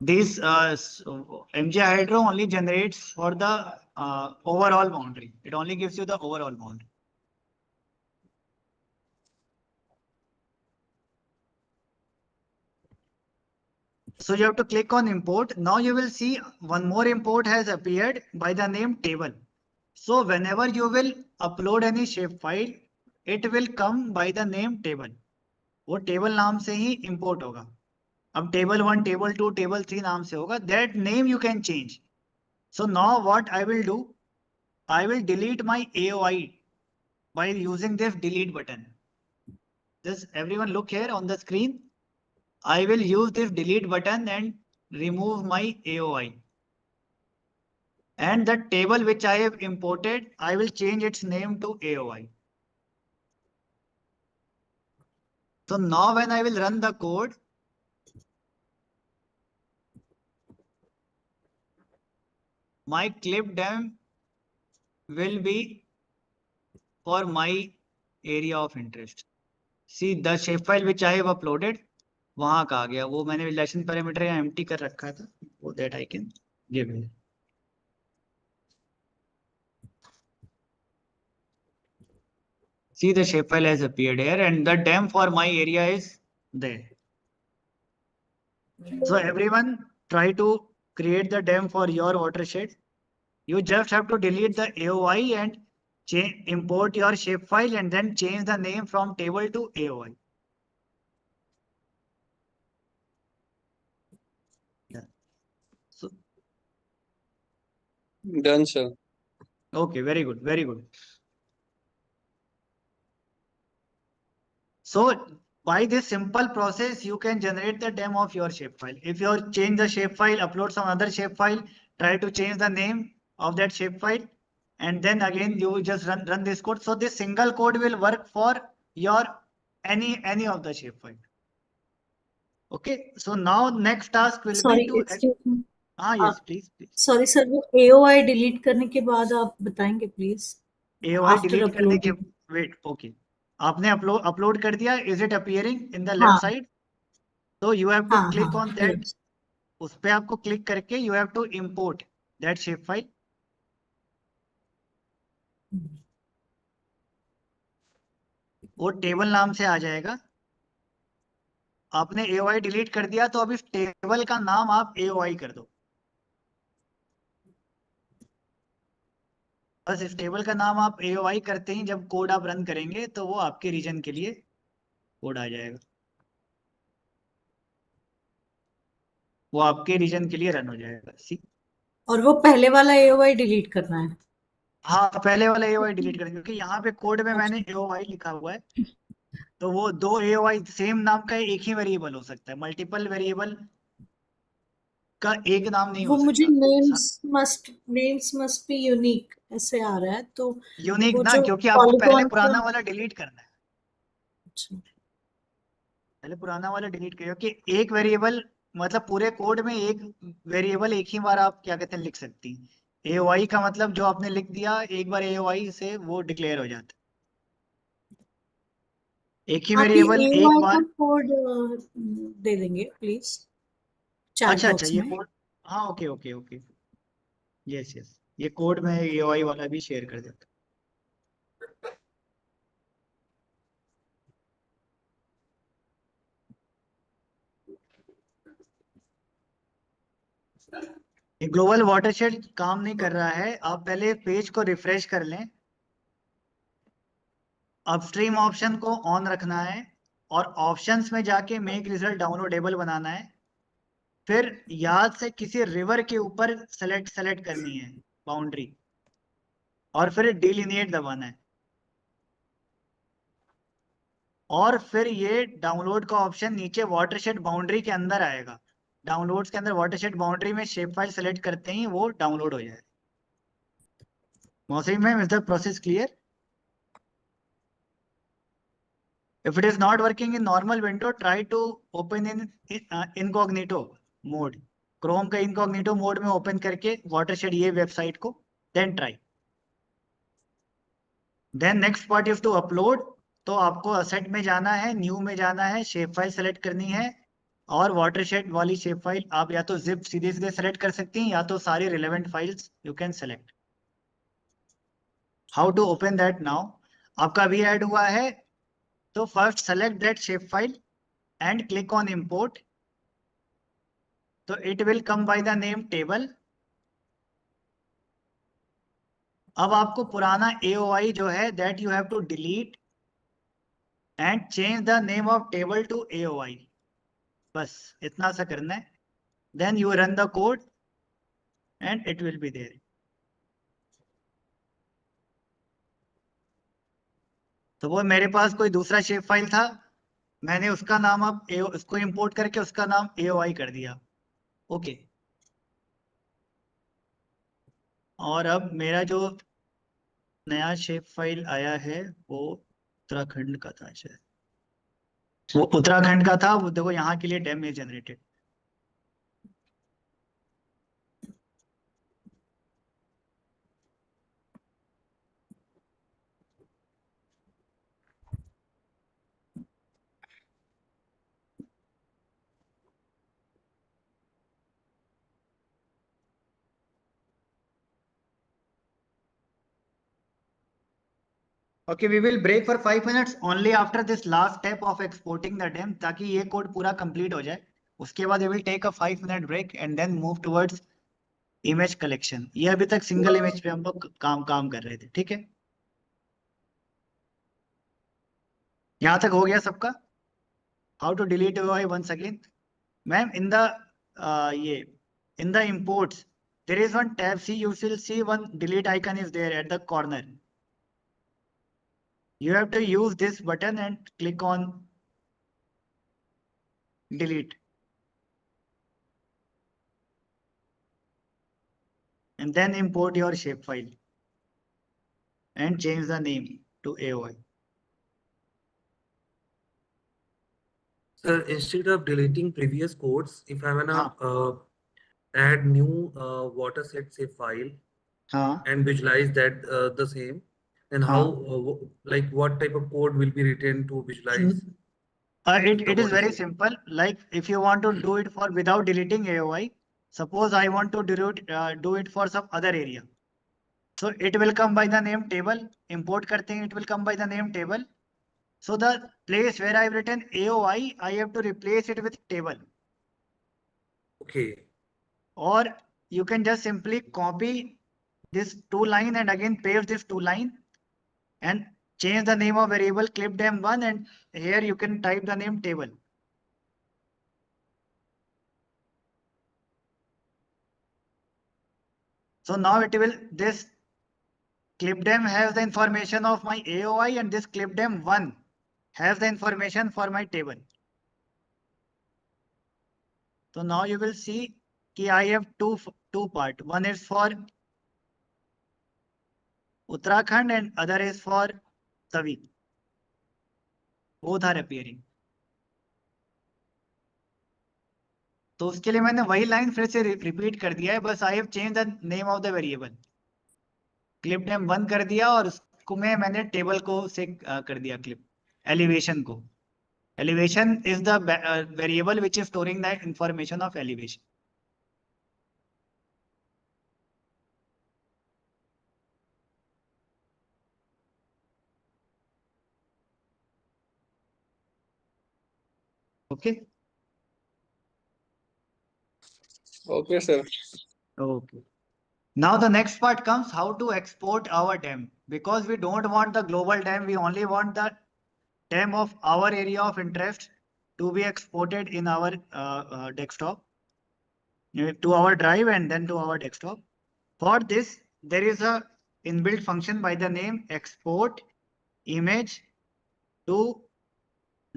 This MG Hydro only generates for the overall boundary. It only gives you the overall boundary. So you have to click on import. Now you will see one more import has appeared by the name table. So whenever you will upload any shapefile, it will come by the name table. वो table नाम से ही import होगा. अब table 1, table 2, table 3 नाम से होगा. That name you can change. So now what I will do, I will delete my AOI by using this delete button. Just everyone look here on the screen. I will use this delete button and remove my AOI. And the table which I have imported, I will change its name to AOI. So now when I will run the code, my clip dem will be for my area of interest. See the shapefile which I have uploaded, वहां का आ गया. वो मैंने relation parameter यहाँ empty कर रखा था. वो that I can give you. See the shapefile has appeared here and the dem for my area is there. So everyone try to create the dem for your watershed. You just have to delete the AOI and import your shapefile and then change the name from table to AOI. Yeah. So, Done, sir. okay, very good, very good. So by this simple process, you can generate the dem of your shapefile. If you change the shapefile, upload some other shapefile, try to change the name of that shapefile, and then again you just run this code. So this single code will work for your any of the shapefile. Okay. So now next task will Sorry, be to excuse me. yes, please. Sorry sir, वो AOI delete करने के बाद आप बताएंगे please. AOI After delete करने के uploading. wait, okay. आपने upload कर दिया. Is it appearing in the left side? So you have to click on that. Yes. उस पे आपको click करके you have to import that shapefile. वो टेबल नाम से आ जाएगा. आपने AOI डिलीट कर दिया तो अब इस टेबल का नाम आप AOI कर दो. बस इस टेबल का नाम आप AOI करते ही जब कोड आप रन करेंगे तो वो आपके रीजन के लिए कोड आ जाएगा. वो आपके रीजन के लिए रन हो जाएगा. सी और वो पहले वाला AOI डिलीट करना है. हाँ, पहले वाला AOI डिलीट करेंगे क्योंकि यहाँ पे कोड में मैंने AOI लिखा हुआ है. तो वो दो AOI सेम नाम का एक ही वेरिएबल हो सकता है. मल्टीपल वेरिएबल का एक नाम नहीं वो हो मुझे सकता. नेम्स मस्ट बी यूनिक ऐसे आ रहा है. तो यूनिक वो ना, जो क्योंकि आपको पहले पॉलीगॉन पुराना का. वाला डिलीट करना है. अच्छा. पहले पुराना वाला डिलीट करिए क्योंकि एक वेरिएबल मतलब पूरे कोड में एक वेरिएबल एक ही बार आप क्या कहते हैं लिख सकती हैं. AOI का मतलब जो आपने लिख दिया एक बार AOI से वो डिक्लेयर हो जाता है. एक ही आप ये वेरिएबल एक AOI बार. का कोड दे देंगे प्लीज चैट अच्छा बॉक्स ये में. कोड. हाँ okay okay okay. Yes yes, ये कोड में AOI वाला भी शेयर कर देता. ये ग्लोबल वाटरशेड काम नहीं कर रहा है. आप पहले पेज को रिफ्रेश कर लें. अपस्ट्रीम ऑप्शन को ऑन रखना है और ऑप्शंस में जाके मेक रिजल्ट डाउनलोडेबल बनाना है. फिर याद से किसी रिवर के ऊपर सेलेक्ट करनी है बाउंड्री और फिर डिलिनिएट दबाना है. और फिर ये डाउनलोड का ऑप्शन नीचे वाटरशेड बाउंड्री के अंदर आएगा. डाउनलोड्स के अंदर वाटरशेड बाउंड्री में शेप फाइल सेलेक्ट करते ही वो डाउनलोड हो जाएगा. मौसमी ma'am, is the process clear? If it is not working in normal window, try to open in incognito mode. Chrome का incognito mode में open करके watershed ये वेबसाइट को then try. Then next part is to upload. तो आपको asset में जाना है, new में जाना है, shape file select करनी है और watershed वाली shape file आप या तो zip सीधे select कर सकती हैं या तो सारी relevant files you can select. How to open that now? आपका भी ऐड हुआ है, तो first select that shapefile and click on import. So it will come by the name table. अब आपको पुराना AOI जो है that you have to delete and change the name of table to AOI. बस इतना सा करना है. Then you run the code and it will be there. तो वो मेरे पास कोई दूसरा शेप फाइल था, मैंने उसका नाम अब उसको इंपोर्ट करके उसका नाम AOI कर दिया. ओके. और अब मेरा जो नया शेप फाइल आया है वो उत्तराखंड का था शायद. वो उत्तराखंड का था, वो देखो यहाँ के लिए DEM is generated. Okay, we will break for 5 minutes only after this last step of exporting the DEM, ताकि ये कोड पूरा कंप्लीट हो जाए. उसके बाद we will take a 5-minute break and then move towards image collection. ये अभी तक सिंगल इमेज पे हम लोग काम कर रहे थे. ठीक है, यहाँ तक हो गया सबका? How to delete AOI once again? Ma'am, in the imports, there is one tab. See, you will see one delete icon is there at the corner. You have to use this button and click on delete. And then import your shapefile and change the name to AOI. Sir, instead of deleting previous codes, if I wanna add new waterset say file and visualize that the same, then how like what type of code will be written to visualize? It is very simple. Like if you want to do it for without deleting AOI, suppose I want to do it for some other area. So it will come by the name table. Import karte hain, it will come by the name table. So the place where I've written AOI, I have to replace it with table. Okay. Or you can just simply copy this 2 line and again paste this 2 line and change the name of variable clipdem1, and here you can type the name table. So now it will, this clipdem has the information of my AOI and this clipdem1 has the information for my table. So now you will see that I have two part. One is for Uttarakhand and other is for Tavi. Both are appearing. तो उसके लिए मैंने वही line फिर से repeat कर दिया है, बस I have change the name of the variable. Clip DEM 1 कर दिया और उसको मैंने टेबल को से कर दिया क्लिप एलिवेशन को. Elevation is the variable which is storing the information of elevation. Okay. Okay, sir. Okay. Now the next part comes how to export our DEM, because we don't want the global DEM, we only want the DEM of our area of interest to be exported in our desktop, to our drive and then to our desktop. For this, there is a inbuilt function by the name export image to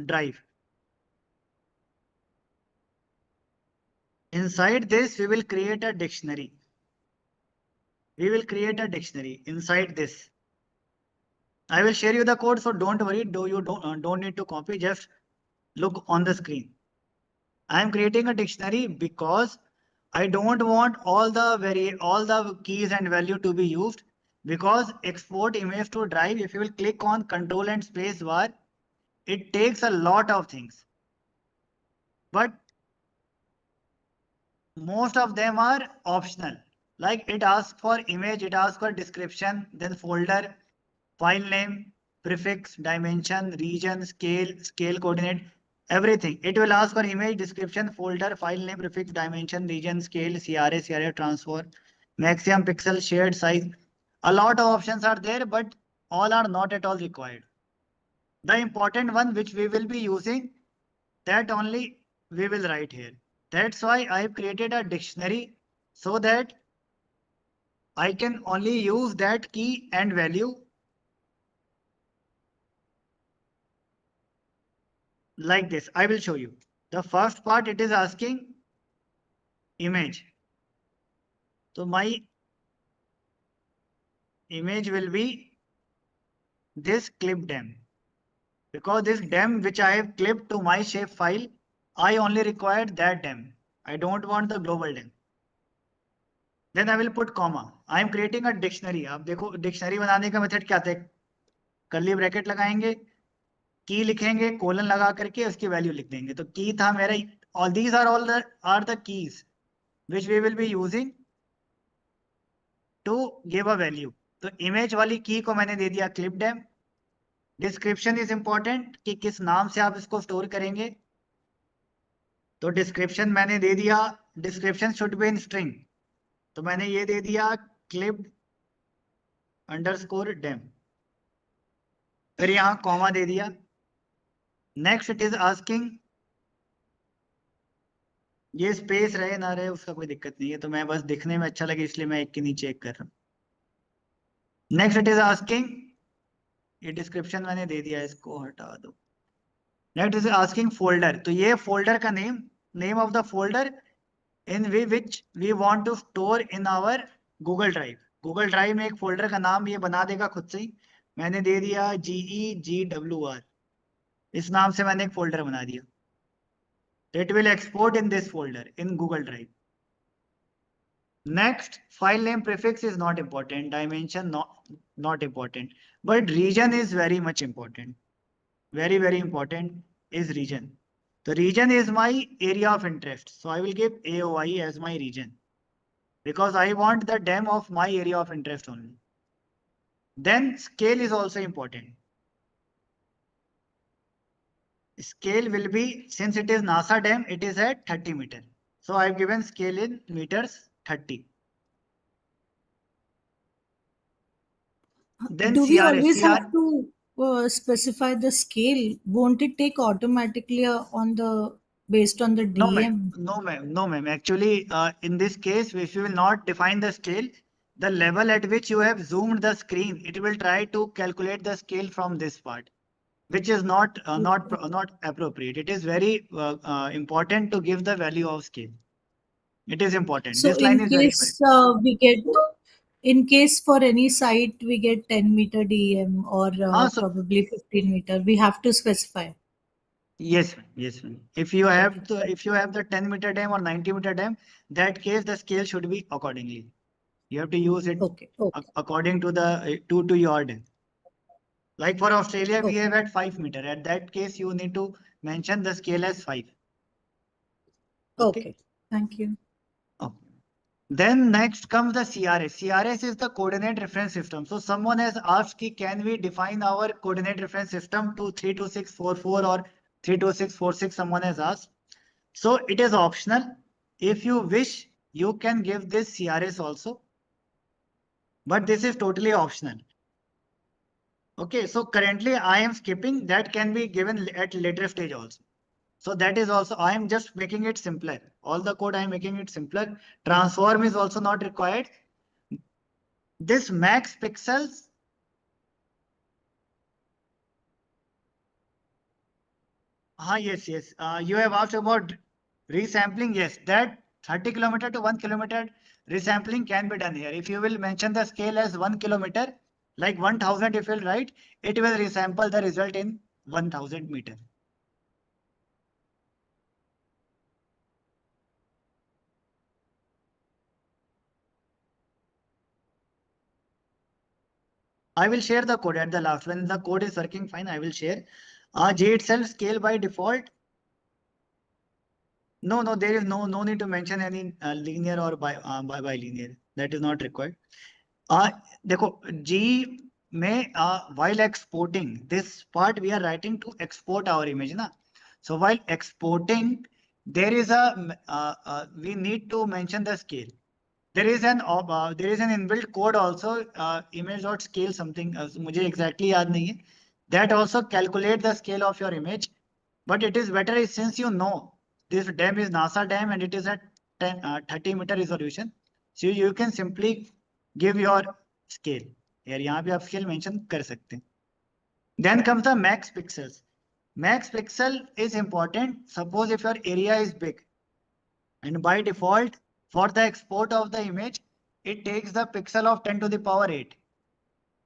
drive. Inside this, we will create a dictionary. We will create a dictionary inside this. I will share you the code, so don't worry. Don't need to copy. Just look on the screen. I am creating a dictionary because I don't want all the keys and value to be used, because export image to drive, if you will click on control and space bar, it takes a lot of things. But most of them are optional. Like it asks for image, it asks for description, then folder, file name, prefix, dimension, region, scale coordinate, everything. It will ask for image description, folder, file name, prefix, dimension, region, scale, CRA transfer, maximum pixel, shared size. A lot of options are there, but all are not at all required. The important one which we will be using, that only we will write here. That's why I have created a dictionary so that I can only use that key and value like this. I will show you. The first part, it is asking image. So my image will be this clip dem. Because this dem which I have clipped to my shape file, I only required that dem. I don't want the global dem. Then I will put comma. I am creating a dictionary. आप देखो dictionary बनाने का method क्या था? Curly bracket लगाएंगे, की लिखेंगे, colon लगा करके उसकी वैल्यू लिख देंगे. तो की था मेरा. All these are all the keys which we will be using to give a value. तो image वाली की को मैंने दे दिया clip dem. Description is important कि किस नाम से आप इसको स्टोर करेंगे. तो description मैंने दे दिया. Description should be in string. तो मैंने ये दे दिया clip underscore dem. फिर यहाँ कॉमा दे दिया. नेक्स्ट इट इज आस्किंग, ये स्पेस रहे ना रहे उसका कोई दिक्कत नहीं है, तो मैं बस दिखने में अच्छा लगे इसलिए मैं एक के नीचे एक कर रहा हूँ. नेक्स्ट इट इज आस्किंग, ये डिस्क्रिप्शन मैंने दे दिया, इसको हटा दो. Next is asking folder. तो ये फोल्डर का name of the folder in which we want to store in our Google Drive. Google Drive में एक फोल्डर का नाम ये बना देगा खुद से ही. मैंने दे दिया GWR. इस नाम से मैंने एक फोल्डर बना दिया. It will export in this folder in Google Drive. Next, file name prefix is not important. Dimension not important. But region is very much important. Very, very important is region. The region is my area of interest. So I will give AOI as my region. Because I want the dem of my area of interest only. Then scale is also important. Scale will be, since it is NASA dem, it is at 30 meter. So I've given scale in meters 30. Then do we CRS, always have to specify the scale? Won't it take automatically based on the DM? No ma'am. Actually, in this case, if you will not define the scale, the level at which you have zoomed the screen, it will try to calculate the scale from this part, which is not appropriate. It is very important to give the value of scale. It is important. So this line is very important. In case for any site we get 10 meter DM or probably 15 meter, we have to specify. Yes. If you have the 10 meter dem or 90 meter dem, that case the scale should be accordingly. You have to use it according to the to your dem. Like for Australia, we have at 5 meter. At that case, you need to mention the scale as 5. Okay. Thank you. Okay. Then next comes the CRS. CRS is the coordinate reference system. So someone has asked, can we define our coordinate reference system to 32644 or 32646? Someone has asked. So it is optional. If you wish, you can give this CRS also. But this is totally optional. Okay, so currently I am skipping. That can be given at later stage also. So that is also, I am just making it simpler. All the code I am making it simpler. Transform is also not required. This max pixels. Yes. You have asked about resampling. Yes, that 30 kilometer to 1 kilometer resampling can be done here. If you will mention the scale as 1 kilometer, like 1000 if you will write, it will resample the result in 1000 meter. I will share the code at the last. When the code is working fine, I will share. J itself scale by default. No, there is no need to mention any linear or bilinear. That is not required. देखो G while exporting this part, we are writing to export our image, na? So while exporting, there is we need to mention the scale. There is an inbuilt code also, image.scale something, मुझे exactly याद नहीं है. That also calculate the scale of your image. But it is better since you know this dam is NASA dam and it is at 30-meter resolution. So you can simply give your scale. यार यहाँ पे आप scale mention कर सकते हैं. Then comes the max pixels. Max pixel is important. Suppose if your area is big, and by default for the export of the image, it takes the pixel of 10 to the power 8.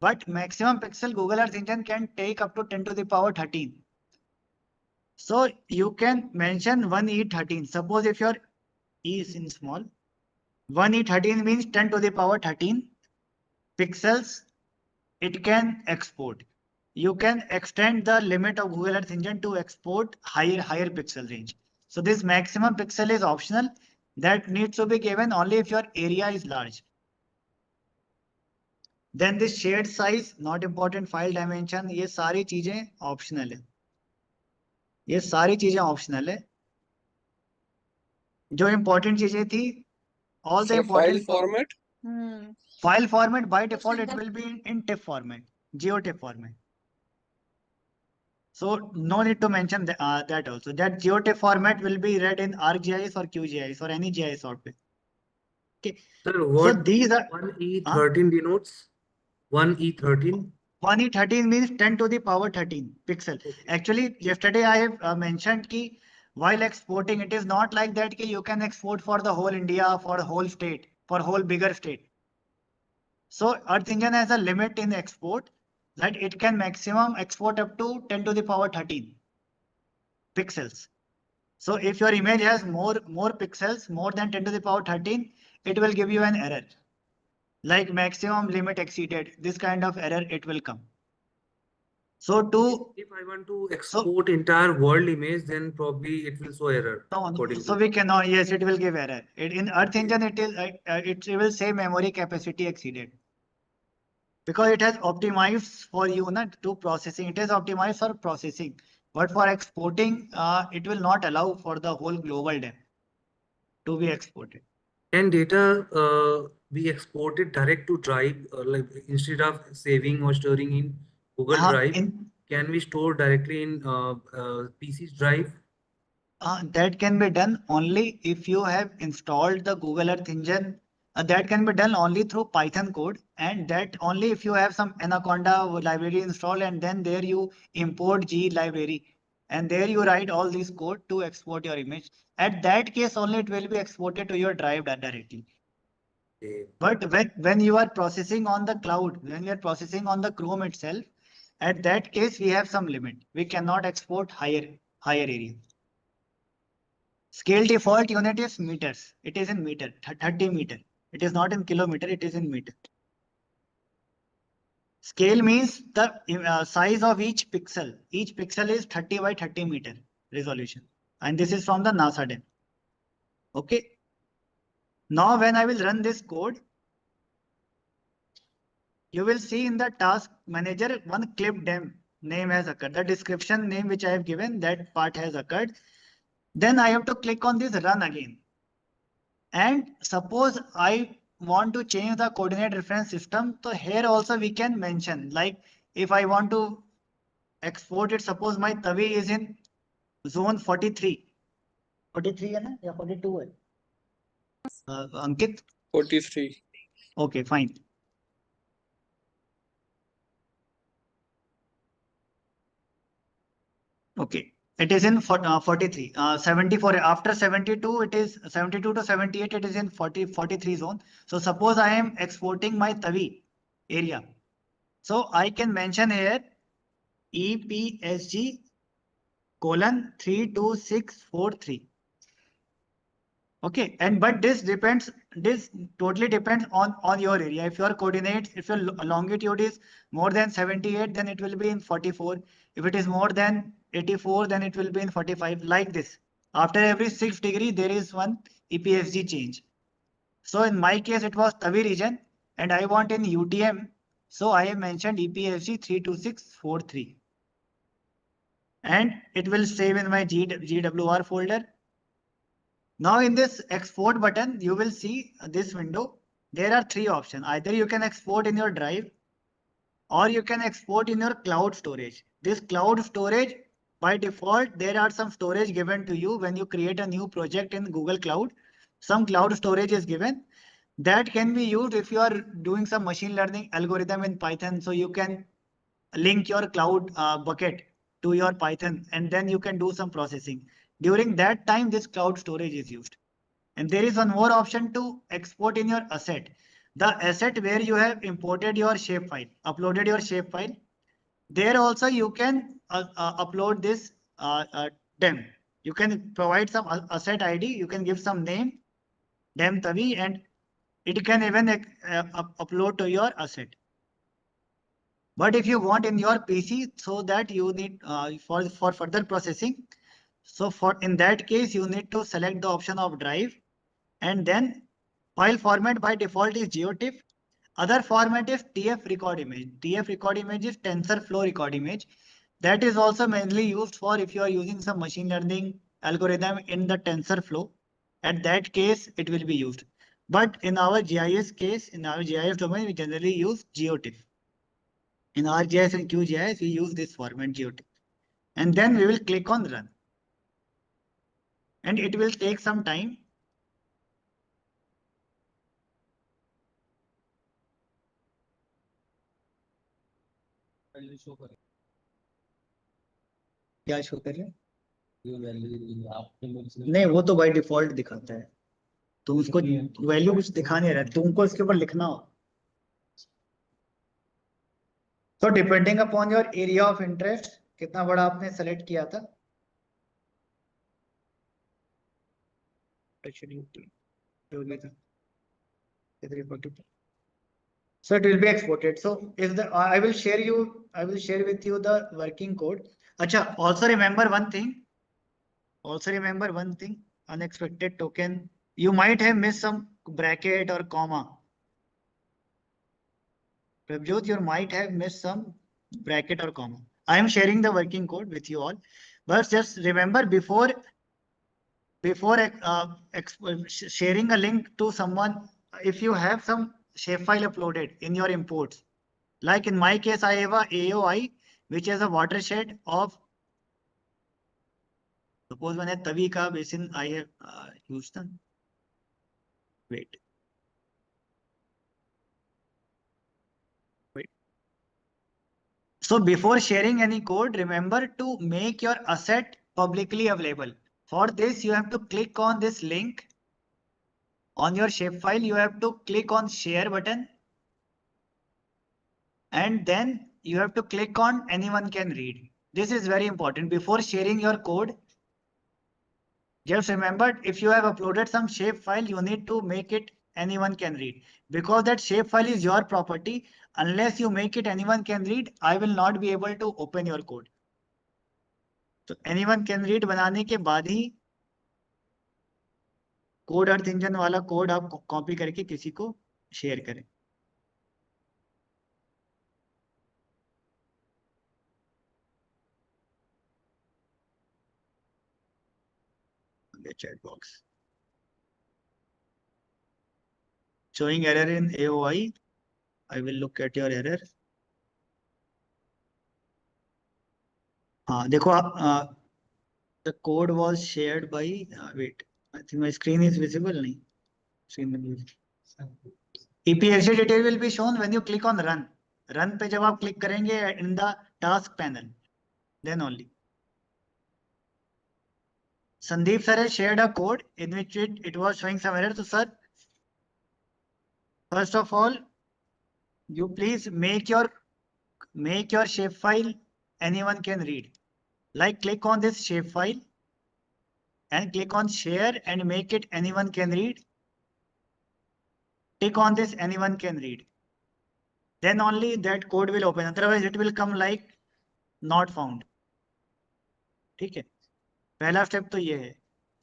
But maximum pixel Google Earth Engine can take up to 10 to the power 13. So you can mention 1E13. Suppose if your E is in small, 1E13 means 10 to the power 13 pixels it can export. You can extend the limit of Google Earth Engine to export higher pixel range. So this maximum pixel is optional. That needs to be given only if your area is large. Then this shade size, not important, file dimension, ये सारी चीजें optional है. ये सारी चीजें optional है. जो important चीजें थी, all the Sir, file important format? file format by default it will be in TIFF format, GeoTIFF format. So no need to mention that also. That GeoTIFF format will be read in ArcGIS or QGIS or any GIS software. Okay. Sir, what So these are 1E13 denotes? 1E13? 1E13 means 10 to the power 13 pixel. Okay. Actually, yesterday I have mentioned that while exporting, it is not like that ki you can export for the whole India, for the whole state, for whole bigger state. So Earth Engine has a limit in export that it can maximum export up to 10 to the power 13 pixels. So if your image has more pixels, more than 10 to the power 13, it will give you an error. Like maximum limit exceeded, this kind of error it will come. So if I want to export entire world image, then probably it will show error. So we cannot, yes, it will give error. In Earth Engine, it will say memory capacity exceeded. Because it has optimized for you to processing. It is optimized for processing. But for exporting, it will not allow for the whole global data to be exported. Can data be exported direct to Drive, like instead of saving or storing in Google Drive? Can we store directly in PC's Drive? That can be done only if you have installed the Google Earth Engine. That can be done only through Python code, and that only if you have some Anaconda library installed, and then there you import G library, and there you write all this code to export your image. At that case only it will be exported to your drive directly. Okay. But when you are processing on the cloud, when you are processing on the Chrome itself, at that case we have some limit. We cannot export higher area. Scale default unit is meters. It is in meter, 30 meter. It is not in kilometer, it is in meter. Scale means the size of each pixel. Each pixel is 30 by 30 meter resolution. And this is from the NASA dam. Okay. Now when I will run this code, you will see in the task manager one clip dam name has occurred. The description name which I have given, that part has occurred. Then I have to click on this run again. And suppose I want to change the coordinate reference system. So here also we can mention, like if I want to export it, suppose my Tavi is in zone 43. 43 है ना या 42 है? Ankit? 43. Okay, fine. Okay. It is in 43, 74. After 72, it is 72 to 78. It is in 43 zone. So suppose I am exporting my Tavi area. So I can mention here EPSG colon 32643. Okay, but this totally depends on your area. If your coordinates, if your longitude is more than 78, then it will be in 44. If it is more than 84, then it will be in 45, like this. After every 6 degree, there is one EPSG change. So in my case, it was Tavi region, and I want in UTM So I have mentioned EPFG 32643. And it will save in my GWR folder. Now in this export button, you will see this window. There are three options. Either you can export in your drive or you can export in your cloud storage. This cloud storage, by default, there are some storage given to you when you create a new project in Google Cloud. Some cloud storage is given. That can be used if you are doing some machine learning algorithm in Python. So you can link your cloud bucket to your Python, and then you can do some processing. During that time, this cloud storage is used. And there is one more option to export in your asset. The asset where you have imported your shapefile, uploaded your shapefile. There also you can upload this dem. You can provide some asset ID. You can give some name, dem tavi, and it can even upload to your asset. But if you want in your PC, so that you need for further processing. So in that case, you need to select the option of drive, and then file format by default is GeoTIFF. Other format is TF record image. TF record image is TensorFlow record image. That is also mainly used for if you are using some machine learning algorithm in the TensorFlow. At that case, it will be used. But in our GIS case, in our GIS domain, we generally use GeoTIFF. In ArcGIS and QGIS, we use this format GeoTIFF. And then we will click on run. And it will take some time. क्या show कर रहे हैं? नहीं, वो तो by default दिखाता है. तुम उसको वैल्यू कुछ दिखा नहीं रहा, तुमको इसके ऊपर लिखना हो. So depending upon your area of interest, कितना बड़ा आपने सेलेक्ट किया था? So it will be exported. So if the I will share with you the working code. Acha, also remember one thing. Unexpected token. You might have missed some bracket or comma. Prabjot, you might have missed some bracket or comma. I am sharing the working code with you all. But just remember before sharing a link to someone, if you have some shapefile uploaded in your imports, like in my case, I have a AOI, which is a watershed of, suppose when a Tavi ka basin I have used them. Wait. So before sharing any code, remember to make your asset publicly available. For this, you have to click on this link on your shapefile. You have to click on share button. And then you have to click on anyone can read. This is very important. Before sharing your code, just remember, if you have uploaded some shapefile, you need to make it anyone can read. Because that shapefile is your property. Unless you make it anyone can read, I will not be able to open your code. So anyone can read बनाने के बाद ही code अर्थ engine वाला code आप copy करके किसी को share करें. The chat box showing error in AOI. I will look at your error. देखो आप the code was shared by wait, I think my screen is visible. नहीं, screen में EPFC detail will be shown when you click on run. Run पे जब आप click करेंगे in the task panel, then only. Sandeep sir has shared a code in which it was showing some error. So sir, first of all, you please make your shapefile anyone can read. Like click on this shapefile and click on share and make it anyone can read. Click on this anyone can read. Then only that code will open. Otherwise it will come like not found. ठीक है, पहला step तो ये है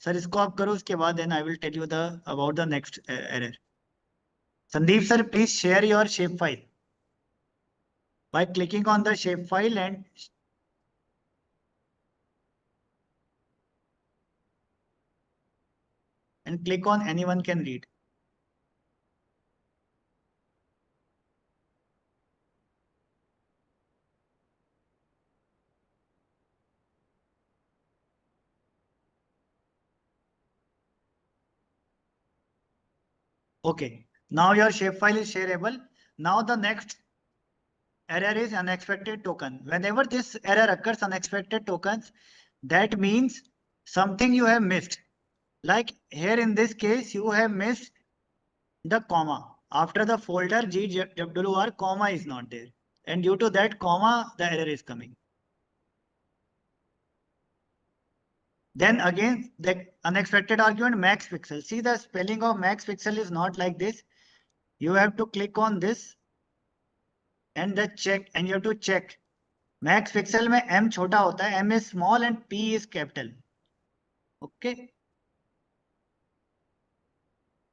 sir, इसको आप करो, उसके बाद then I will tell you about the next error. Sandeep sir, please share your shapefile. by clicking on the shapefile and click on anyone can read. Okay, now your shapefile is shareable. Now the next error is unexpected token. Whenever this error occurs, unexpected tokens, that means something you have missed. Like here in this case, you have missed the comma. After the folder GWR, comma is not there. And due to that comma, the error is coming. Then again, the unexpected argument max pixel. See, the spelling of max pixel is not like this. You have to click on this and the check, and you have to check. Max pixel में m छोटा होता है, m is small and p is capital. Okay.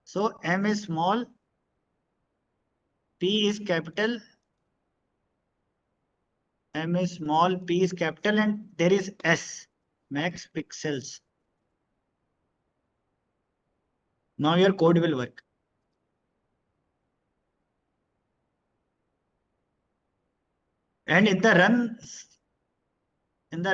So m is small, p is capital, m is small, p is capital, and there is s, max pixels. Now your code will work. And in the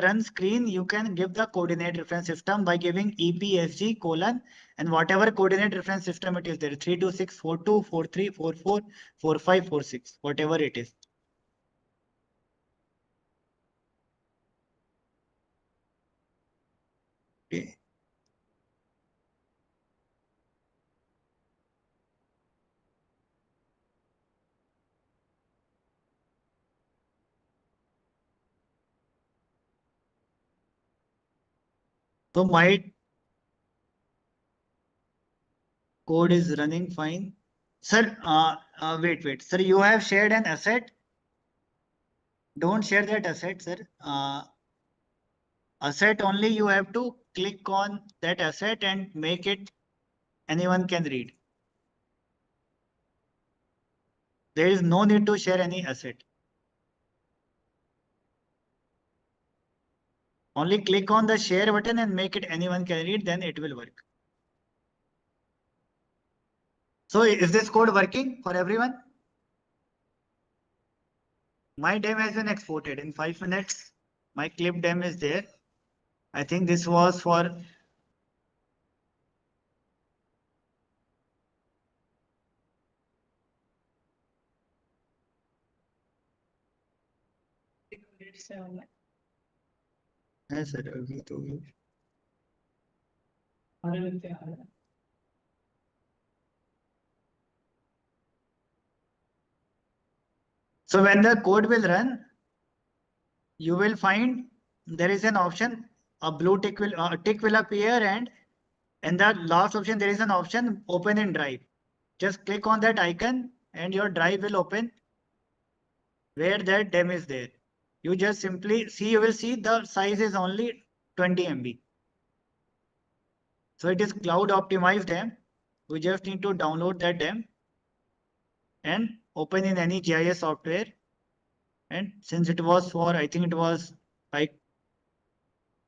run screen, you can give the coordinate reference system by giving EPSG : and whatever coordinate reference system it is there, 326, 42, 43, 44, 45, 46, whatever it is. Okay. So my code is running fine. Sir, wait. Sir, you have shared an asset. Don't share that asset, sir. Asset only you have to click on that asset and make it anyone can read. There is no need to share any asset. Only click on the share button and make it anyone can read, then it will work. So is this code working for everyone? My dem has been exported in 5 minutes. My clip dem is there. I think this was for sir अभी तो so when the code will run, you will find there is an option, a blue tick will appear, and in the last option there is an option open in drive. Just click on that icon and your drive will open where that dem is there. You just simply see, you will see the size is only 20 MB. So it is cloud optimized dem. We just need to download that dem and open in any GIS software. And since it was for, I think it was, I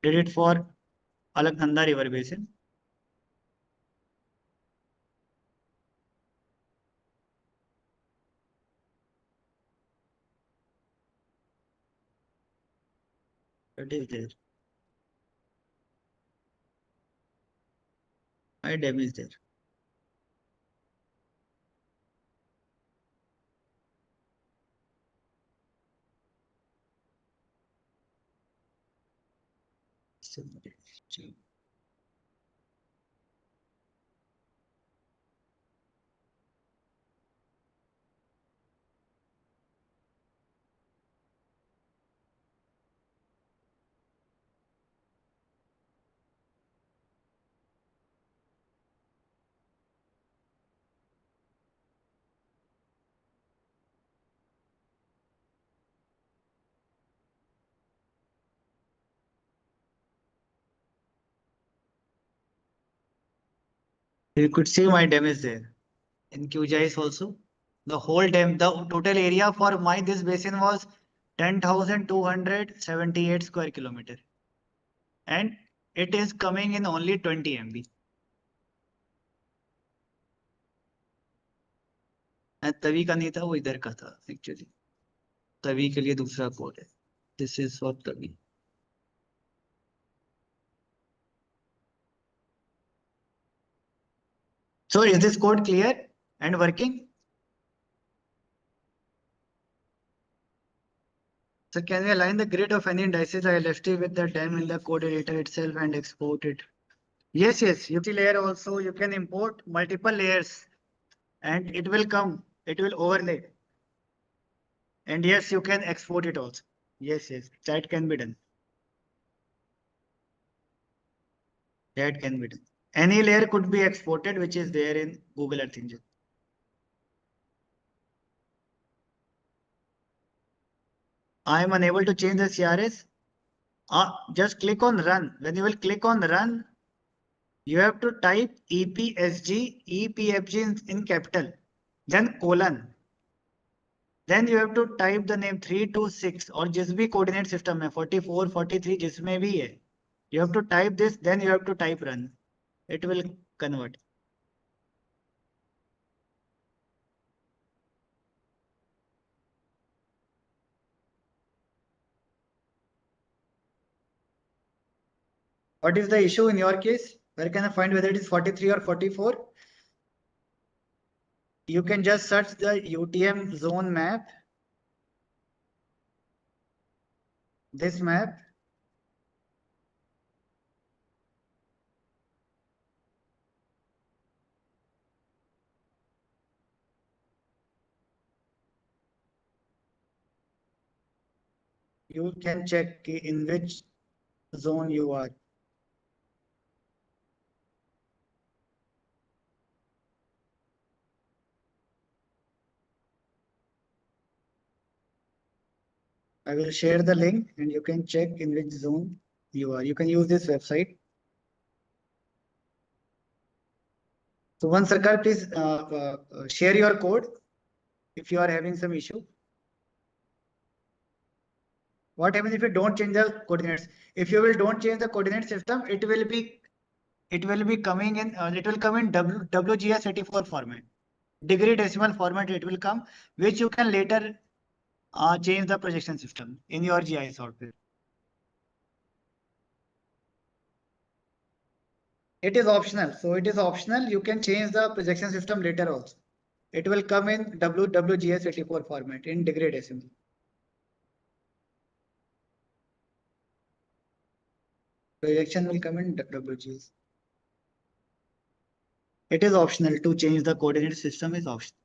did it for Alaknanda River Basin. It is there. My dem is there. You could see my dem is there in QGIS also. The whole dam, the total area for this basin was 10,278 square kilometer. And it is coming in only 20 MB. Tawi का नहीं था, वो इधर का था actually. Tawi के लिए दूसरा कोड है. This is for Tawi. So is this code clear and working? So can we align the grid of any indices ILFT with the dam in the code editor itself and export it? Yes, yes. You see layer also, you can import multiple layers and it will come, it will overlay. And yes, you can export it also. Yes, yes, that can be done. That can be done. Any layer could be exported, which is there in Google Earth Engine. I am unable to change the CRS. Just click on run. When you will click on run, you have to type EPFG in capital, then colon. Then you have to type the name 326 or जिस भी coordinate system है 44, 43 जिसमें भी है. You have to type this, then you have to type run. It will convert. What is the issue in your case? Where can I find whether it is 43 or 44? You can just search the UTM zone map. This map. You can check in which zone you are. I will share the link and you can check in which zone you are. You can use this website. So one Sarkar, please share your code if you are having some issue. What happens if you don't change the coordinates? If you don't change the coordinate system, it will be coming in. It will come in WGS84 format, degree decimal format. It will come, which you can later change the projection system in your GIS software. It is optional. So it is optional. You can change the projection system later also. It will come in WGS84 format in degree decimal. Projection will come in WGS. It is optional to change the coordinate system is optional.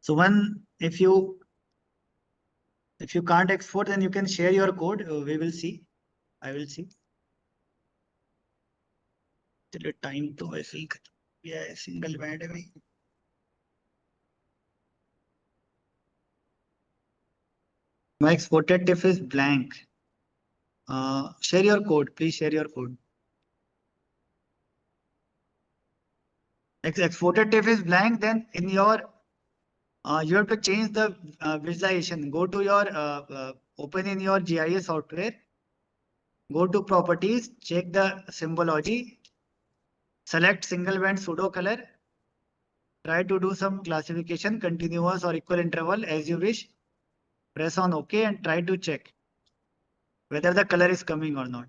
So if you can't export, then you can share your code. We will see. I will see. चलो time तो ऐसे ही खत्म है single band है भाई. My exported TIFF is blank. Share your code. Please share your code. Exported TIFF is blank. Then in your you have to change the visualization. Go to your open in your GIS software. Go to properties. Check the symbology. Select single band pseudo color. Try to do some classification, continuous or equal interval as you wish. Press on OK and try to check whether the color is coming or not.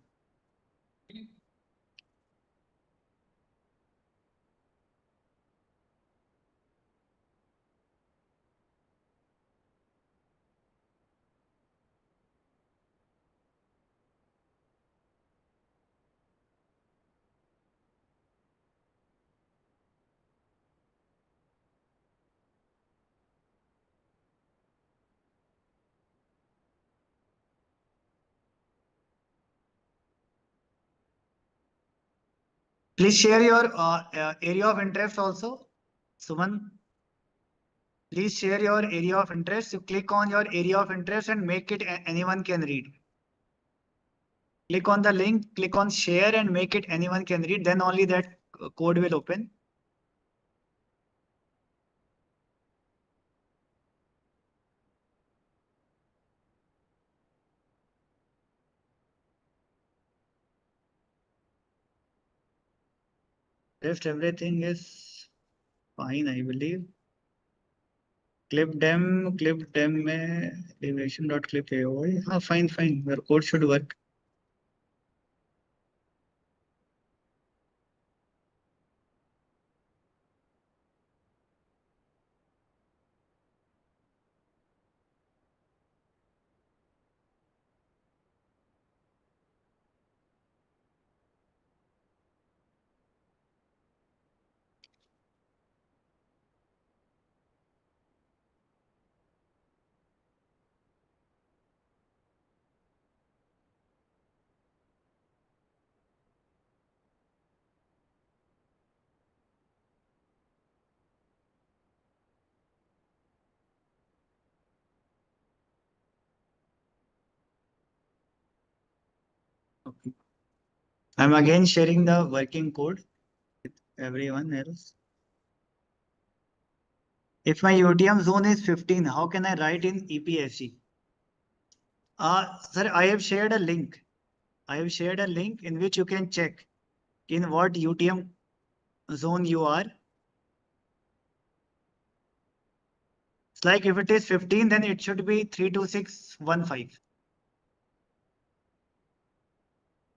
Please share your area of interest also. Suman, please share your area of interest. You click on your area of interest and make it anyone can read. Click on the link, click on share and make it anyone can read, then only that code will open. Rest everything is fine, I believe. Clip dem में elevation.clip AOI. Fine. Your code should work. Okay. I'm again sharing the working code with everyone else. If my UTM zone is 15, how can I write in EPSG? Sir, I have shared a link. In which you can check in what UTM zone you are. It's like if it is 15, then it should be 32615.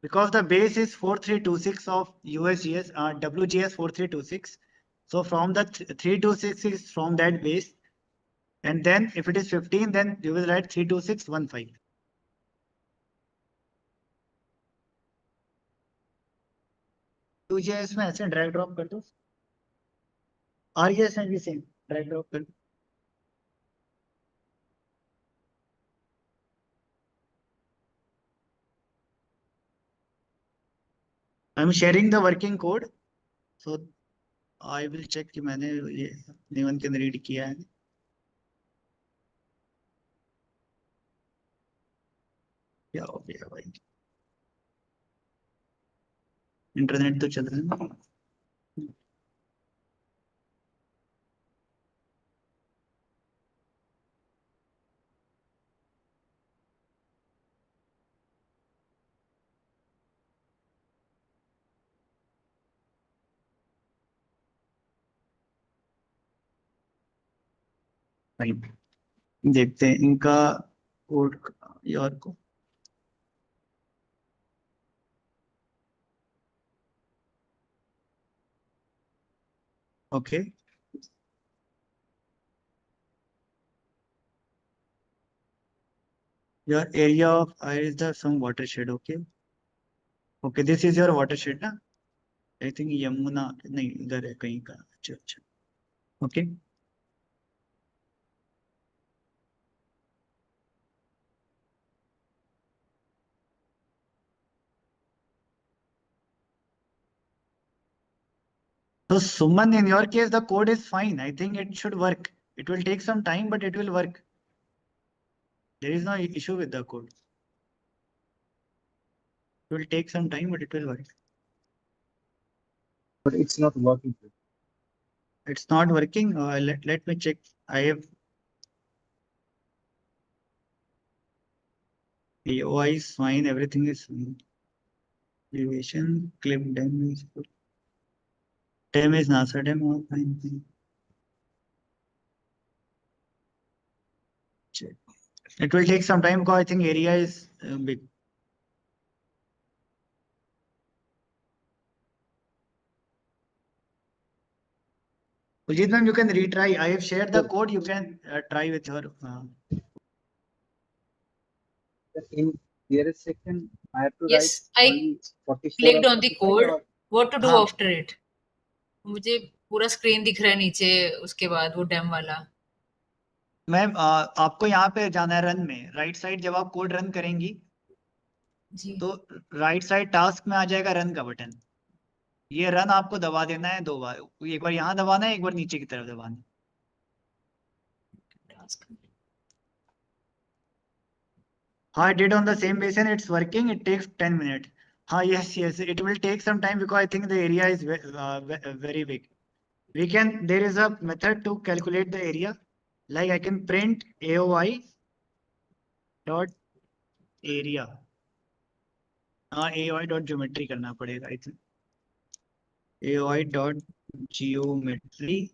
Because the base is 4326 of USGS, WGS 4326. So from the 326 is from that base. And then if it is 15, then you will write 32615. UGS में ऐसे drag drop कर दो. RES में भी same drag drop कर दो. I'm sharing the working code. So I will check कि मैंने ये anyone can read किया है. क्या हो गया भाई? इंटरनेट तो चल रहा है. देखते हैं इनका कोड यार को. Okay. Your area of I is the some watershed. Okay. Okay, this is your watershed ना. I think यमुना नहीं इधर है कहीं का. अच्छा. Okay. So Suman, in your case, the code is fine. I think it should work. It will take some time, but it will work. There is no issue with the code. It will take some time, but it will work. But it's not working. It's not working. Let me check. I have AOI is fine. Everything is fine. Elevation, clip dem is good. Dem is NASA dem. All fine. Check. It will take some time because I think area is big. Ujit ma'am, you can retry. I have shared the code. You can try with your. In here section, I have to Yes, write I only 44 clicked or on the 45 code. or What to do हाँ. after it? मुझे पूरा screen दिख रहा है नीचे उसके बाद वो डेम वाला. मैम आपको यहाँ पे जाना है रन में. राइट साइड जब आप कोड रन करेंगी जी. तो राइट साइड टास्क में आ जाएगा रन का बटन. ये रन आपको दबा देना है 2 बार. एक बार यहाँ दबाना है, एक बार नीचे की तरफ दबाना है. I did on the same basin. It's working. It takes 10 minutes. Yes, yes. It will take some time because I think the area is very big. There is a method to calculate the area. Like I can print AOI dot area. AOI dot geometry करना पड़ेगा I think. AOI dot geometry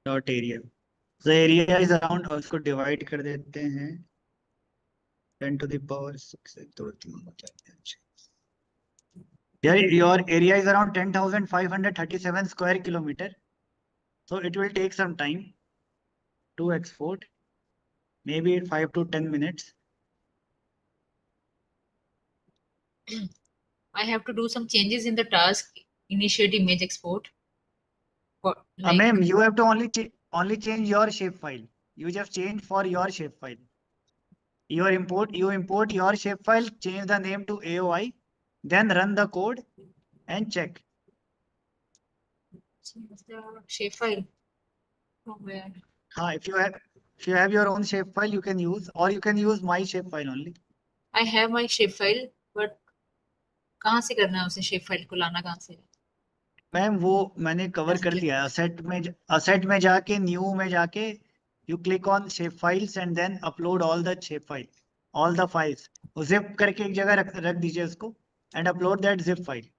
dot area. The area is around, उसको divide कर देते हैं 10 to the power 6 2 3 your area is around 10,537 square kilometer, so it will take some time to export, maybe 5 to 10 minutes. I have to do some changes in the task, initiate image export. Ma'am, you have to only change your shapefile. You just change for your shapefile. You import your shapefile, change the name to AOI, then run the code and check. Change the shapefile. From where? If you have your own shapefile, you can use, or you can use my shapefile only. I have my shapefile, but कहाँ से करना है उसे shapefile को लाना कहाँ से? Ma'am वो मैंने कवर कर लिया असेट में जाके न्यू में जाके you click on shape files and then upload all the shape file all the files zip करके एक जगह रख दीजिए उसको and upload that zip file.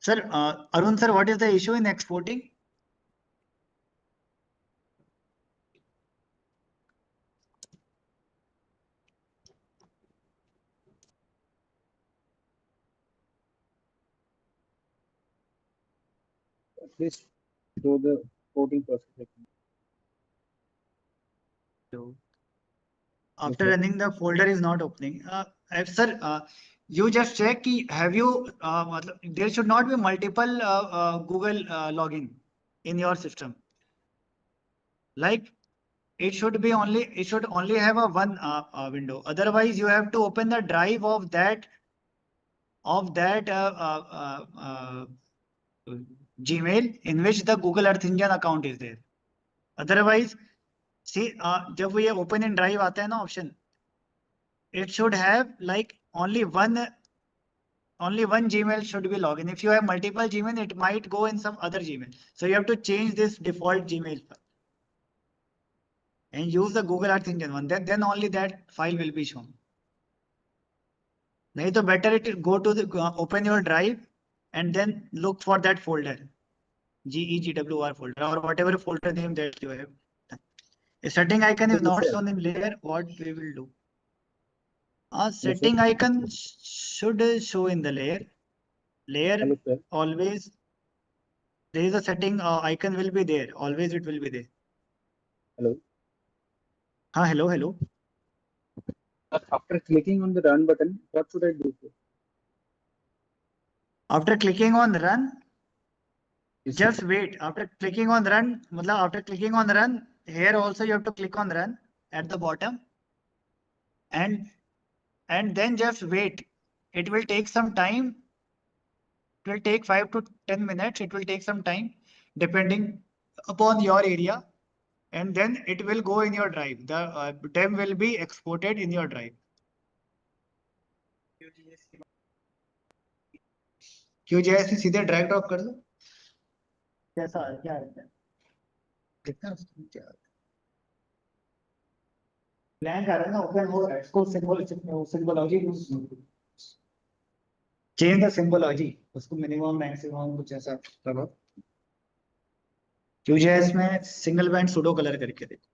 Sir Arun sir, what is the issue in exporting? Please show the voting process. After running, the folder is not opening. Sir, you just check have you there should not be multiple Google login in your system. Like it should only have a one window. Otherwise, you have to open the drive of that Gmail in which the Google Earth Engine account is there. Otherwise, see, जब वो ये open in drive आता है ना option, it should have like only one Gmail should be login. If you have multiple Gmail, it might go in some other Gmail. So you have to change this default Gmail and use the Google Earth Engine one. Then only that file will be shown. नहीं तो better it go to the open your drive and then look for that folder, GWR folder or whatever folder name that you have. A setting icon is not shown in layer. What we will do? Setting icon should show in the layer. Layer always there is a setting icon will be there. Always it will be there. Hello. Hello. After clicking on the run button, what should I do? After clicking on run, just wait. After clicking on run, here also you have to click on run at the bottom, and then just wait. It will take some time. It will take 5 to 10 minutes. It will take some time depending upon your area, and then it will go in your drive. The dem will be exported in your drive. QGIS से सीधे drag drop कर दो. कैसा क्या है? कितना blank आ रहा है ना, ओपन हो रहा है. इसको सिंबोलॉजी चेंज द सिंबोलॉजी, उसको मिनिमम मैक्सिमम कुछ ऐसा करो. QGIS में सिंगल बैंड सूडो कलर करके देखो.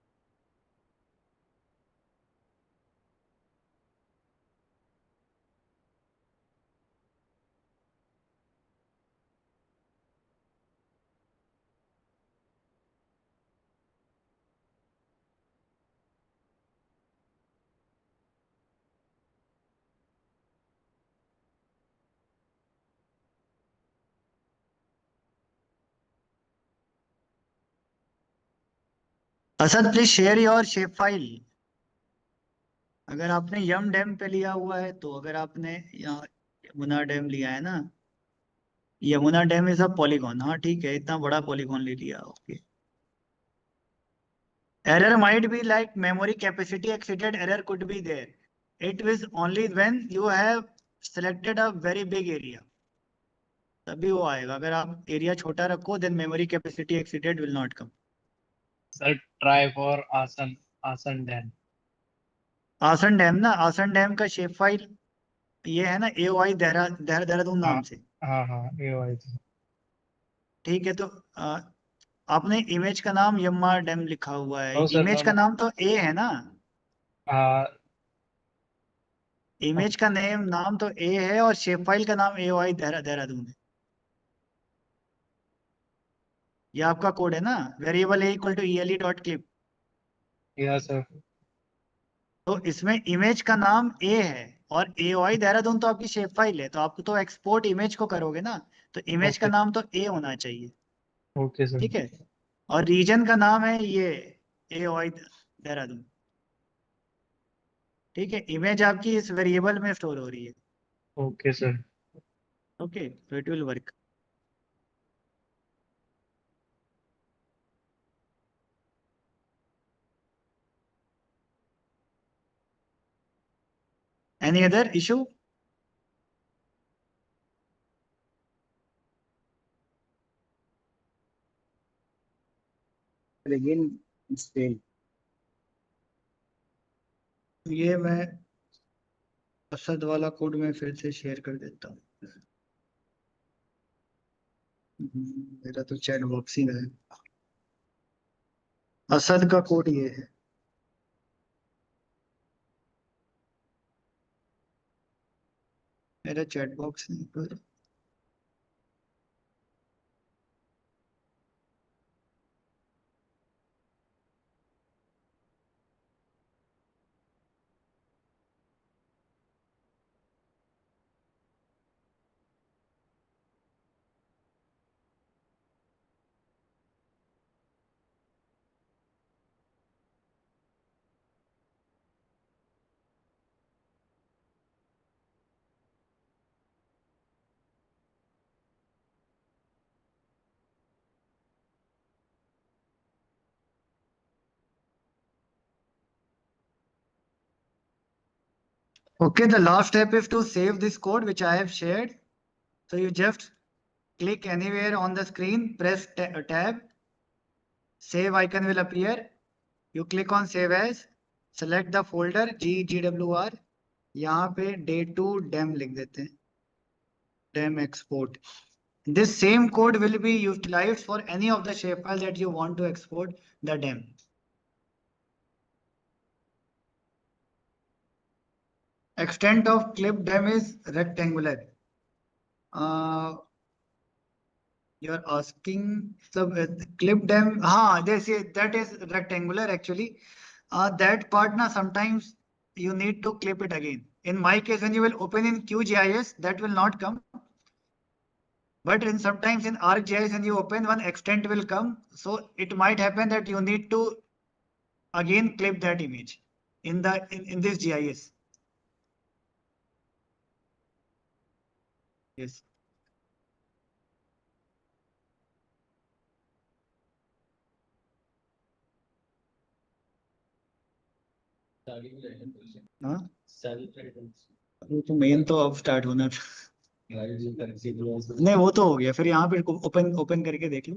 Asad, please share your shape file. अगर आपने यम डैम पे लिया हुआ है तो अगर आपने यहाँ यमुना डैम लिया है ना, Yamuna dam is a polygon, हाँ ठीक है, इतना बड़ा पॉलीगॉन ले लिया, okay. Error might be like memory capacity exceeded, error could be there. It is only when you have selected a very big area. तभी वो आएगा, अगर आप एरिया छोटा रखो then memory capacity exceeded will not come. Sir, try for Asan Dam. आसन dam ना, आसन डैम का शेप फाइल ये है ना, AOI देहरादून नाम से। हाँ ये वाली थी। ठीक है, तो आपने इमेज का नाम यम्मा डैम लिखा हुआ है, No, sir, इमेज का no. नाम तो ए है ना, Uh, इमेज का नाम तो ए है और शेप फाइल का नाम AOI देहरादून है। ये आपका कोड है ना, variable a equal to ELE dot clip. yeah, sir. तो इसमें इमेज का नाम ए है और AOI देहरादून तो आपकी शेप फाइल है, तो आप तो एक्सपोर्ट इमेज को करोगे ना, तो इमेज का Okay. नाम तो ए होना चाहिए, Okay, sir. ठीक है। और रीजन का नाम है ये AOI देहरादून, ठीक है। इमेज आपकी इस वेरिएबल में स्टोर हो रही है, Okay, sir. ओके, तो it will work. Any other issue? But again, it's failed. ये मैं असद वाला कोड में फिर से शेयर कर देता हूँ। मेरा तो चैट बॉक्स ही है। असद का कोड ये है, मेरा चैट बॉक्स नहीं पर। Okay, the last step is to save this code which I have shared. So you just click anywhere on the screen, press tab, save icon will appear. You click on save as, select the folder GWR, यहाँ पे day2 dem लिख देते हैं, dem export. This same code will be utilized for any of the shapefile that you want to export the dem. Extent of clip dem is rectangular. You're asking the clip dem. They say that is rectangular actually. That part na sometimes you need to clip it again. In my case, when you will open in QGIS, that will not come. But in sometimes in ArcGIS, when you open, one extent will come. So it might happen that you need to again clip that image in this GIS. Yes. हाँ, वो तो main तो अब start होना था। नहीं वो तो हो गया, फिर यहाँ पे ओपन ओपन करके देख लो।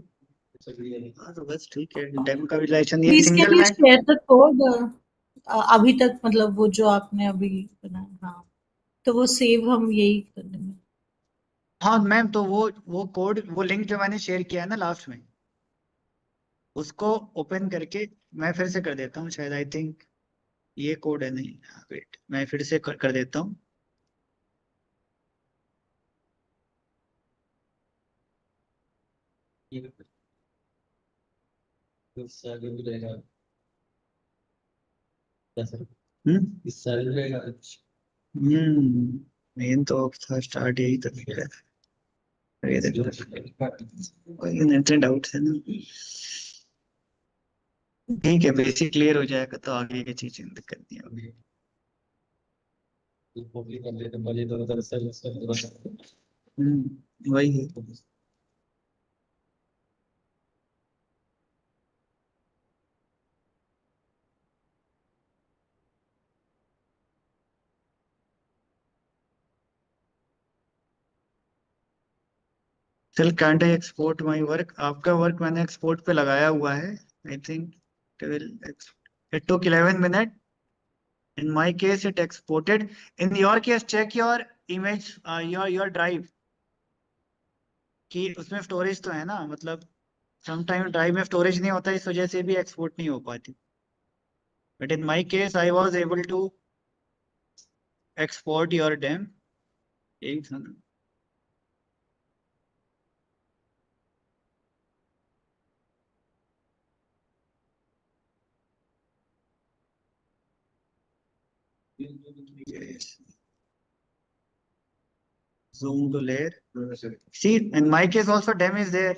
हाँ तो बस ठीक है, डेम का विजुलाइजेशन ये please can single you match. Share the code अभी तक, मतलब वो जो आपने अभी बनाया, हाँ, तो वो सेव हम यही कर देंगे। हाँ मैम, तो वो कोड, वो लिंक जो मैंने शेयर किया है ना लास्ट में, उसको ओपन करके मैं फिर से कर देता हूँ, शायद आई थिंक ये कोड है, नहीं वेट, मैं फिर से कर देता हूँ। मेन तो था स्टार्ट यही तो दिख रहा है, ये देखो इंटरनेट डाउट है ना। ठीक है, बेसिक क्लियर हो जाएगा तो आगे की चीजें दिक्कत नहीं होगी। वही है। Still can't I export my work? आपका वर्क मैंने एक्सपोर्ट पे लगाया हुआ है। I think it took 11 minutes. In my case, it exported. In your case, check your image, your drive. कि उसमें स्टोरेज तो है ना, मतलब समटाइम ड्राइव में स्टोरेज नहीं होता, इस वजह से भी एक्सपोर्ट नहीं हो पाती। But in my case I was able to export your DEM. एक second. Yes. Zoom to layer. See, in my case also DEM is there.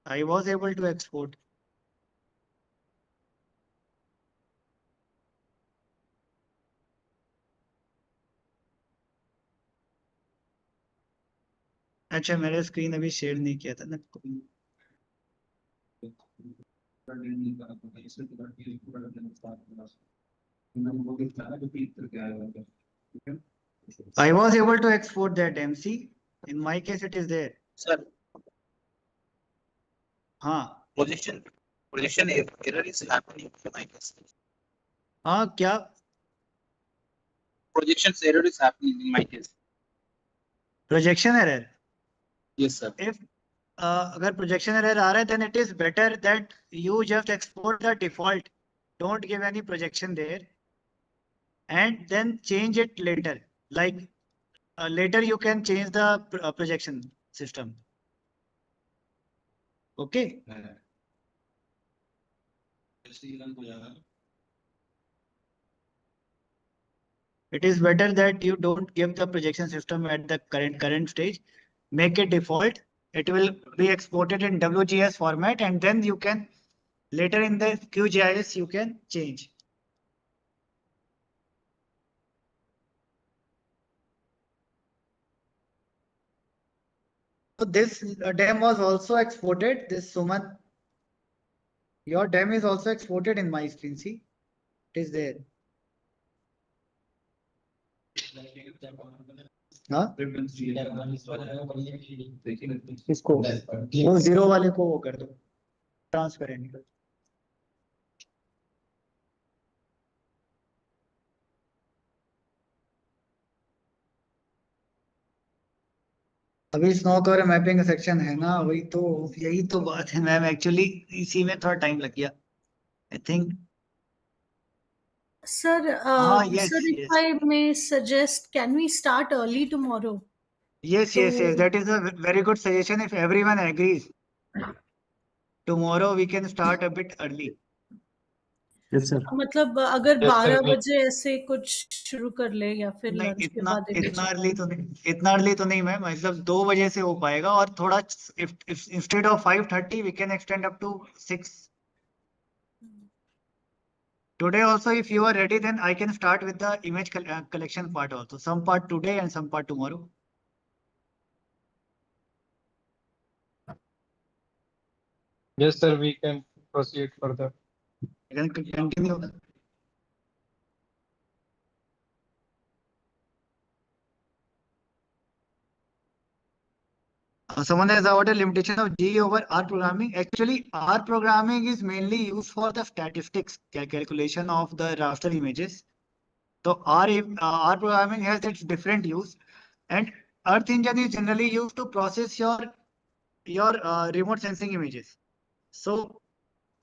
I was able to export. अच्छा, मेरे स्क्रीन अभी share नहीं किया था ना। I was able to export that MC. In my case, it is there. Sir, हाँ position error is happening in my case. हाँ, क्या Projections error is happening in my case. Projection error? Yes, sir. If अगर projection error आ रहा है, then it is better that you just export the default. Don't give any projection there, and then change it later. Like later you can change the projection system. Okay. It is better that you don't give the projection system at the current stage. Make it default. It will be exported in WGS format, and then you can later in the QGIS you can change. So this DEM was also exported. This Suman, your DEM is also exported in my screen. See, it is there. हाँ? इसको वो zero वाले को वो कर दो, transparent. अभी snow cover mapping section है ना, वही तो, यही तो बात है मैम, एक्चुअली इसी में थोड़ा टाइम लग गया I think. Sir, yes, sir, if yes. I may suggest, can we start early tomorrow? Yes, yes, yes. That is a very good suggestion. If everyone agrees, tomorrow we can start a bit early. Yes, sir. मतलब अगर Yes, sir. 12 बजे ऐसे कुछ शुरू कर ले या फिर नहीं, लंच के इतना बाद इतना अर्ली तो नहीं, इतना अर्ली तो नहीं मैम, मतलब 2 बजे से हो पाएगा, और थोड़ा instead of 5:30 we can extend up to 6. Today also, if you are ready, then I can start with the image collection part also. Some part today and some part tomorrow. Yes, sir. We can proceed further. You can continue. Someone has about a limitation of G over R programming. Actually, R programming is mainly used for the statistics calculation of the raster images. So R programming has its different use, and Earth Engine is generally used to process your remote sensing images. So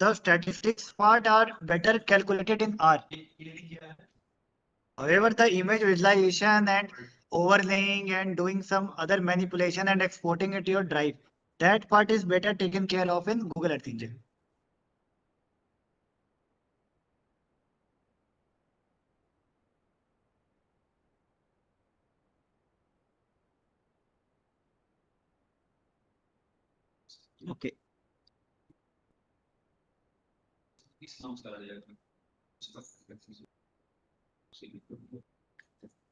the statistics part are better calculated in R. However, the image visualization and overlaying and doing some other manipulation and exporting it to your drive, that part is better taken care of in Google Earth Engine. Okay.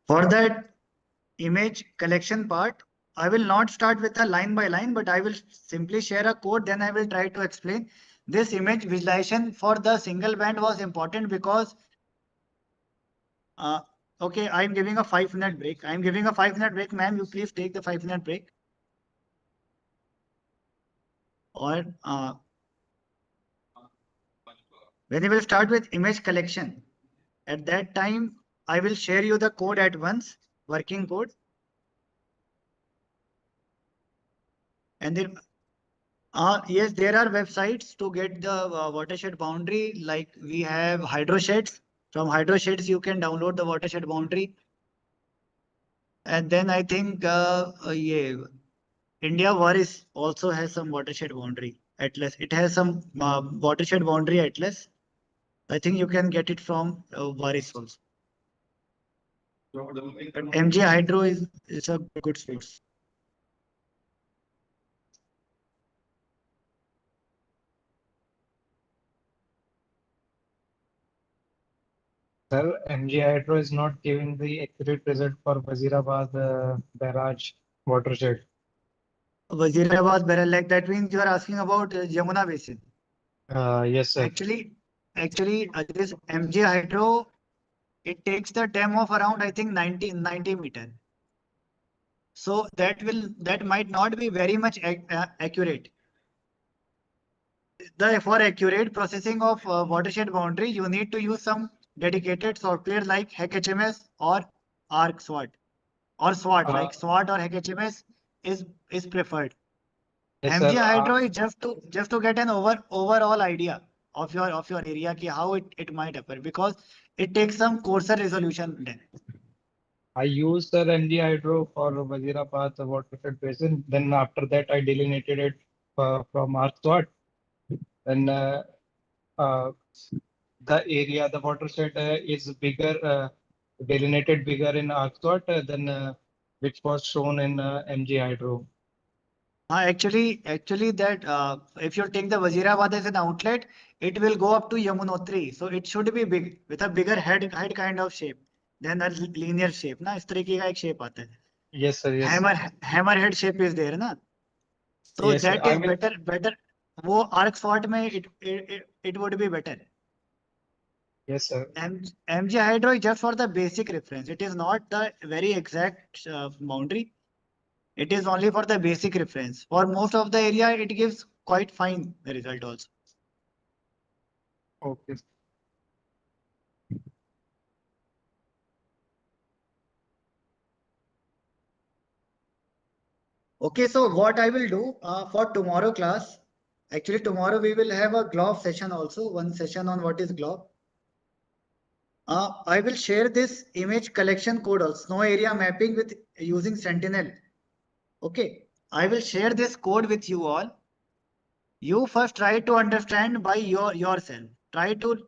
For that, image collection part, I will not start with a line by line, but I will simply share a code. Then I will try to explain. This image visualization for the single band was important because, okay, I'm giving a 5-minute break. I'm giving a 5-minute break, ma'am. You please take the 5-minute break. Or when you will start with image collection, at that time, I will share you the code at once, working code. And then, yes, there are websites to get the watershed boundary. Like we have hydrosheds. From hydrosheds, you can download the watershed boundary. And then I think, yeah, India Varis also has some watershed boundary atlas. It has some watershed boundary atlas. I think you can get it from Varis also. But MG Hydro is a good source. Sir, MG Hydro is not giving the accurate result for Wazirabad barrage watershed. Wazirabad barrel, like that means you are asking about Yamuna Basin. Yes, sir. Actually, this MG Hydro, it takes the dam of around, I think, 90 meter. So that might not be very much accurate. For accurate processing of watershed boundary, you need to use some dedicated software like HMS or ArcSWAT or SWAT. Like SWAT or HMS is preferred. Yes, MG sir. Hydro is just to get an overall idea of your area, ki how it might appear, because it takes some coarser resolution then. I used the MG Hydro for Wazirabad watershed basin. Then after that, I delineated it from ArcSWAT. And the area, the watershed is bigger, delineated bigger in ArcSWAT than which was shown in MG Hydro. Actually, that if you take the Wazirabad as an outlet, it will go up to Yamunotri. So it should be big with a bigger head kind of shape than a linear shape. Na, इस तरीके का एक shape आता है. Yes, sir. Yes. Hammerhead shape is there, na. So Yes, that sir. is better. वो arc sword में it would be better. Yes, sir. MG Hydro is just for the basic reference. It is not the very exact boundary. It is only for the basic reference. For most of the area, it gives quite fine the result also. Okay. Okay, so what I will do for tomorrow class, actually tomorrow we will have a glob session also, one session on what is glob. I will share this image collection code also, snow area mapping with using Sentinel. Okay, I will share this code with you all. You first try to understand by yourself. Try to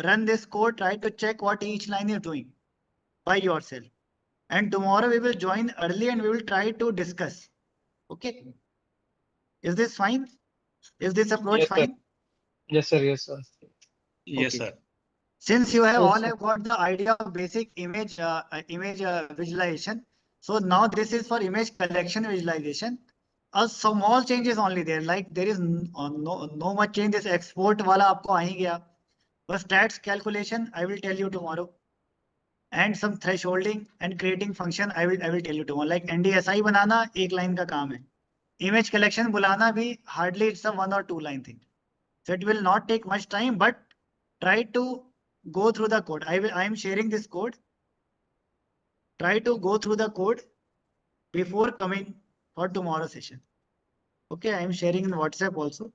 run this code, try to check what each line is doing by yourself. And tomorrow we will join early and we will try to discuss. Okay. Is this fine? Is this approach Yes, sir. fine? Yes, sir. Yes, sir. Yes, Okay. sir. Since you have Yes, all sir. have got the idea of basic image visualization, so now this is for image collection visualization. A small change is only there. Like there is no much change. This export wala आपको आ ही गया. But stats calculation I will tell you tomorrow. And some thresholding and creating function I will tell you tomorrow. Like NDSI बनाना एक line का काम है. Image collection बुलाना भी hardly it's a 1 or 2 line thing. So it will not take much time, but try to go through the code. I am sharing this code. Try to go through the code before coming for tomorrow session. Okay, I am sharing in WhatsApp also.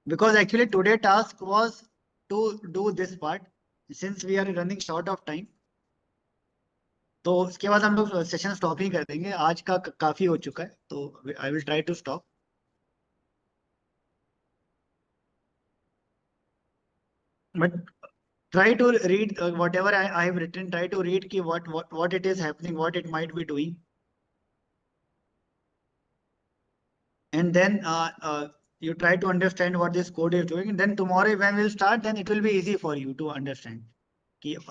Because actually today task was to do this part. Since we are running short of time. तो उसके बाद हम लोग session stop ही कर देंगे. आज का काफी हो चुका है. तो I will try to stop. But try to read whatever I have written. Try to read ki what it is happening, what it might be doing. And then you try to understand what this code is doing. And then tomorrow when we'll start, then it will be easy for you to understand.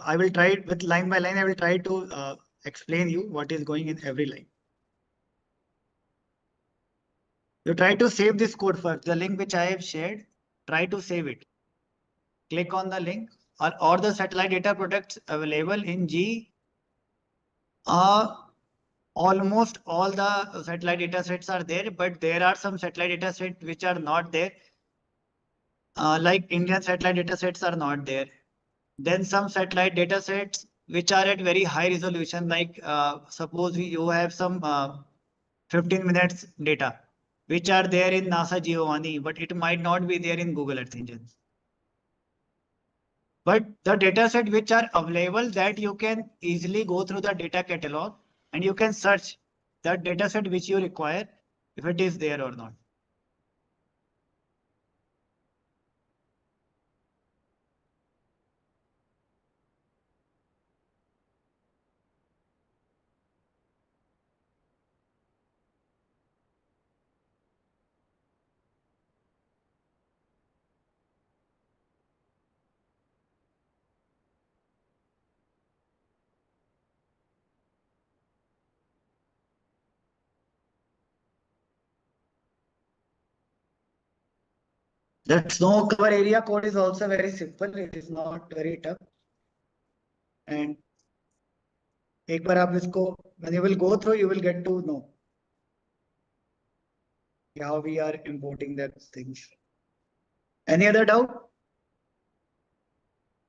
I will try with line by line. I will try to explain you what is going in every line. You try to save this code first. The link which I have shared, try to save it. Click on the link or the satellite data products available in G. Almost all the satellite data sets are there, but there are some satellite data sets which are not there. Like Indian satellite data sets are not there. Then some satellite data sets which are at very high resolution, like suppose you have some 15 minutes data, which are there in NASA Giovanni, but it might not be there in Google Earth Engine. But the data set which are available, that you can easily go through the data catalog and you can search that data set which you require, if it is there or not. That snow cover area code is also very simple. It is not very tough. And एक बार आप इसको, when you will go through, you will get to know how we are importing that things. Any other doubt?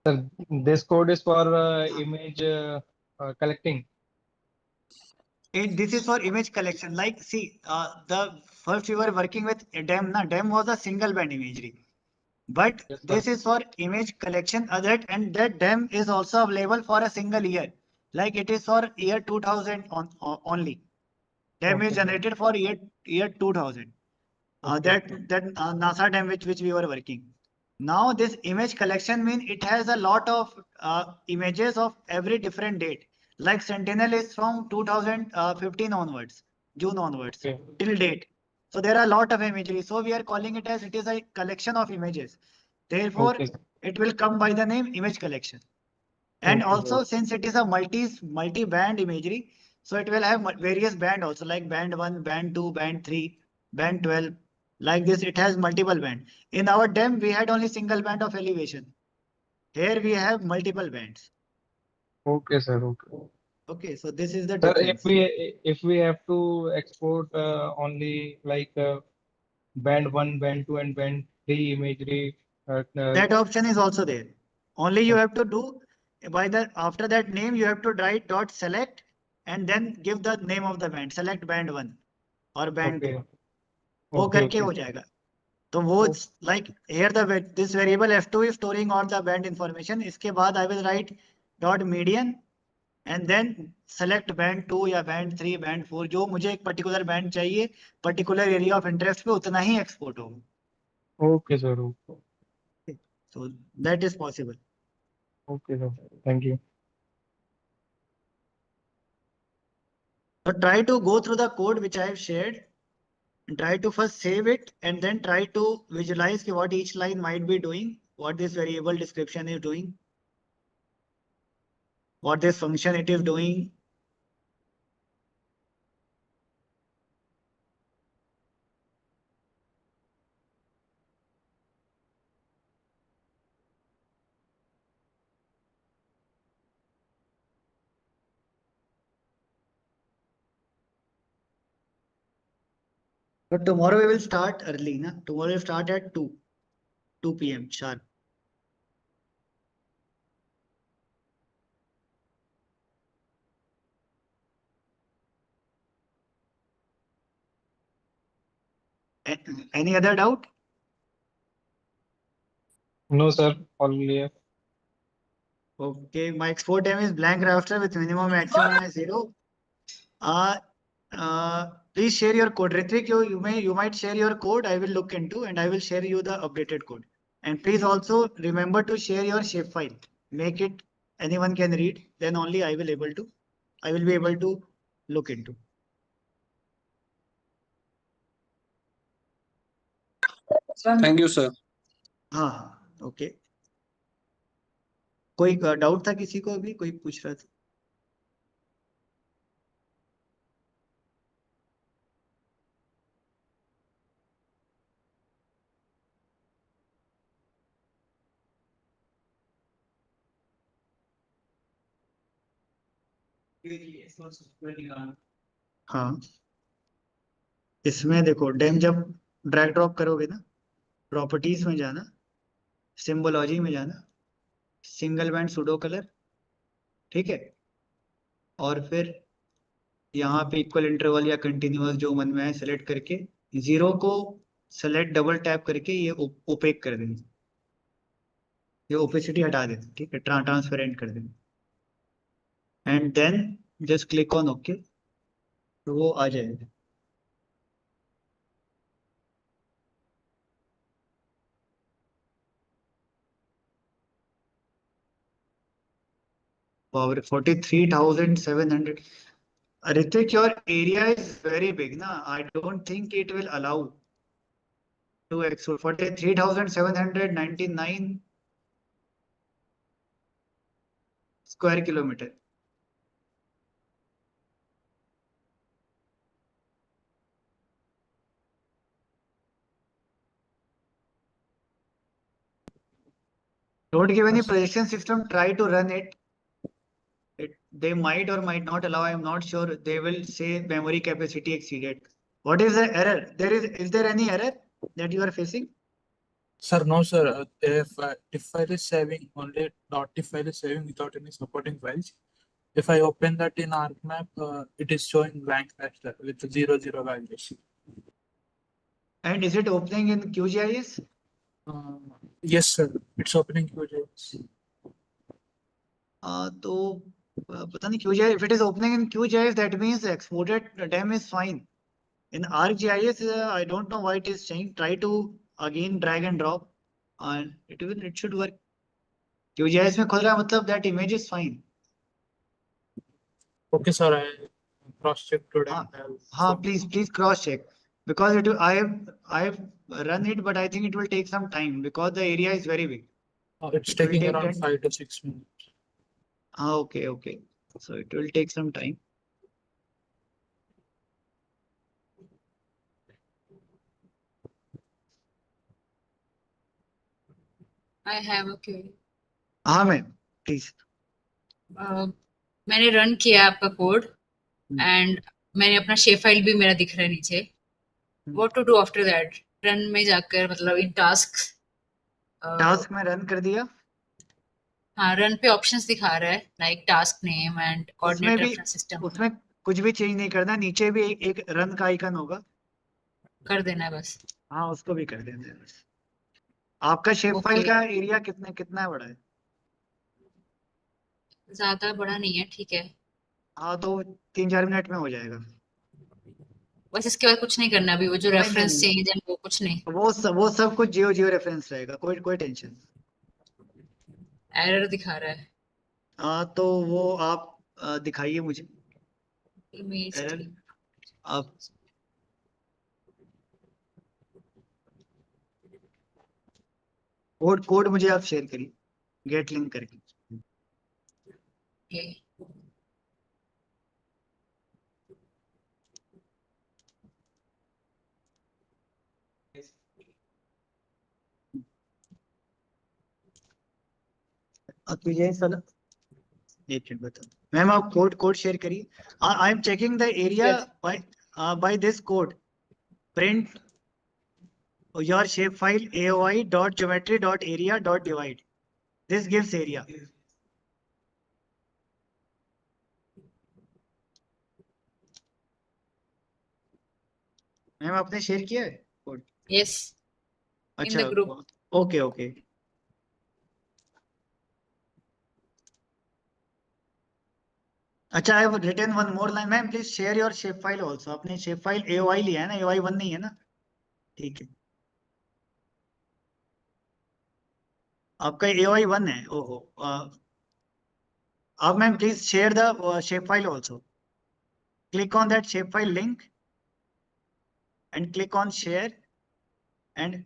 Sir, this code is for image collecting. This is for image collection. Like, see, the first we were working with a DEM. DEM was a single band imagery. But Yes, this is for image collection, and that DEM is also available for a single year. Like it is for year 2000 only. DEM is generated for year 2000. That NASA DEM which we were working. Now this image collection means it has a lot of images of every different date. Like Sentinel is from 2015 onwards, June onwards, till date. So there are a lot of imagery. So we are calling it as it is a collection of images. Therefore, it will come by the name image collection. And also, since it is a multi-band imagery, so it will have various band also, like band 1, band 2, band 3, band 12. Like this, it has multiple band. In our DEM, we had only single band of elevation. Here we have multiple bands. Okay, sir. Okay. Okay, so this is the Sir, difference. if we have to export only like band 1, band 2, and band 3 imagery. That option is also there. Only you have to do after that name, you have to write dot select and then give the name of the band. Select band 1 or band 2. वो करके हो जाएगा. तो वो like here this variable f2 is storing all the band information. इसके बाद I will write dot median and then select band 2 या band 3, band 4 जो मुझे एक particular band चाहिए, particular area of interest पे उतना ही export होगा. Okay, sir. Okay. So that is possible. Okay, sir. Thank you. So try to go through the code which I have shared. Try to first save it and then try to visualize what each line might be doing, what this variable description is doing, what this function it is doing. But tomorrow we will start early, na? Tomorrow we'll start at 2 p.m. sharp. Any other doubt? No, sir. All clear. Okay, my export time is blank raster with minimum maximum is 0. Please share your code. Ritvik, you might share your code. I will look into and I will share you the updated code. And please also remember to share your shapefile. Make it anyone can read. Then only I will be able to look into. Thank you, sir. हाँ, okay. कोई doubt था किसी को अभी कोई पूछ रहा था? हाँ, इसमें देखो डेम जब ड्रैग ड्रॉप करोगे ना, प्रॉपर्टीज में जाना, सिंबोलॉजी में जाना, सिंगल बैंड सूडो कलर, ठीक है, और फिर यहाँ पे इक्वल इंटरवल या कंटिन्यूअस जो मन में है सेलेक्ट करके जीरो को सेलेक्ट डबल टैप करके ये ओपेक कर देना, ये ओपेसिटी हटा देना, ठीक है, ट्रांसपेरेंट कर देना, and then just click on okay, तो वो आ जाएगा। Power 43,700. Ritik, your area is very big, na? I don't think it will allow to explore 43,799 square kilometer. Don't give any projection system, try to run it. They might or might not allow, I'm not sure. They will say memory capacity exceeded. What is the error? Is there any error that you are facing? Sir, no, sir. If file is saving only .tif file is saving without any supporting files. If I open that in ArcMap, it is showing blank raster with 00 values. And is it opening in QGIS? Yes, sir. It's opening QGIS. तो पता नहीं QGIS, if it is opening in QGIS, that means the exported DEM is fine. In ArcGIS, I don't know why it is saying. Try to again drag and drop, and it should work. QGIS में खुल रहा है, मतलब that image is fine. Okay, sir. I cross check today. Please cross check, because I've run it, but I think it will take some time because the area is very big. It's taking around 5 to 6 minutes. Okay. So it will take some time. I have a query. हाँ ma'am, please. मैंने run किया आपका code and मैंने अपना shape file भी मेरा दिख रहा है नीचे। What to do after that? Run में जाकर मतलब इन टास्क में रन कर दिया। हाँ, रन पे ऑप्शंस दिखा रहा है like task name and coordinate reference system. उसमें कुछ भी चेंज नहीं करना, नीचे भी एक रन का आइकन होगा, कर देना है बस। हाँ, उसको भी कर देना है बस। आपका शेप फाइल का एरिया कितना बड़ा है? ज्यादा बड़ा नहीं है, ठीक है। हाँ, तो 3-4 मिनट में हो जाएगा। बस इसके बाद कुछ नहीं करना अभी, वो जो रेफरेंस चेंज है वो कुछ नहीं। वो सब कुछ जियो रेफरेंस रहेगा, कोई टेंशन। एरर दिखा रहा है। हाँ, तो वो आप दिखाइए मुझे इमेज एरर। आप कोड मुझे आप शेयर करिए गेट लिंक करके। एक मिनट बताओ मैम, आप कोड शेयर करिए। I am checking the area by this code, print your shape file aoi.geometry.area.divide. This gives area. Ma'am आपने शेयर किया है code? Yes, in the group. Okay. अच्छा, I have written one more line. Ma'am please share your shape file also. आपने shape file aoi लिया है ना, aoi 1 नहीं है ना? ठीक है, आपका aoi 1 है। ओहो, अब ma'am please share the shape file also. Click on that shapefile link and click on share, and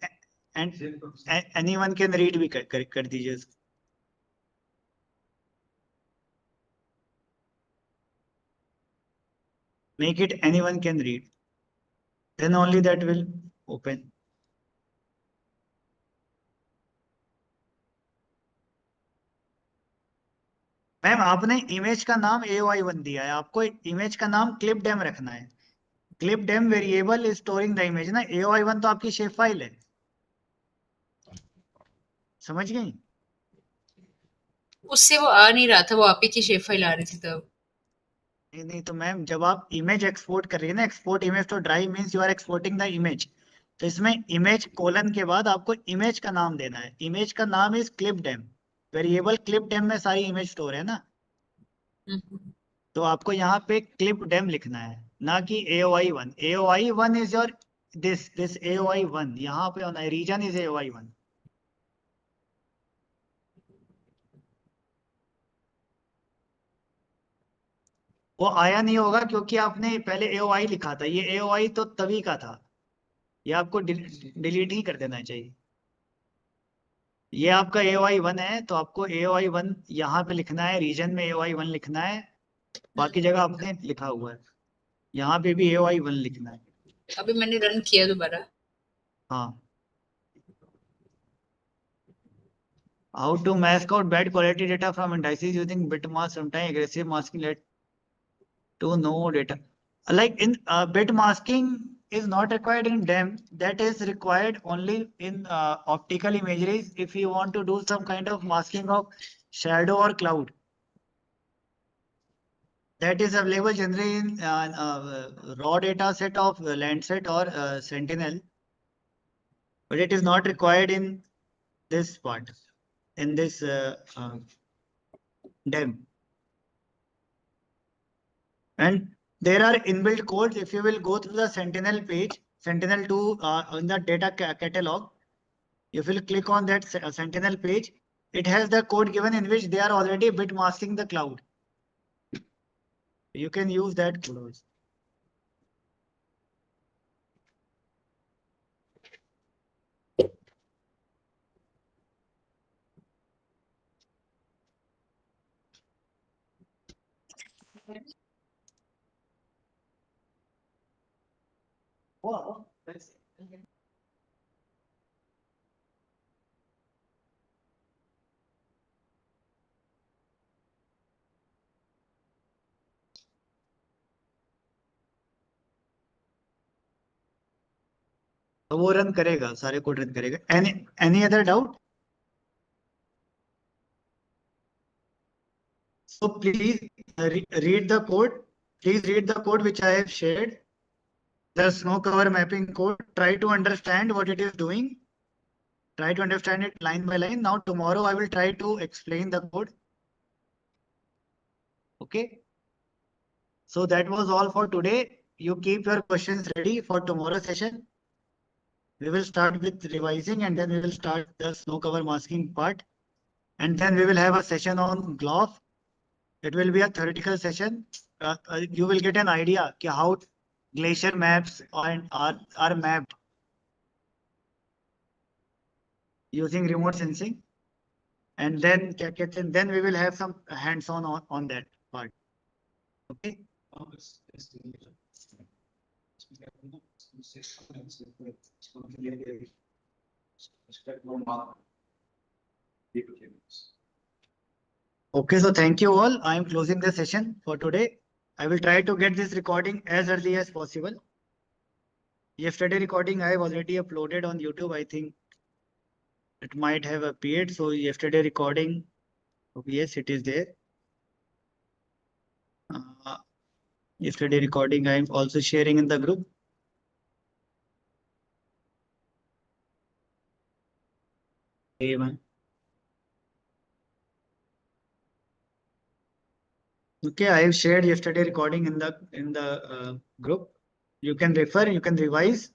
anyone can read भी कर दीजिए उसको। Make it anyone can read, then only that will open. Ma'am आपने image का नाम AOI1 दिया है, आपको इमेज का नाम क्लिप डेम रखना है। Clip DEM variable is storing the image ना, AOI1 तो आपकी शेप फाइल है, समझ गई? उससे वो आ नहीं रहा था, वो आप ही की शेप फाइल आ रही थी तब। नहीं तो मैम जब आप इमेज एक्सपोर्ट कर रही है ना, export image to drive means you are exporting the image, तो इसमें इमेज कोलन के बाद आपको इमेज का नाम देना है। इमेज का नाम is clip DEM, variable clip DEM में सारी इमेज स्टोर है ना, तो आपको यहाँ पे क्लिप डेम लिखना है, ना कि AOI1। AOI1 is your this AOI1 यहाँ पे होना है, रीजन इज AOI1। वो आया नहीं होगा क्योंकि आपने पहले AOI लिखा था, ये AOI तो तभी का था, ये आपको डिलीट ही कर देना चाहिए। ये आपका AOI1 है तो आपको AOI1 यहाँ पे लिखना है, रीजन में AOI1 लिखना है, बाकी जगह आपने लिखा हुआ है, यहाँ पे भी AOI1 लिखना है। अभी मैंने रन किया दोबारा। हाँ, how to mask out bad quality data from indices using bit mask, sometimes aggressive masking led to no data. Like in bit masking is not required in DEM, that is required only in optical imageries if you want to do some kind of masking of shadow or cloud. That is available generally in raw data set of Landsat or Sentinel, but it is not required in this part, in this DEM. And there are inbuilt codes. If you will go through the Sentinel page, Sentinel-2 in the data catalog, if you will click on that Sentinel page, it has the code given in which they are already bit masking the cloud. You can use that code also. Wow. तो वो run करेगा, सारे code run करेगा। Any other doubt? So please read the code. Please read the code which I have shared. The snow cover mapping code. Try to understand what it is doing. Try to understand it line by line. Now tomorrow I will try to explain the code. Okay. So that was all for today. You keep your questions ready for tomorrow's session. We will start with revising and then we will start the snow cover masking part. And then we will have a session on GWR. It will be a theoretical session. You will get an idea how glacier maps are mapped using remote sensing. And then we will have some hands-on on that part. Okay. Okay, so thank you all. I am closing the session for today. I will try to get this recording as early as possible. Yesterday recording I have already uploaded on YouTube. I think it might have appeared. So yesterday recording, yes, it is there. Yesterday recording I am also sharing in the group. Okay, I have shared yesterday recording in the group. You can refer, you can revise.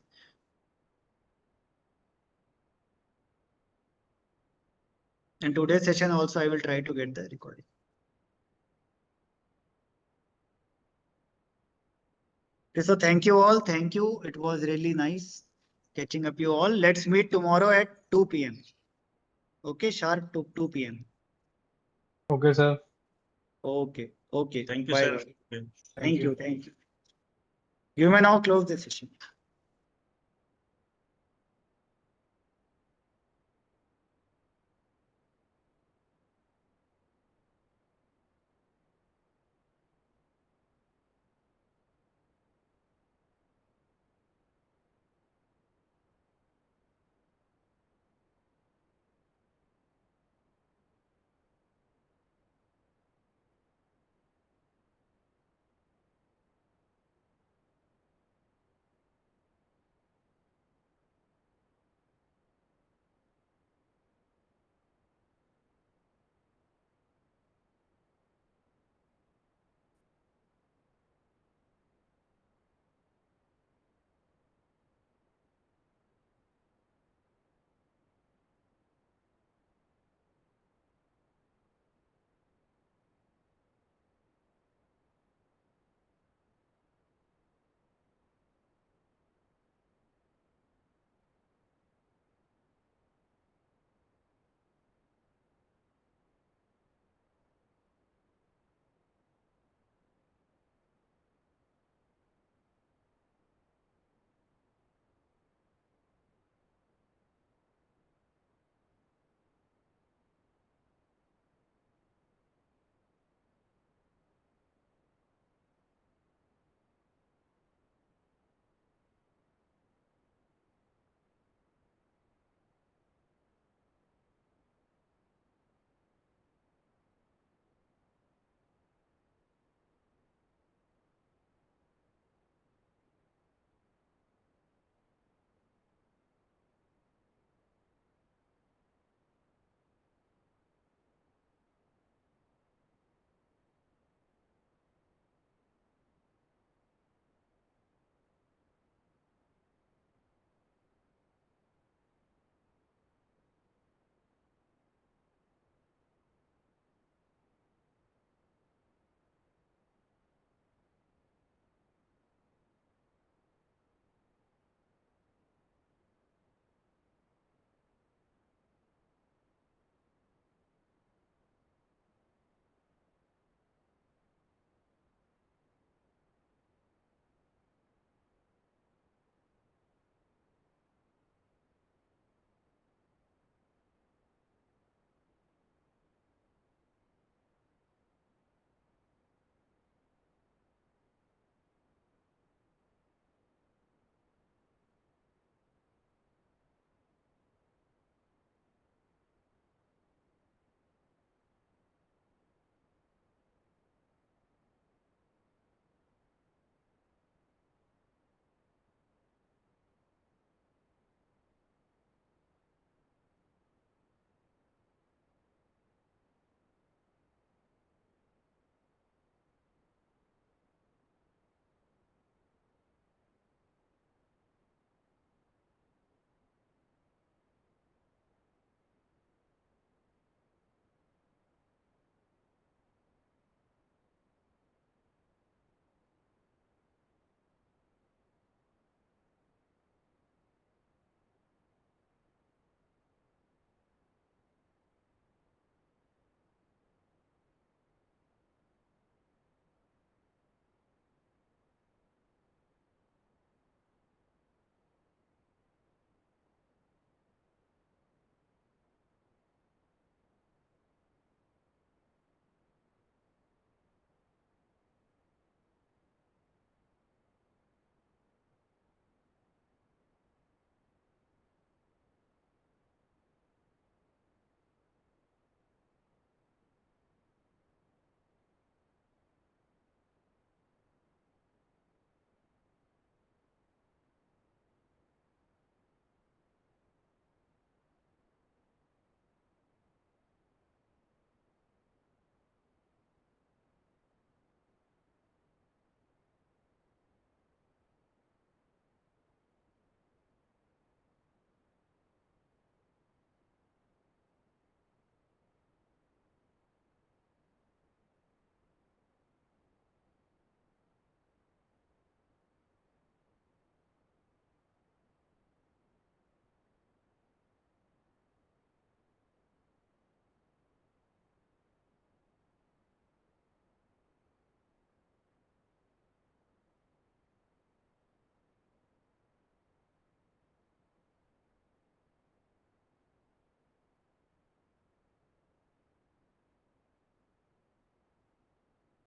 And today's session also I will try to get the recording. Okay, so thank you all. Thank you. It was really nice catching up you all. Let's meet tomorrow at 2 p.m. Okay, sharp 2 p.m. Okay, sir. Okay. Okay. Thank you, Bye. sir. Thank you. You may now close the session.